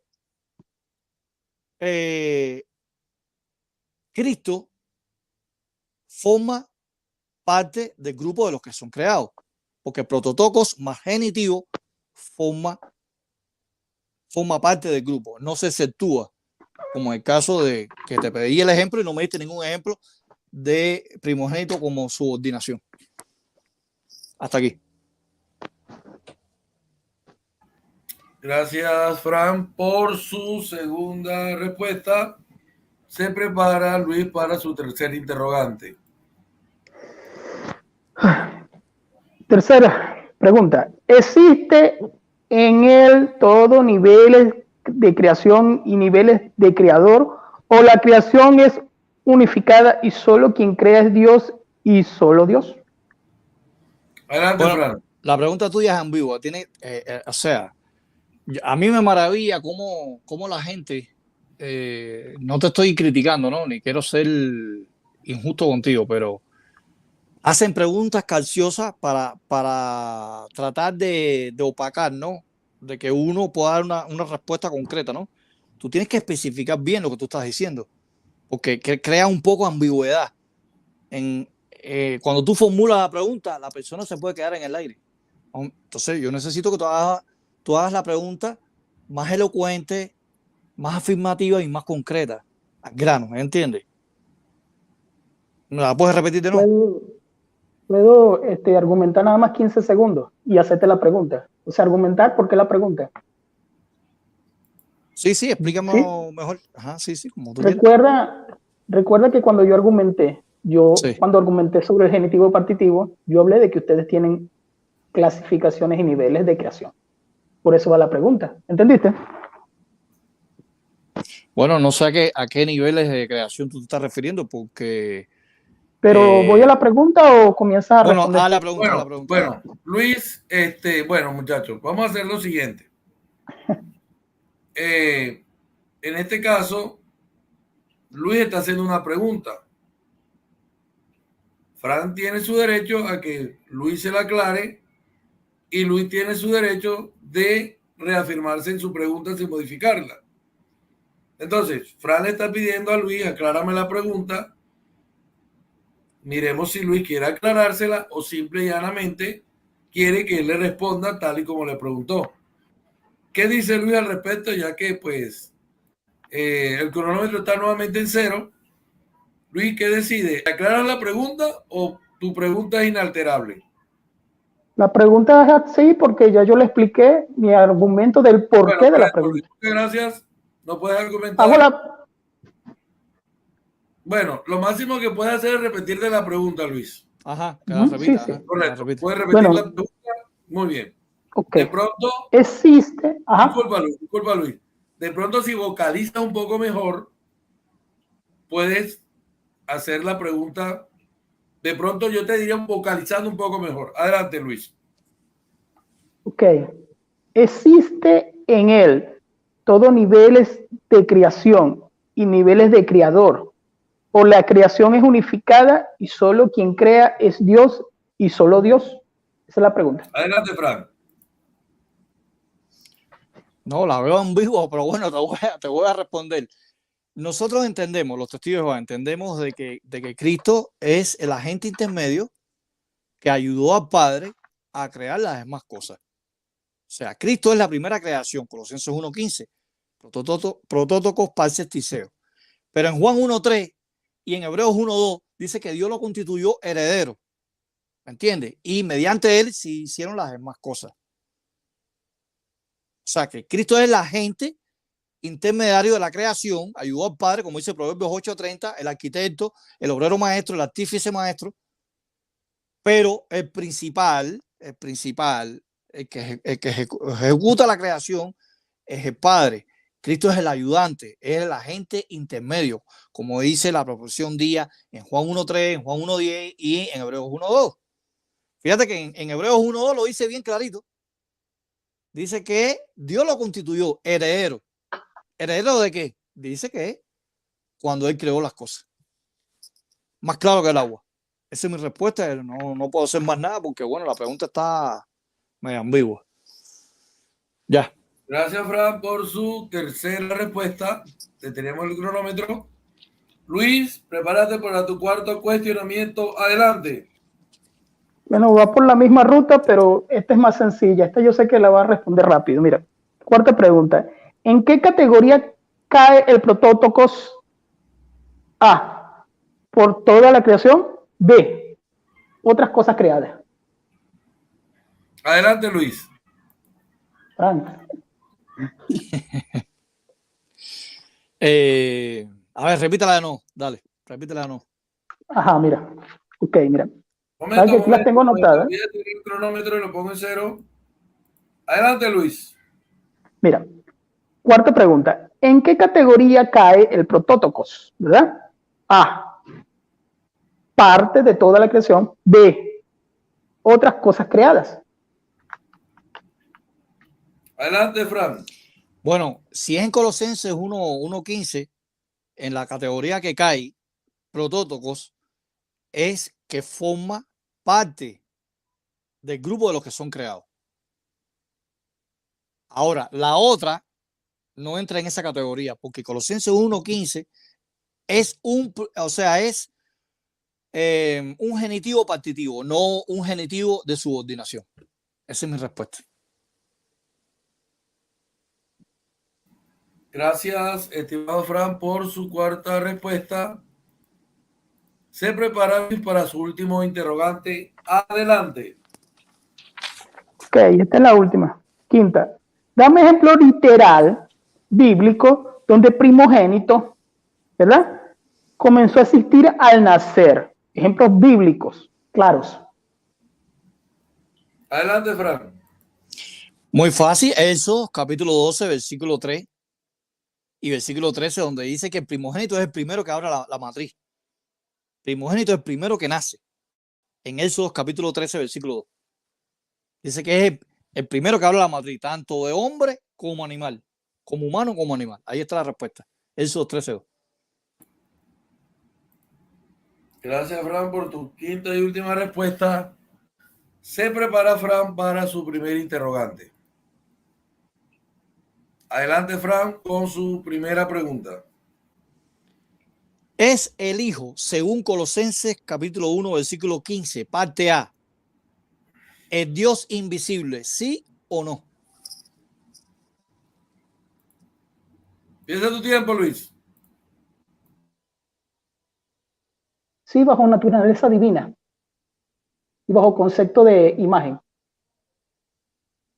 Cristo forma parte del grupo de los que son creados, porque prototocos más genitivo forma parte del grupo, no se exceptúa, como en el caso de que te pedí el ejemplo y no me diste ningún ejemplo de primogénito como subordinación. Hasta aquí. Gracias, Fran, por su segunda respuesta. Se prepara Luis para su tercer interrogante. Tercera pregunta. ¿Existe en él todo niveles de creación y niveles de creador? ¿O la creación es unificada y solo quien crea es Dios y solo Dios? Adelante, Bueno, Fran. la pregunta tuya es ambigua. Tiene, o sea, a mí me maravilla cómo la gente, no te estoy criticando, ¿no? Ni quiero ser injusto contigo, pero hacen preguntas calciosas para tratar de opacar, ¿no? De que uno pueda dar una respuesta concreta, ¿no? Tú tienes que especificar bien lo que tú estás diciendo, porque crea un poco de ambigüedad. Cuando tú formulas la pregunta, la persona se puede quedar en el aire. Entonces, yo necesito que tú hagas la pregunta más elocuente, más afirmativa y más concreta, al grano, ¿me entiendes? ¿Me la puedes repetir de nuevo? Puedo argumentar nada más 15 segundos y hacerte la pregunta. O sea, argumentar, ¿por qué la pregunta? Sí, explícame ¿Sí? mejor. Ajá, sí, como tú Recuerda que cuando yo argumenté, sí. cuando argumenté sobre el genitivo partitivo, yo hablé de que ustedes tienen clasificaciones y niveles de creación. Por eso va la pregunta. ¿Entendiste? Bueno, no sé a qué niveles de creación tú te estás refiriendo, porque... Pero ¿voy a la pregunta o comienzas a bueno, responder? a la pregunta. Bueno, Luis, bueno, muchachos, vamos a hacer lo siguiente. En este caso, Luis está haciendo una pregunta. Fran tiene su derecho a que Luis se la aclare y Luis tiene su derecho de reafirmarse en su pregunta sin modificarla. Entonces, Fran le está pidiendo a Luis, aclárame la pregunta. Miremos si Luis quiere aclarársela o simple y llanamente quiere que él le responda tal y como le preguntó. ¿Qué dice Luis al respecto? Ya que pues el cronómetro está nuevamente en 0. Luis, ¿qué decide? ¿Aclaras la pregunta o tu pregunta es inalterable? La pregunta es así porque ya yo le expliqué mi argumento del porqué de la pregunta. Muchas gracias. No puedes argumentar. Bueno, lo máximo que puedes hacer es repetirte la pregunta, Luis. Ajá, que la repita. Sí. Correcto. Puedes repetir la pregunta. Muy bien. Okay. De pronto, existe. Disculpa, Luis. De pronto, si vocalizas un poco mejor, puedes hacer la pregunta. De pronto, yo te diría vocalizando un poco mejor. Adelante, Luis. Ok. Existe en él todos niveles de creación y niveles de creador. O la creación es unificada y solo quien crea es Dios y solo Dios. Esa es la pregunta. Adelante, Fran. No, la veo en vivo, pero bueno, te voy a responder. Nosotros entendemos, los testigos de Jehová, entendemos de que Cristo es el agente intermedio que ayudó al Padre a crear las demás cosas. O sea, Cristo es la primera creación, Colosenses 1:15, protótocos parces tiseo. Pero en Juan 1:3 y en Hebreos 1:2 dice que Dios lo constituyó heredero, ¿me entiendes? Y mediante él se hicieron las demás cosas. O sea, que Cristo es el agente intermediario de la creación, ayudó al Padre, como dice Proverbios 8:30, el arquitecto, el obrero maestro, el artífice maestro, pero el principal, el que ejecuta la creación es el Padre. Cristo es el ayudante, es el agente intermedio, como dice la proposición día en Juan 1.3, en Juan 1.10 y en Hebreos 1.2. Fíjate que en Hebreos 1.2 lo dice bien clarito. Dice que Dios lo constituyó heredero. ¿Heredero de qué? Dice que cuando Él creó las cosas. Más claro que el agua. Esa es mi respuesta. No puedo hacer más nada porque, bueno, la pregunta está medio ambigua. Ya. Gracias, Fran, por su tercera respuesta. Tenemos el cronómetro. Luis, prepárate para tu cuarto cuestionamiento. Adelante. Bueno, va por la misma ruta, pero esta es más sencilla. Esta yo sé que la va a responder rápido. Mira, cuarta pregunta. ¿En qué categoría cae el Protótocos? A, por toda la creación. B, otras cosas creadas. Adelante, Luis. Frank. A ver, repítela de nuevo. Dale, repítela de nuevo. Ajá, mira. Ok, mira. Momento, Aquí las tengo anotadas. Voy a tener el cronómetro y lo pongo en cero. Adelante, Luis. Mira, cuarta pregunta. ¿En qué categoría cae el Protótocos? ¿Verdad? A, parte de toda la creación. B, otras cosas creadas. Adelante, Fran. Bueno, si es en Colosenses 1.15, en la categoría que cae, Protótocos, es que forma parte del grupo de los que son creados. Ahora, la otra no entra en esa categoría porque Colosenses 1.15 es un genitivo partitivo, no un genitivo de subordinación. Esa es mi respuesta. Gracias, estimado Fran, por su cuarta respuesta. Se prepara para su último interrogante. Adelante. Ok, esta es la última. Quinta. Dame ejemplo literal, bíblico, donde primogénito, ¿verdad? Comenzó a existir al nacer. Ejemplos bíblicos, claros. Adelante, Fran. Muy fácil. Eso, capítulo 12, versículo 3 y versículo 13, donde dice que el primogénito es el primero que abre la matriz. Primogénito es el primero que nace. En Éxodo capítulo 13, versículo 2. Dice que es el primero que abre la matriz, tanto de hombre como animal, como humano como animal. Ahí está la respuesta. Éxodo 13, 2. Gracias, Fran, por tu quinta y última respuesta. Se prepara, Fran, para su primer interrogante. Adelante, Fran, con su primera pregunta. Es el Hijo, según Colosenses capítulo 1, versículo 15, parte A, el Dios invisible, ¿sí o no? Piensa tu tiempo, Luis. Sí, bajo naturaleza divina y bajo concepto de imagen.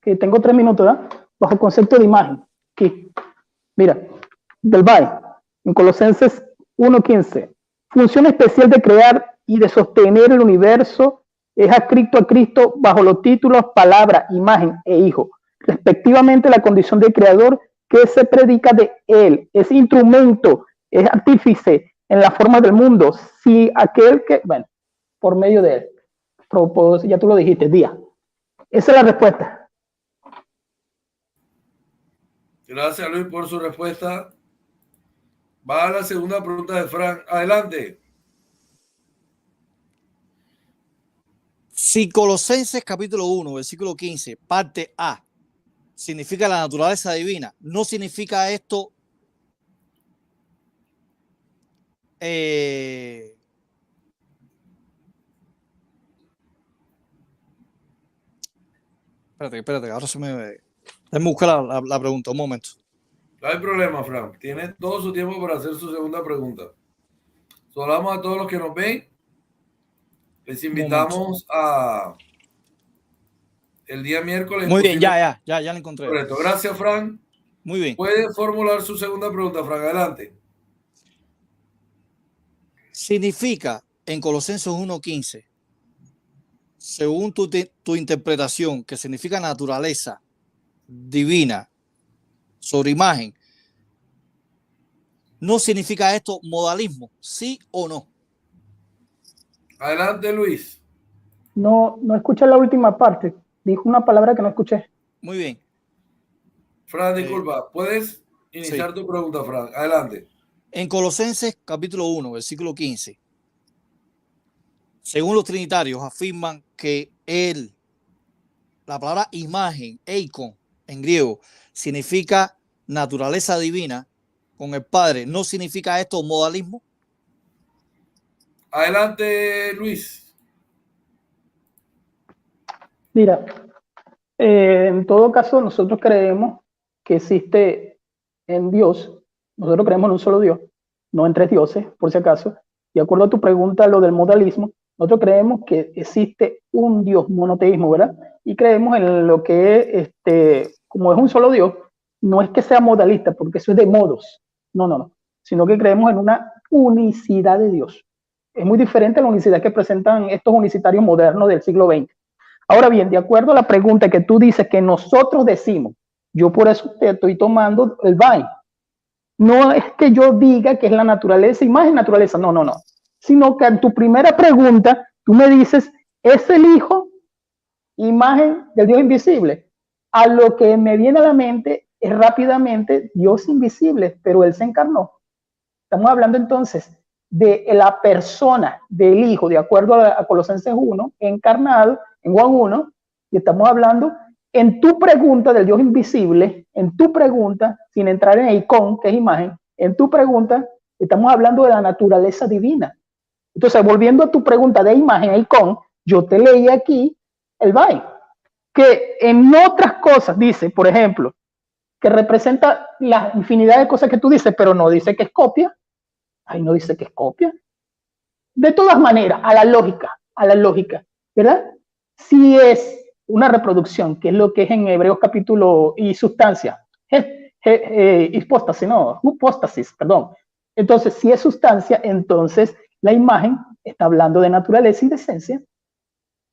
Que tengo 3 minutos, ¿verdad? Bajo concepto de imagen. Aquí. Mira, del BAE, en Colosenses 1.15. Función especial de crear y de sostener el universo es adscrito a Cristo bajo los títulos palabra, imagen e hijo. Respectivamente, la condición de creador que se predica de él es instrumento, es artífice en la forma del mundo. Si aquel que, bueno, por medio de él, ya tú lo dijiste, día. Esa es la respuesta. Gracias, Luis, por su respuesta. Va a la segunda pregunta de Fran. Adelante. Si Colosenses capítulo 1, versículo 15, parte A, significa la naturaleza divina, no significa esto espérate, ahora se me... Déjame buscar la pregunta, un momento. No hay problema, Fran. Tiene todo su tiempo para hacer su segunda pregunta. Saludamos a todos los que nos ven. Les invitamos a el día miércoles. Muy bien, ya la encontré. Correcto. Gracias, Fran. Muy bien. Puede formular su segunda pregunta, Fran. Adelante. Significa en Colosenses 1.15, según tu interpretación, que significa naturaleza divina sobre imagen, ¿No significa esto modalismo? ¿Sí o no? Adelante, Luis. No, no escuché la última parte. Dijo una palabra que no escuché. Muy bien. Fran, disculpa, puedes iniciar Sí. tu pregunta, Fran. Adelante. En Colosenses capítulo 1, versículo 15, según los trinitarios afirman que la palabra imagen, eikon, en griego, significa naturaleza divina con el Padre. ¿No significa esto modalismo? Adelante, Luis. Mira, en todo caso, nosotros creemos que existe en Dios, nosotros creemos en un solo Dios, no en tres dioses, por si acaso. De acuerdo a tu pregunta, lo del modalismo, nosotros creemos que existe un Dios, monoteísmo, ¿verdad? Y creemos en lo que como es un solo Dios, no es que sea modalista, porque eso es de modos, no, sino que creemos en una unicidad de Dios. Es muy diferente a la unicidad que presentan estos unicitarios modernos del siglo XX. Ahora bien, de acuerdo a la pregunta que tú dices que nosotros decimos, yo por eso te estoy tomando el Vine. No es que yo diga que es la naturaleza, imagen, naturaleza, no. Sino que en tu primera pregunta, tú me dices, ¿es el Hijo imagen del Dios invisible? A lo que me viene a la mente es rápidamente Dios invisible, pero Él se encarnó. Estamos hablando entonces de la persona del Hijo, de acuerdo a Colosenses 1, encarnado en Juan 1, y estamos hablando en tu pregunta del Dios invisible, en tu pregunta, sin entrar en icon, que es imagen, en tu pregunta estamos hablando de la naturaleza divina. Entonces, volviendo a tu pregunta de imagen, icon, yo te leí aquí el Bay, que en otras cosas dice, por ejemplo, que representa la infinidad de cosas que tú dices, pero no dice que es copia. Ahí no dice que es copia. De todas maneras, a la lógica, ¿verdad? Si es una reproducción, que es lo que es en Hebreos capítulo y sustancia, hipóstasis, perdón. Entonces, si es sustancia, entonces la imagen está hablando de naturaleza y de esencia,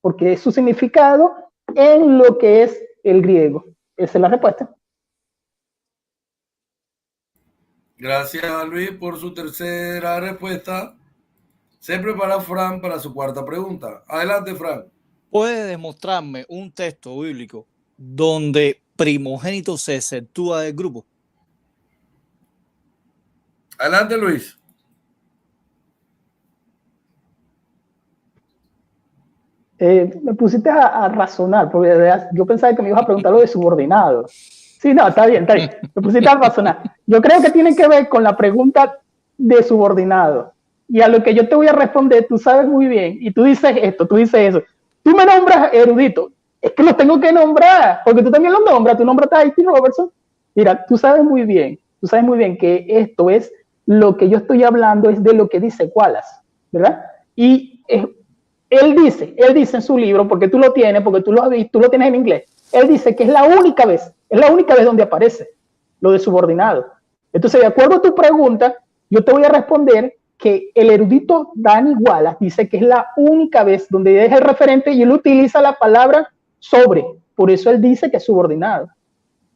porque es su significado en lo que es el griego. Esa es la respuesta. Gracias, Luis, por su tercera respuesta. Se prepara Fran para su cuarta pregunta. Adelante, Fran. ¿Puede demostrarme un texto bíblico donde primogénito se exceptúa del grupo? Adelante, Luis. Me pusiste a razonar, porque yo pensaba que me ibas a preguntar lo de subordinado. Sí, no, está bien. Me pusiste a razonar. Yo creo que tiene que ver con la pregunta de subordinado. Y a lo que yo te voy a responder, tú sabes muy bien, y tú dices esto, tú dices eso. Tú me nombras erudito. Es que los tengo que nombrar, porque tú también los nombras. Tú nombraste a Haiti Robertson. Mira, tú sabes muy bien que esto es lo que yo estoy hablando, es de lo que dice Wallace, ¿verdad? Y él dice en su libro, porque tú lo tienes, porque tú lo has visto, tú lo tienes en inglés, él dice que es la única vez donde aparece lo de subordinado. Entonces, de acuerdo a tu pregunta, yo te voy a responder que el erudito Danny Wallace dice que es la única vez donde deja el referente y él utiliza la palabra sobre. Por eso él dice que es subordinado.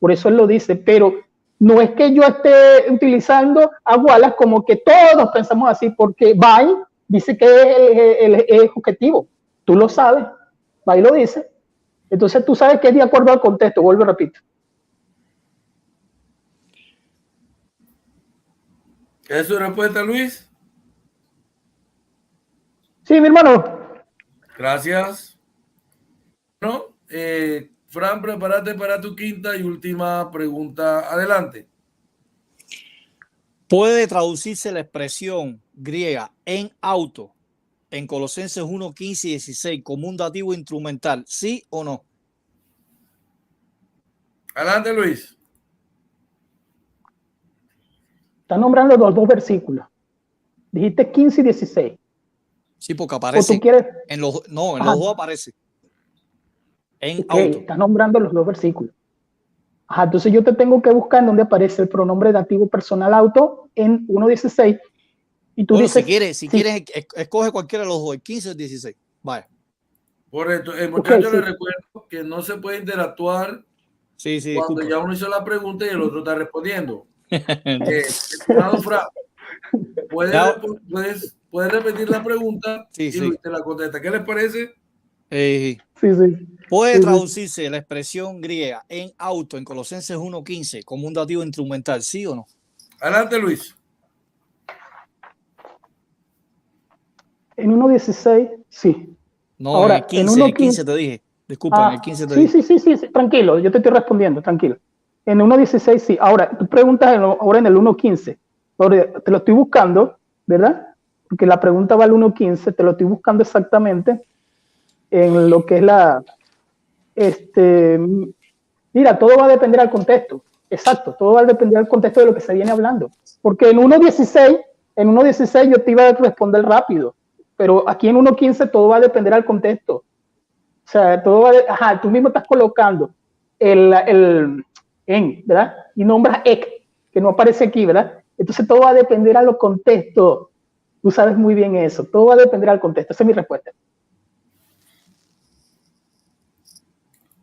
Por eso él lo dice, pero no es que yo esté utilizando a Wallace como que todos pensamos así, porque Bay dice que es el objetivo. Tú lo sabes, Bay lo dice. Entonces tú sabes que es de acuerdo al contexto, vuelvo y repito. ¿Es su respuesta, Luis? Sí, mi hermano. Gracias. Bueno, Fran, prepárate para tu quinta y última pregunta. Adelante. ¿Puede traducirse la expresión griega en auto en Colosenses 1, 15 y 16 como un dativo instrumental? ¿Sí o no? Adelante, Luis. Está nombrando los dos versículos. Dijiste 15 y 16. Sí, porque aparece. ¿O tú quieres? En los dos aparece. En auto. Está nombrando los dos versículos. Ajá, entonces yo te tengo que buscar en donde aparece el pronombre dativo personal auto en 1.16. Y tú dices, si quieres, escoge cualquiera de los dos, el 15 o el 16. Vaya. Por esto, el muchacho le recuerdo que no se puede interactuar cuando disculpa. ya uno hizo la pregunta y el otro está respondiendo. Estimado Fran, Puedes repetir la pregunta Sí, y sí. Luis te la contesta. ¿Qué les parece? Sí, sí. Puede Sí, sí. traducirse la expresión griega en auto en Colosenses 1:15 como un dativo instrumental, ¿sí o no? Adelante, Luis. En 1.16, sí. No, en el Ahora, en 15, en el 15 te dije. Disculpa, en el 15 te sí, dije. sí, tranquilo, yo te estoy respondiendo, tranquilo. En 1.16, sí. Ahora, tú preguntas ahora en el 1.15. Ahora, te lo estoy buscando, ¿verdad? Porque la pregunta va al 1.15, te lo estoy buscando exactamente en lo que es mira, todo va a depender del contexto. Exacto, todo va a depender del contexto de lo que se viene hablando. Porque en 1.16 yo te iba a responder rápido, pero aquí en 1.15 todo va a depender del contexto. O sea, todo va ajá, tú mismo estás colocando el ¿verdad? Y nombras ek, que no aparece aquí, ¿verdad? Entonces todo va a depender a los contextos. Tú sabes muy bien eso. Todo va a depender al contexto. Esa es mi respuesta.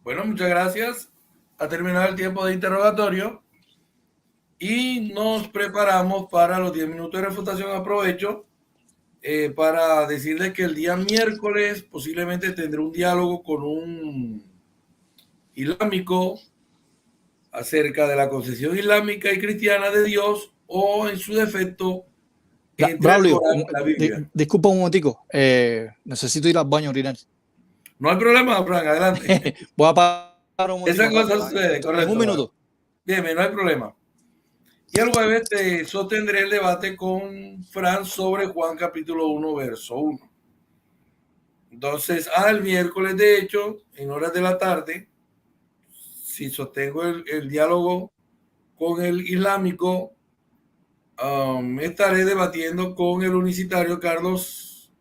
Bueno, muchas gracias. Ha terminado el tiempo de interrogatorio y nos preparamos para los 10 minutos de refutación. Aprovecho para decirles que el día miércoles posiblemente tendré un diálogo con un islámico acerca de la concepción islámica y cristiana de Dios, o en su defecto entre el Braulio, Corán y la Biblia. disculpa un momentico. Necesito ir al baño a orinar. No hay problema, Frank, adelante. Voy a parar un momentico. Esa cosa sucede, correcto. En un minuto. Bien, no hay problema. Y el jueves sostendré el debate con Fran sobre Juan capítulo 1, verso 1. Entonces, el miércoles, de hecho, en horas de la tarde, si sostengo el diálogo con el islámico, estaré debatiendo con el unicitario Carlos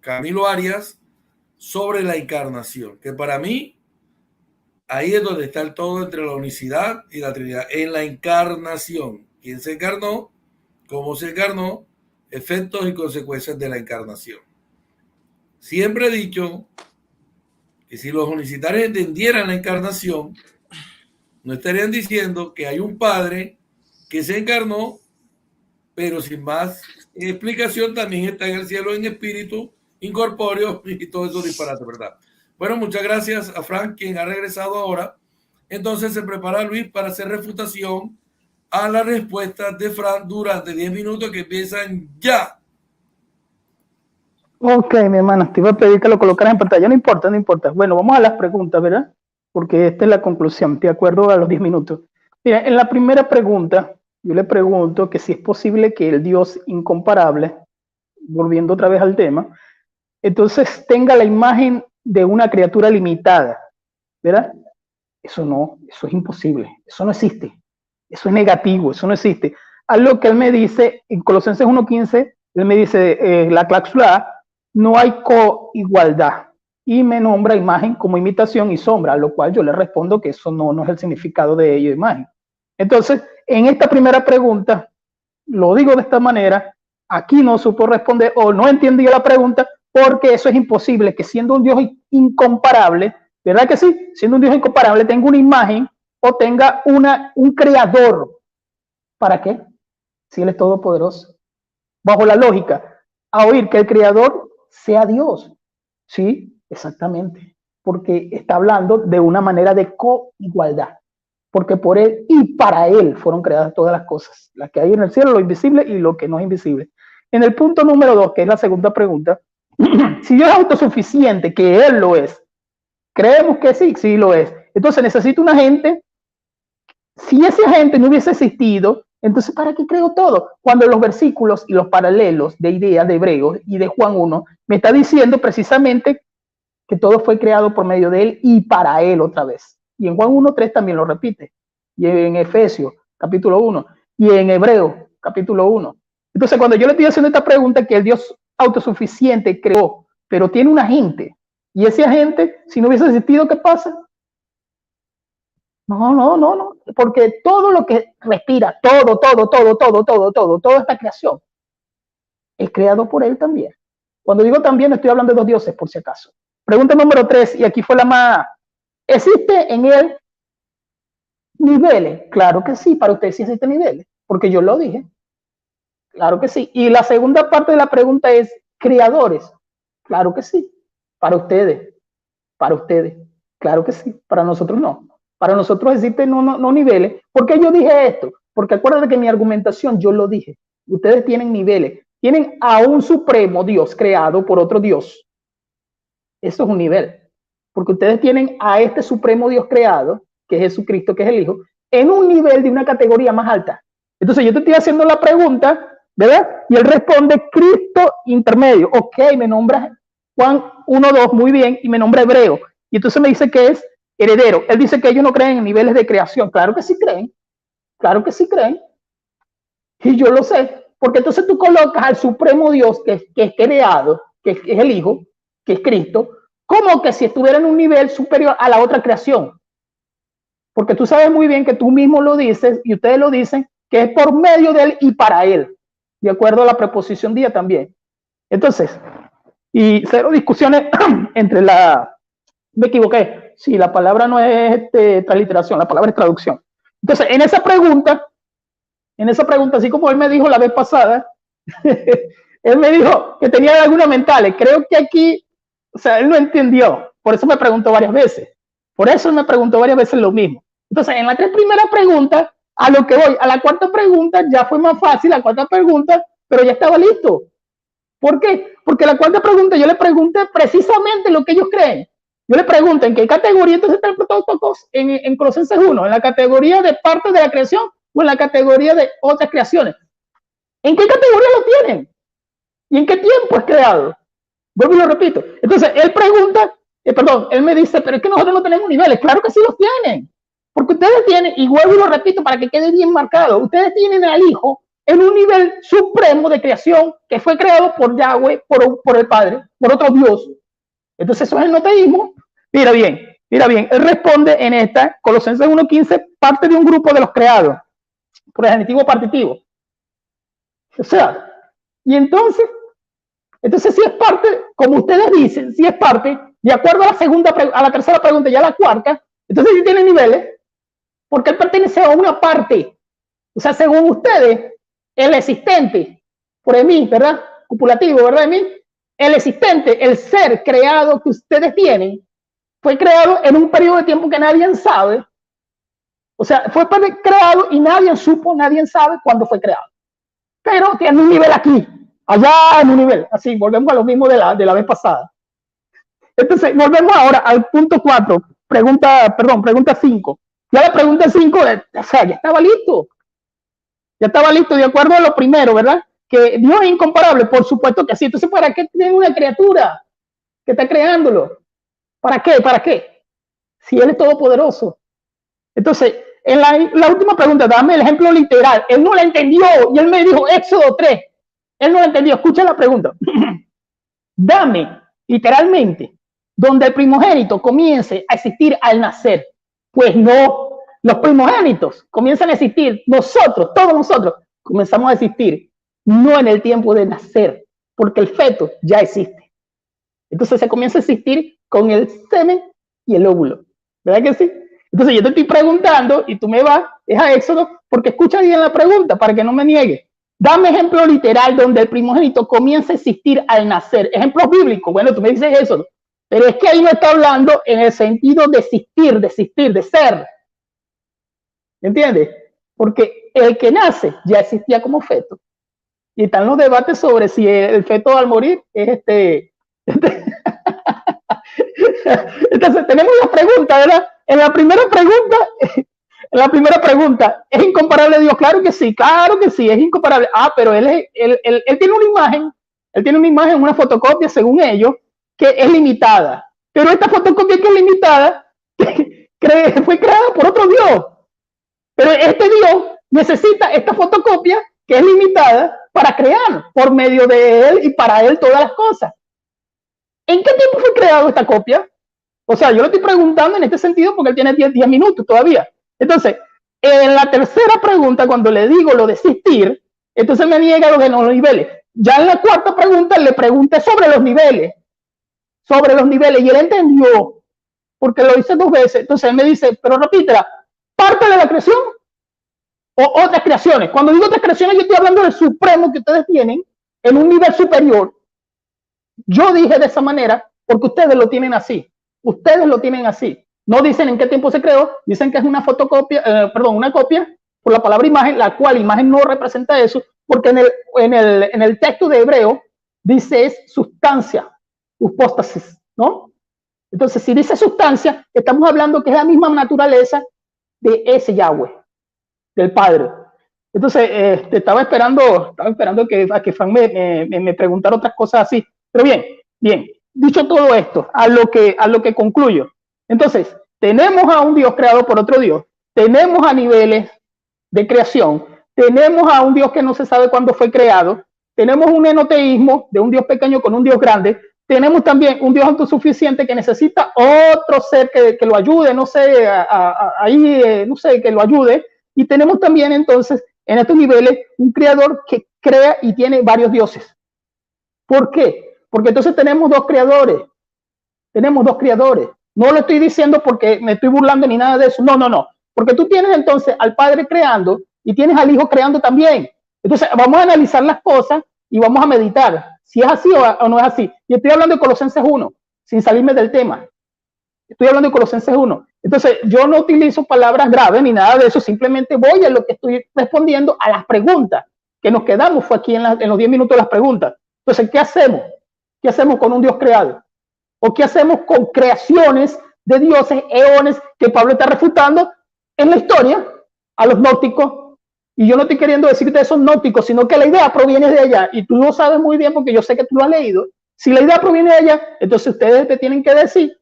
Camilo Arias sobre la encarnación, que para mí ahí es donde está el todo entre la unicidad y la Trinidad, en la encarnación. ¿Quién se encarnó? ¿Cómo se encarnó? Efectos y consecuencias de la encarnación. Siempre he dicho que si los unicitarios entendieran la encarnación, no estarían diciendo que hay un padre que se encarnó, pero sin más explicación también está en el cielo en espíritu, incorpóreo y todo eso disparate, ¿verdad? Bueno, muchas gracias a Frank, quien ha regresado ahora. Entonces se prepara Luis para hacer refutación a las respuestas de Frank durante 10 minutos que empiezan ya. Ok, mi hermana, te iba a pedir que lo colocaras en pantalla. No importa, no importa. Bueno, vamos a las preguntas, ¿verdad? Porque esta es la conclusión, de acuerdo a los 10 minutos. Mira, en la primera pregunta, yo le pregunto que si es posible que el Dios incomparable, volviendo otra vez al tema, entonces tenga la imagen de una criatura limitada, ¿verdad? Eso es imposible, eso no existe, eso es negativo, eso no existe. A lo que él me dice, en Colosenses 1.15, él me dice, la cláusula no hay coigualdad, y me nombra imagen como imitación y sombra, a lo cual yo le respondo que eso no es el significado de ello, imagen. Entonces, en esta primera pregunta, lo digo de esta manera, aquí no supo responder o no entendió la pregunta, porque eso es imposible, que siendo un Dios incomparable, ¿verdad que sí? Siendo un Dios incomparable, tenga una imagen o tenga un creador. ¿Para qué? Si Él es todopoderoso. Bajo la lógica, a oír que el creador sea Dios. Sí, exactamente. Porque está hablando de una manera de coigualdad. Porque por Él y para Él fueron creadas todas las cosas. Las que hay en el cielo, lo invisible y lo que no es invisible. En el punto número 2, que es la segunda pregunta, si Dios es autosuficiente, que Él lo es, creemos que sí, sí lo es. Entonces necesito un agente. Si ese agente no hubiese existido, entonces ¿para qué creo todo? Cuando los versículos y los paralelos de ideas de Hebreos y de Juan 1 me está diciendo precisamente que todo fue creado por medio de Él y para Él otra vez. Y en Juan 1.3 también lo repite. Y en Efesios capítulo 1. Y en Hebreo capítulo 1. Entonces cuando yo le estoy haciendo esta pregunta, que el Dios autosuficiente creó, pero tiene un agente, y ese agente, si no hubiese existido, ¿qué pasa? No, porque todo lo que respira, toda esta creación, es creado por Él también. Cuando digo también, estoy hablando de dos dioses, por si acaso. Pregunta número 3, y aquí fue la más. ¿Existe en Él niveles? Claro que sí, para usted sí existen niveles, porque yo lo dije. Claro que sí. Y la segunda parte de la pregunta es, ¿creadores? Claro que sí. Para ustedes. Para ustedes. Claro que sí. Para nosotros no. Para nosotros existen no niveles. ¿Por qué yo dije esto? Porque acuérdate que mi argumentación yo lo dije. Ustedes tienen niveles. Tienen a un supremo Dios creado por otro Dios. Eso es un nivel. Porque ustedes tienen a este supremo Dios creado, que es Jesucristo, que es el Hijo, en un nivel de una categoría más alta. Entonces yo te estoy haciendo la pregunta, ¿verdad? Y él responde Cristo intermedio. Ok, me nombra Juan 1:2, muy bien, y me nombra hebreo. Y entonces me dice que es heredero. Él dice que ellos no creen en niveles de creación. Claro que sí creen. Claro que sí creen. Y yo lo sé. Porque entonces tú colocas al supremo Dios que es creado, que es el Hijo, que es Cristo, como que si estuviera en un nivel superior a la otra creación. Porque tú sabes muy bien que tú mismo lo dices y ustedes lo dicen, que es por medio de él y para él, de acuerdo a la preposición día también. Entonces, y cero discusiones entre me equivoqué, sí, la palabra no es transliteración, la palabra es traducción. Entonces, en esa pregunta, así como él me dijo la vez pasada, él me dijo que tenía lagunas mentales. Creo que aquí, o sea, él no entendió. Por eso me preguntó varias veces. Por eso me preguntó varias veces lo mismo. Entonces, en las tres primeras preguntas, a lo que voy, a la cuarta pregunta ya fue más fácil, la cuarta pregunta, pero ya estaba listo. ¿Por qué? Porque la cuarta pregunta yo le pregunté precisamente lo que ellos creen. Yo le pregunto en qué categoría entonces está el Prototokos en Colosenses 1, en la categoría de parte de la creación o en la categoría de otras creaciones. ¿En qué categoría lo tienen? ¿Y en qué tiempo es creado? Vuelvo y lo repito. Entonces, él pregunta, él me dice, pero es que nosotros no tenemos niveles. Claro que sí los tienen. Porque ustedes tienen, y vuelvo y lo repito para que quede bien marcado, ustedes tienen al Hijo en un nivel supremo de creación que fue creado por Yahweh, por el Padre, por otro Dios. Entonces, eso es el noteísmo. Mira bien, él responde en esta, Colosenses 1:15, parte de un grupo de los creados, por el genitivo partitivo. O sea, y entonces si es parte, como ustedes dicen, si es parte, de acuerdo a la tercera pregunta y a la cuarta, entonces sí tiene niveles, porque él pertenece a una parte. O sea, según ustedes, el existente, por mí, ¿verdad? Copulativo, ¿verdad? De mí, el existente, el ser creado que ustedes tienen, fue creado en un periodo de tiempo que nadie sabe. O sea, fue creado y nadie supo, nadie sabe cuándo fue creado. Pero tiene un nivel aquí, allá en un nivel. Así, volvemos a lo mismo de la vez pasada. Entonces, volvemos ahora al punto 4, pregunta 5. Ya la pregunta 5, o sea, ya estaba listo. Ya estaba listo de acuerdo a lo primero, ¿verdad? Que Dios es incomparable, por supuesto que sí. Entonces, ¿para qué tiene una criatura que está creándolo? ¿Para qué? ¿Para qué? Si Él es todopoderoso. Entonces, en la última pregunta, dame el ejemplo literal. Él no la entendió y él me dijo Éxodo 3. Él no la entendió. Escucha la pregunta. Dame, literalmente, donde el primogénito comience a existir al nacer. Pues no, los primogénitos comienzan a existir. Nosotros, todos nosotros, comenzamos a existir. No en el tiempo de nacer, porque el feto ya existe. Entonces se comienza a existir con el semen y el óvulo. ¿Verdad que sí? Entonces yo te estoy preguntando y tú me vas, es a Éxodo, porque escucha bien la pregunta para que no me niegues. Dame ejemplo literal donde el primogénito comienza a existir al nacer. Ejemplos bíblicos. Bueno, tú me dices eso, pero es que ahí no está hablando en el sentido de existir, de ser. ¿Entiendes? Porque el que nace ya existía como feto. Y están los debates sobre si el feto al morir es Entonces tenemos la pregunta, ¿verdad? En la primera pregunta, ¿es incomparable Dios? Claro que sí, es incomparable. Ah, pero él tiene una imagen, una fotocopia, según ellos, que es limitada. Pero esta fotocopia que es limitada fue creada por otro Dios. Pero este Dios necesita esta fotocopia que es limitada para crear por medio de él y para él todas las cosas. ¿En qué tiempo fue creado esta copia? O sea, yo le estoy preguntando en este sentido porque él tiene 10 minutos todavía. Entonces, en la tercera pregunta, cuando le digo lo de existir, entonces me niega lo de los niveles. Ya en la cuarta pregunta le pregunté sobre los niveles, y él entendió, porque lo hice 2 veces. Entonces él me dice, pero repítela, parte de la creación. o otras creaciones. Cuando digo otras creaciones, yo estoy hablando del supremo que ustedes tienen en un nivel superior. Yo dije de esa manera porque ustedes lo tienen así. Ustedes lo tienen así. No dicen en qué tiempo se creó, dicen que es una fotocopia, una copia por la palabra imagen, la cual imagen no representa eso, porque en el texto de Hebreo dice es sustancia, hipóstasis, ¿no? Entonces, si dice sustancia, estamos hablando que es la misma naturaleza de ese Yahweh, del Padre. Entonces, estaba esperando que Frank me preguntara otras cosas así. Pero bien, dicho todo esto, a lo que concluyo. Entonces, tenemos a un Dios creado por otro Dios, tenemos a niveles de creación, tenemos a un Dios que no se sabe cuándo fue creado, tenemos un enoteísmo de un Dios pequeño con un Dios grande, tenemos también un Dios autosuficiente que necesita otro ser que lo ayude, no sé, no sé, que lo ayude, y tenemos también entonces en estos niveles un creador que crea y tiene varios dioses. ¿Por qué? Porque entonces tenemos dos creadores. No lo estoy diciendo porque me estoy burlando ni nada de eso. No. Porque tú tienes entonces al Padre creando y tienes al Hijo creando también. Entonces vamos a analizar las cosas y vamos a meditar si es así o no es así. Y estoy hablando de Colosenses 1, sin salirme del tema. Estoy hablando de Colosenses 1. Entonces yo no utilizo palabras graves ni nada de eso. Simplemente voy a lo que estoy respondiendo a las preguntas que nos quedamos. Fue aquí en los 10 minutos de las preguntas. Entonces, ¿qué hacemos? ¿Qué hacemos con un Dios creado? ¿O qué hacemos con creaciones de dioses, eones, que Pablo está refutando en la historia a los gnósticos? Y yo no estoy queriendo decir que ustedes son gnósticos, sino que la idea proviene de allá. Y tú lo sabes muy bien porque yo sé que tú lo has leído. Si la idea proviene de allá, entonces ustedes te tienen que decir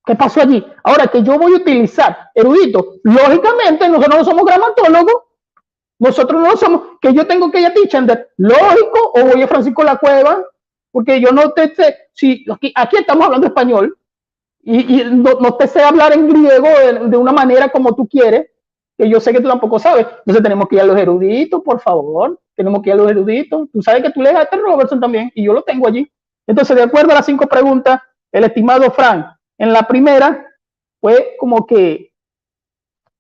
qué pasó allí. Ahora que yo voy a utilizar erudito, lógicamente nosotros no somos gramatólogos, nosotros no somos, que yo tengo que ir a Tichander, lógico, o voy a Francisco La Cueva, porque yo no si aquí estamos hablando español y no te sé hablar en griego de una manera como tú quieres, que yo sé que tú tampoco sabes. Entonces tenemos que ir a los eruditos, por favor, tenemos que ir a los eruditos. Tú sabes que tú lees a Robertson también y yo lo tengo allí. Entonces, de acuerdo a las 5 preguntas, el estimado Frank, en la primera fue como que,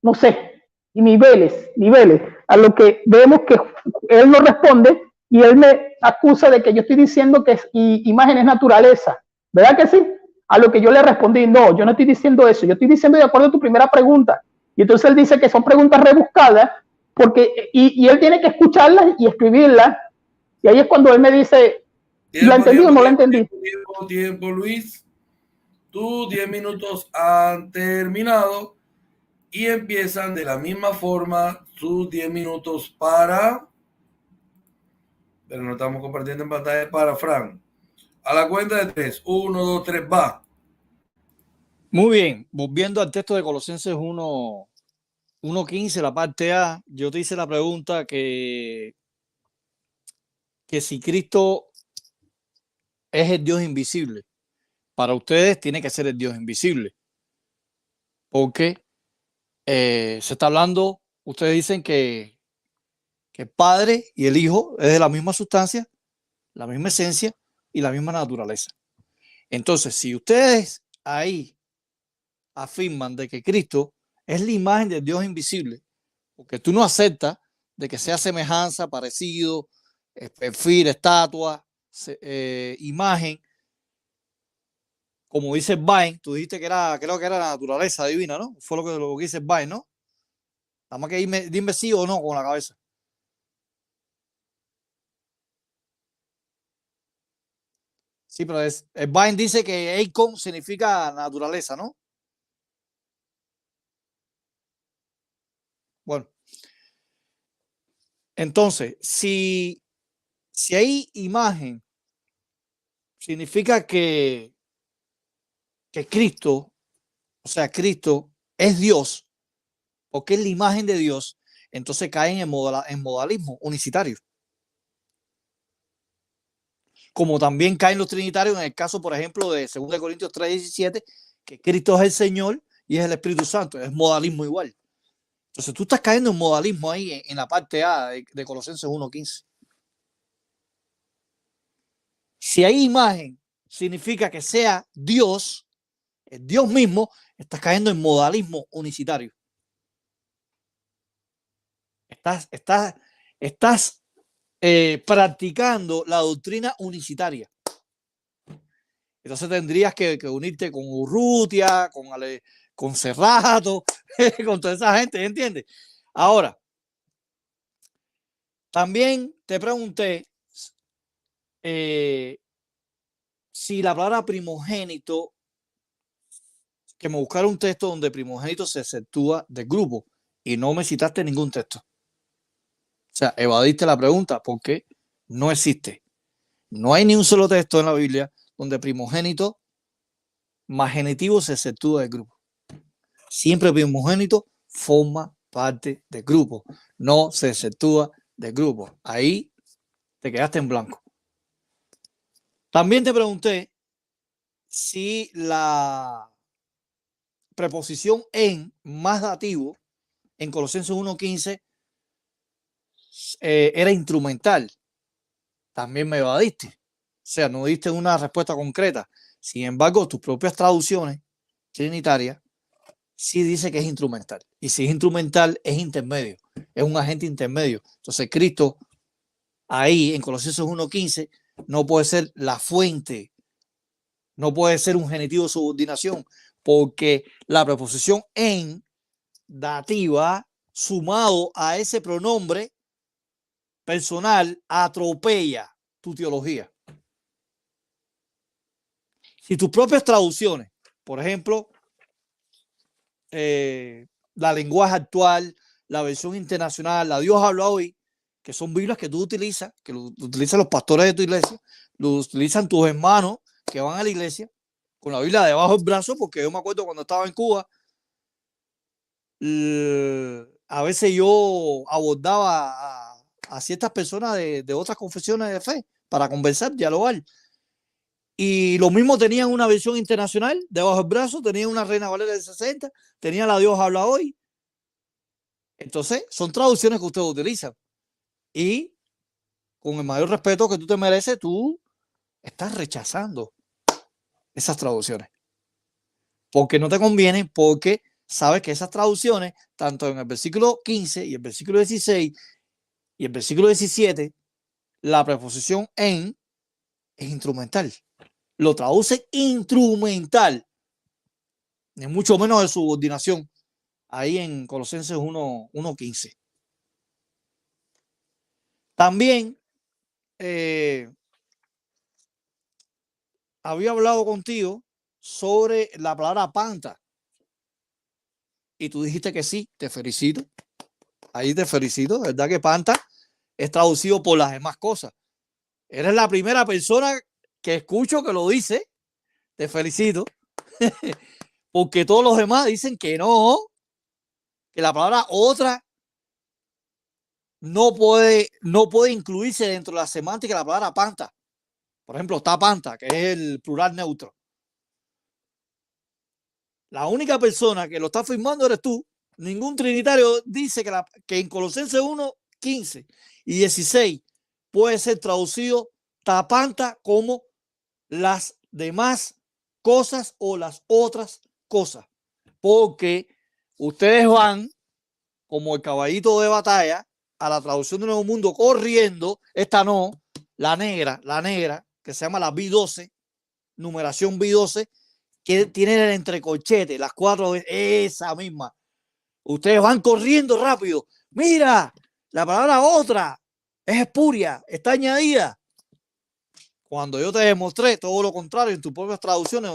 no sé, niveles, a lo que vemos que él no responde y él me acusa de que yo estoy diciendo que imagen es naturaleza, ¿verdad que sí? A lo que yo le respondí, no, yo no estoy diciendo eso, yo estoy diciendo de acuerdo a tu primera pregunta. Y entonces él dice que son preguntas rebuscadas porque, y él tiene que escucharlas y escribirlas. Y ahí es cuando él me dice, ¿la entendí o no la entendí? Tiempo, Luis. Tus 10 minutos han terminado y empiezan de la misma forma sus 10 minutos para... Pero no estamos compartiendo en pantalla para Fran. A la cuenta de 3. 1, 2, 3, va. Muy bien, volviendo al texto de Colosenses 1:15, la parte A, yo te hice la pregunta que si Cristo es el Dios invisible, para ustedes tiene que ser el Dios invisible, porque se está hablando, ustedes dicen que el Padre y el Hijo es de la misma sustancia, la misma esencia y la misma naturaleza. Entonces, si ustedes ahí afirman de que Cristo es la imagen del Dios invisible, porque tú no aceptas de que sea semejanza, parecido, perfil, estatua, imagen, como dice Bain, tú dijiste que creo que era la naturaleza divina, ¿no? Fue lo que dice Bain, ¿no? Nada más que dime sí o no con la cabeza. Sí, pero Bain dice que Eikon significa naturaleza, ¿no? Bueno, entonces, si hay imagen, significa que Cristo, o sea, Cristo es Dios, porque es la imagen de Dios, entonces caen en modalismo unicitario. Como también caen los trinitarios en el caso, por ejemplo, de 2 Corintios 3:17, que Cristo es el Señor y es el Espíritu Santo, es modalismo igual. Entonces tú estás cayendo en modalismo ahí en la parte A de Colosenses 1:15. Si hay imagen, significa que sea Dios, el Dios mismo, estás cayendo en modalismo unicitario. Estás practicando la doctrina unicitaria. Entonces tendrías que unirte con Urrutia, con Cerrato, con toda esa gente, ¿entiendes? Ahora, también te pregunté si la palabra primogénito, que me buscara un texto donde primogénito se exceptúa del grupo, y no me citaste ningún texto. O sea, evadiste la pregunta porque no existe. No hay ni un solo texto en la Biblia donde primogénito más genitivo se exceptúa del grupo. Siempre primogénito forma parte del grupo, no se exceptúa del grupo. Ahí te quedaste en blanco. También te pregunté si la preposición en más dativo en Colosenses 1:15 era instrumental. También me evadiste. O sea, no diste una respuesta concreta. Sin embargo, tus propias traducciones trinitarias sí dice que es instrumental. Y si es instrumental, es intermedio. Es un agente intermedio. Entonces, Cristo, ahí en Colosenses 1:15, no puede ser la fuente. No puede ser un genitivo de subordinación. Porque la preposición en dativa, sumado a ese pronombre personal, atropella tu teología. Si tus propias traducciones, por ejemplo, la lenguaje actual, la versión internacional, la Dios habla hoy, que son Biblias que tú utilizas, que lo utilizan los pastores de tu iglesia, lo utilizan tus hermanos que van a la iglesia, con la Biblia debajo del brazo, porque yo me acuerdo cuando estaba en Cuba, a veces yo abordaba a ciertas personas de otras confesiones de fe para conversar, dialogar. Y lo mismo tenían una versión internacional debajo del brazo, tenían una Reina Valera del 60, tenían la Dios habla hoy. Entonces, son traducciones que ustedes utilizan. Y con el mayor respeto que tú te mereces, tú estás rechazando esas traducciones. Porque no te convienen, porque sabes que esas traducciones, tanto en el versículo 15 y el versículo 16 y el versículo 17, la preposición en es instrumental. Lo traduce instrumental, ni mucho menos de subordinación, ahí en Colosenses 1:15. También había hablado contigo sobre la palabra panta y tú dijiste que sí, te felicito. Ahí te felicito, ¿verdad? Que panta es traducido por las demás cosas. Eres la primera persona que escucho que lo dice. Te felicito. Porque todos los demás dicen que no, que la palabra otra no puede incluirse dentro de la semántica de la palabra panta. Por ejemplo, está panta, que es el plural neutro. La única persona que lo está firmando eres tú. Ningún trinitario dice que en Colosenses 1:15 y 16 puede ser traducido tapanta como las demás cosas o las otras cosas. Porque ustedes van como el caballito de batalla a la traducción de Nuevo Mundo corriendo. Esta no, la negra, que se llama la B12, numeración B12, que tiene el entrecorchete, las 4, esa misma. Ustedes van corriendo rápido. Mira, la palabra otra es espuria, está añadida. Cuando yo te demostré todo lo contrario en tus propias traducciones,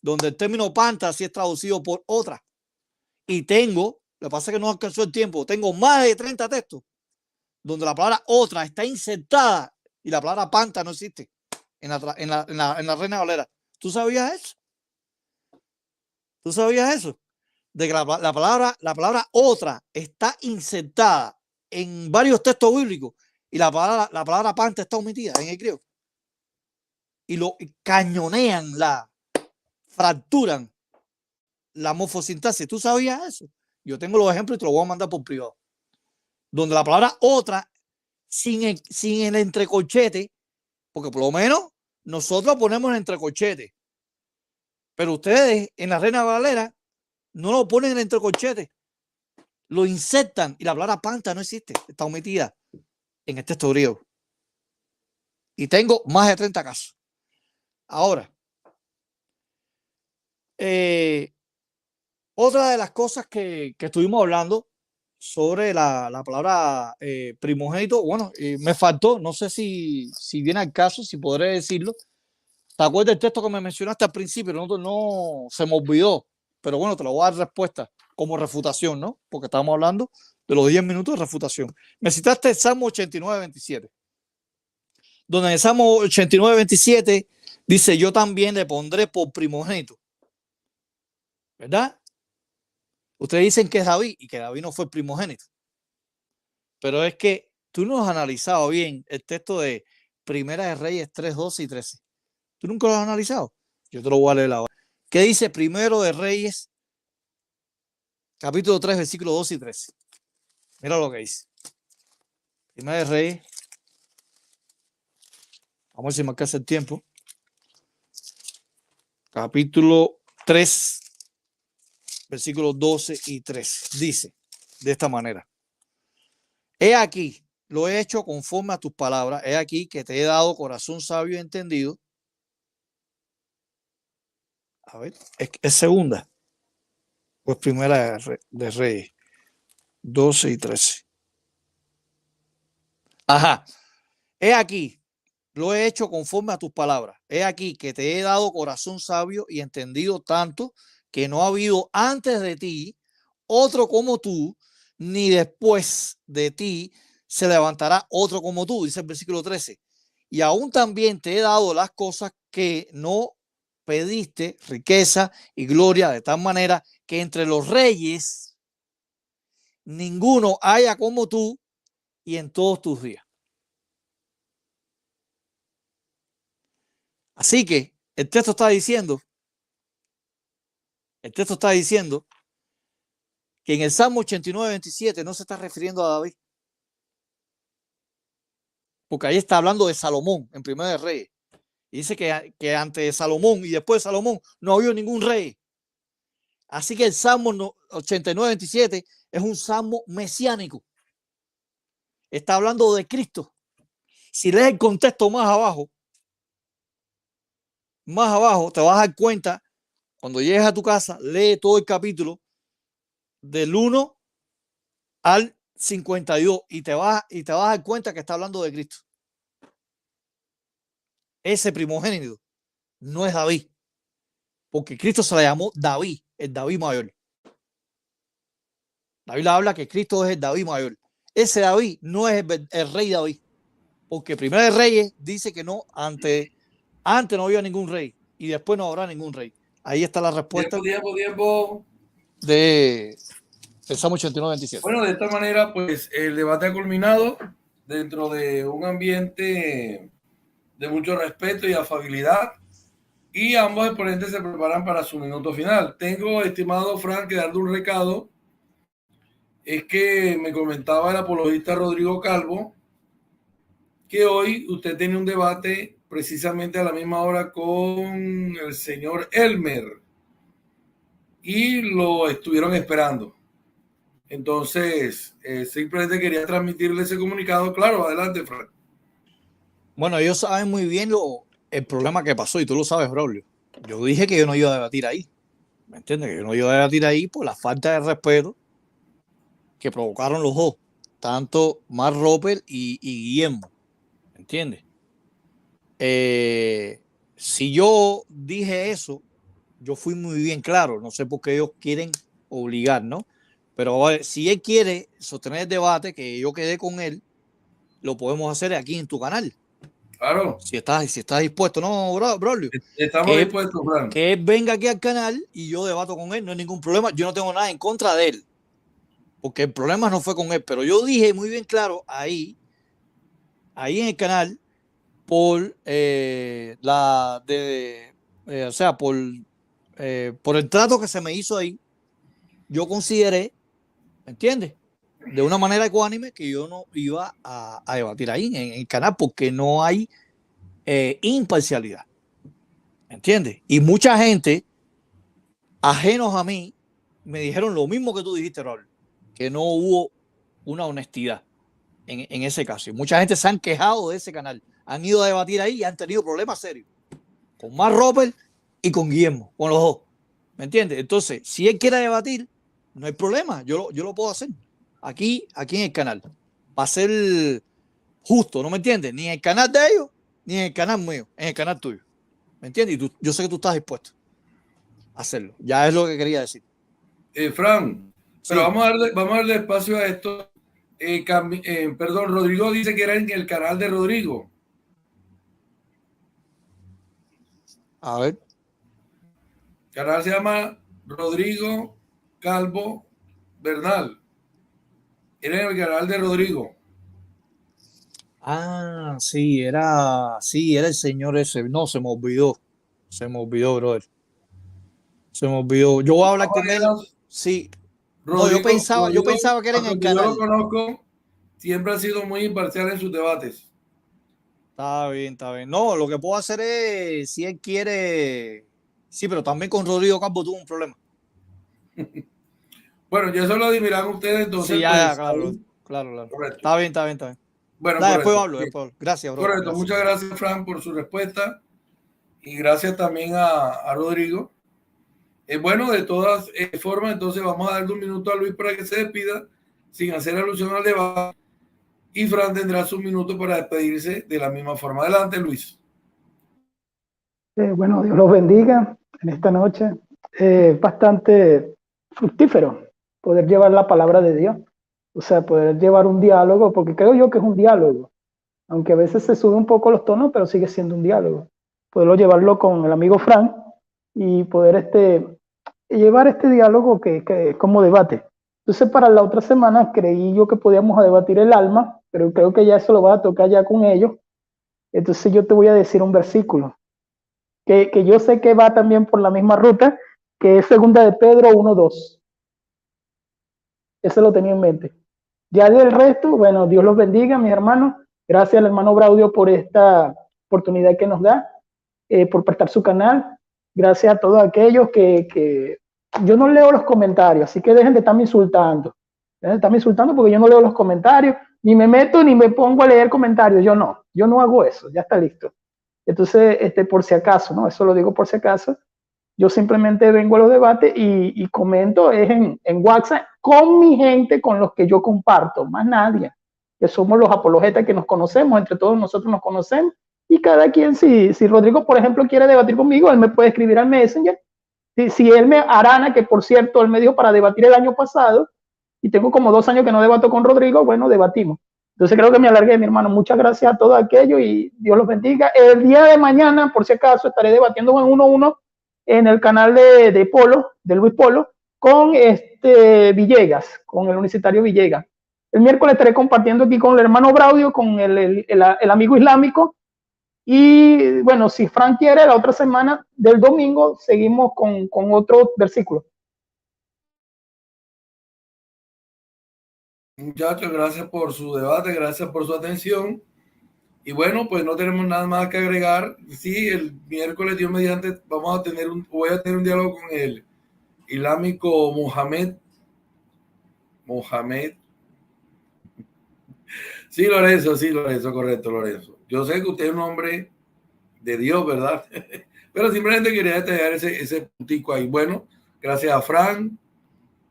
donde el término panta sí es traducido por otra. Y lo que pasa es que no alcanzó el tiempo, tengo más de 30 textos donde la palabra otra está insertada y la palabra panta no existe en la Reina Valera. ¿Tú sabías eso? ¿Tú sabías eso? De que la palabra otra está insertada en varios textos bíblicos y la palabra panta está omitida en el griego. Y lo cañonean, fracturan la morfosintaxis. ¿Tú sabías eso? Yo tengo los ejemplos y te los voy a mandar por privado. Donde la palabra otra, sin el entrecorchete, porque por lo menos nosotros ponemos el entrecorchete, pero ustedes en la Reina Valera no lo ponen en el entrecorchete. lo insertan y la palabra panta no existe, está omitida en el texto griego. Y tengo más de 30 casos. Ahora, otra de las cosas que estuvimos hablando sobre la palabra primogénito, bueno, me faltó, no sé si viene al caso, si podré decirlo. ¿Te acuerdas del texto que me mencionaste al principio? No se me olvidó, pero bueno, te lo voy a dar respuesta como refutación, ¿no? Porque estábamos hablando de los 10 minutos de refutación. Me citaste el Salmo 89, 27, donde en el Salmo 89, 27 dice: yo también le pondré por primogénito, ¿verdad? Ustedes dicen que es David y que David no fue el primogénito, pero es que tú no has analizado bien el texto de Primera de Reyes 3, 12 y 13. ¿Tú nunca lo has analizado? Yo te lo voy a leer ahora. ¿Qué dice Primero de Reyes, capítulo 3, versículos 12 y 13? Mira lo que dice. Primera de Reyes. Vamos a ver si me alcanza el tiempo. Capítulo 3, versículos 12 y 13. Dice de esta manera: he aquí, lo he hecho conforme a tus palabras. He aquí que te he dado corazón sabio y entendido. A ver, es segunda. Pues primera de Reyes, 12 y 13. Ajá. He aquí, lo he hecho conforme a tus palabras. He aquí que te he dado corazón sabio y entendido, tanto que no ha habido antes de ti otro como tú, ni después de ti se levantará otro como tú, dice el versículo 13. Y aún también te he dado las cosas que no pediste, riqueza y gloria, de tal manera que entre los reyes ninguno haya como tú y en todos tus días. Así que el texto está diciendo que en el Salmo 89, 27 no se está refiriendo a David, porque ahí está hablando de Salomón en Primera de Reyes. Y dice que antes de Salomón y después de Salomón no había ningún rey. Así que el Salmo 89, 27 es un salmo mesiánico. Está hablando de Cristo. Si lees el contexto más abajo, te vas a dar cuenta, cuando llegues a tu casa, lee todo el capítulo del 1 al 52 y te vas a dar cuenta que está hablando de Cristo. Ese primogénito no es David, porque Cristo se le llamó David, el David mayor. La Biblia habla que Cristo es el David mayor. Ese David no es el rey David, porque Primera de Reyes dice que no, antes no había ningún rey y después no habrá ningún rey. Ahí está la respuesta Tiempo. de Salmo 89, 27. Bueno, de esta manera, pues el debate ha culminado dentro de un ambiente de mucho respeto y afabilidad, y ambos exponentes se preparan para su minuto final. Tengo, estimado Frank, que darle un recado. Es que me comentaba el apologista Rodrigo Calvo que hoy usted tiene un debate precisamente a la misma hora con el señor Elmer y lo estuvieron esperando. Entonces, simplemente quería transmitirle ese comunicado. Claro, adelante, Frank. Bueno, ellos saben muy bien el problema que pasó y tú lo sabes, Braulio. Yo dije que yo no iba a debatir ahí. ¿Me entiendes? Que yo no iba a debatir ahí por la falta de respeto que provocaron los dos, tanto Mark Roper y Guillermo. ¿Me entiendes? Si yo dije eso, yo fui muy bien claro. No sé por qué ellos quieren obligar, ¿no? Pero si él quiere sostener el debate, que yo quedé con él, lo podemos hacer aquí en tu canal. Claro. Si estás dispuesto, ¿no, Braulio? Estamos dispuestos, Frank. Que él venga aquí al canal y yo debato con él, no hay ningún problema. Yo no tengo nada en contra de él, porque el problema no fue con él, pero yo dije muy bien claro ahí en el canal, por por el trato que se me hizo ahí, yo consideré, ¿me entiendes?, de una manera ecuánime, que yo no iba a debatir ahí en el canal, porque no hay imparcialidad, ¿me entiendes? Y mucha gente ajenos a mí me dijeron lo mismo que tú dijiste, Raúl. que no hubo una honestidad en ese caso. Y mucha gente se han quejado de ese canal. Han ido a debatir ahí y han tenido problemas serios. Con Mark Rober y con Guillermo, con los dos. ¿Me entiendes? Entonces, si él quiere debatir, no hay problema. Yo lo puedo hacer. Aquí en el canal. Va a ser justo, ¿no me entiendes? Ni en el canal de ellos, ni en el canal mío, en el canal tuyo. ¿Me entiendes? Y yo sé que tú estás dispuesto a hacerlo. Ya es lo que quería decir. Fran, pero Sí. vamos a darle espacio a esto. Perdón, Rodrigo dice que era en el canal de Rodrigo. A ver. El canal se llama Rodrigo Calvo Bernal. Era en el canal de Rodrigo. Ah, sí, era el señor ese. No, se me olvidó. Se me olvidó, brother. Se me olvidó. Yo voy a hablar con él. Sí. No, yo pensaba que era en hasta el que yo lo canal. conozco, siempre ha sido muy imparcial en sus debates. Está bien, está bien. No, lo que puedo hacer es, si él quiere. Sí, pero también con Rodrigo Campo tuvo un problema. Bueno, ya eso lo dirán ustedes, Sí, entonces, ya, pues. claro, Ahí, claro. correcto. Está bien, está bien, está bien. Bueno, Da, después correcto. hablo, después hablo. Gracias, bro. Correcto. Gracias. Muchas gracias, Fran, por su respuesta. Y gracias también a Rodrigo. Bueno, de todas formas, entonces vamos a darle un minuto a Luis para que se despida, sin hacer alusión al debate. Y Fran tendrá su minuto para despedirse de la misma forma. Adelante, Luis. Bueno, Dios los bendiga en esta noche. Bastante fructífero poder llevar la palabra de Dios, o sea, poder llevar un diálogo, porque creo yo que es un diálogo, aunque a veces se sube un poco los tonos, pero sigue siendo un diálogo. Poderlo llevarlo con el amigo Frank y poder llevar este diálogo que como debate. Entonces, para la otra semana creí yo que podíamos debatir el alma, pero creo que ya eso lo va a tocar ya con ellos. Entonces yo te voy a decir un versículo que yo sé que va también por la misma ruta, que es segunda de Pedro 1:2. Eso lo tenía en mente. Ya del resto, bueno, Dios los bendiga, mis hermanos. Gracias al hermano Braudio por esta oportunidad que nos da, por prestar su canal. Gracias a todos aquellos que yo no leo los comentarios, así que dejen de estarme insultando. Dejen de estarme insultando porque yo no leo los comentarios, ni me meto ni me pongo a leer comentarios. Yo no hago eso, ya está listo. Entonces, por si acaso, ¿no? Eso lo digo por si acaso. Yo simplemente vengo a los debates y comento es en WhatsApp con mi gente, con los que yo comparto, más nadie, que somos los apologetas que nos conocemos, entre todos nosotros nos conocemos, y cada quien, si Rodrigo, por ejemplo, quiere debatir conmigo, él me puede escribir al Messenger. Si él me Arana, que por cierto, él me dijo para debatir el año pasado, y tengo como 2 años que no debato con Rodrigo, bueno, debatimos. Entonces creo que me alargué, mi hermano. Muchas gracias a todos aquellos y Dios los bendiga. El día de mañana, por si acaso, estaré debatiendo en 1-1 en el canal de Polo, de Luis Polo, con Villegas, con el universitario Villegas. El miércoles estaré compartiendo aquí con el hermano Braudio, con el amigo islámico. Y bueno, si Frank quiere, la otra semana del domingo seguimos con otro versículo. Muchachos, gracias por su debate, gracias por su atención. Y bueno, pues no tenemos nada más que agregar. Sí, el miércoles, Dios mediante, voy a tener un diálogo con el islámico Mohamed. Sí, Lorenzo, correcto, Lorenzo. Yo sé que usted es un hombre de Dios, ¿verdad? Pero simplemente quería detallar ese puntico ahí. Bueno, gracias a Fran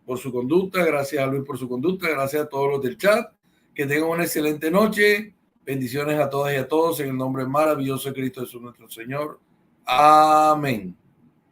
por su conducta, gracias a Luis por su conducta, gracias a todos los del chat. Que tengan una excelente noche. Bendiciones a todas y a todos en el nombre maravilloso de Cristo Jesús nuestro Señor. Amén.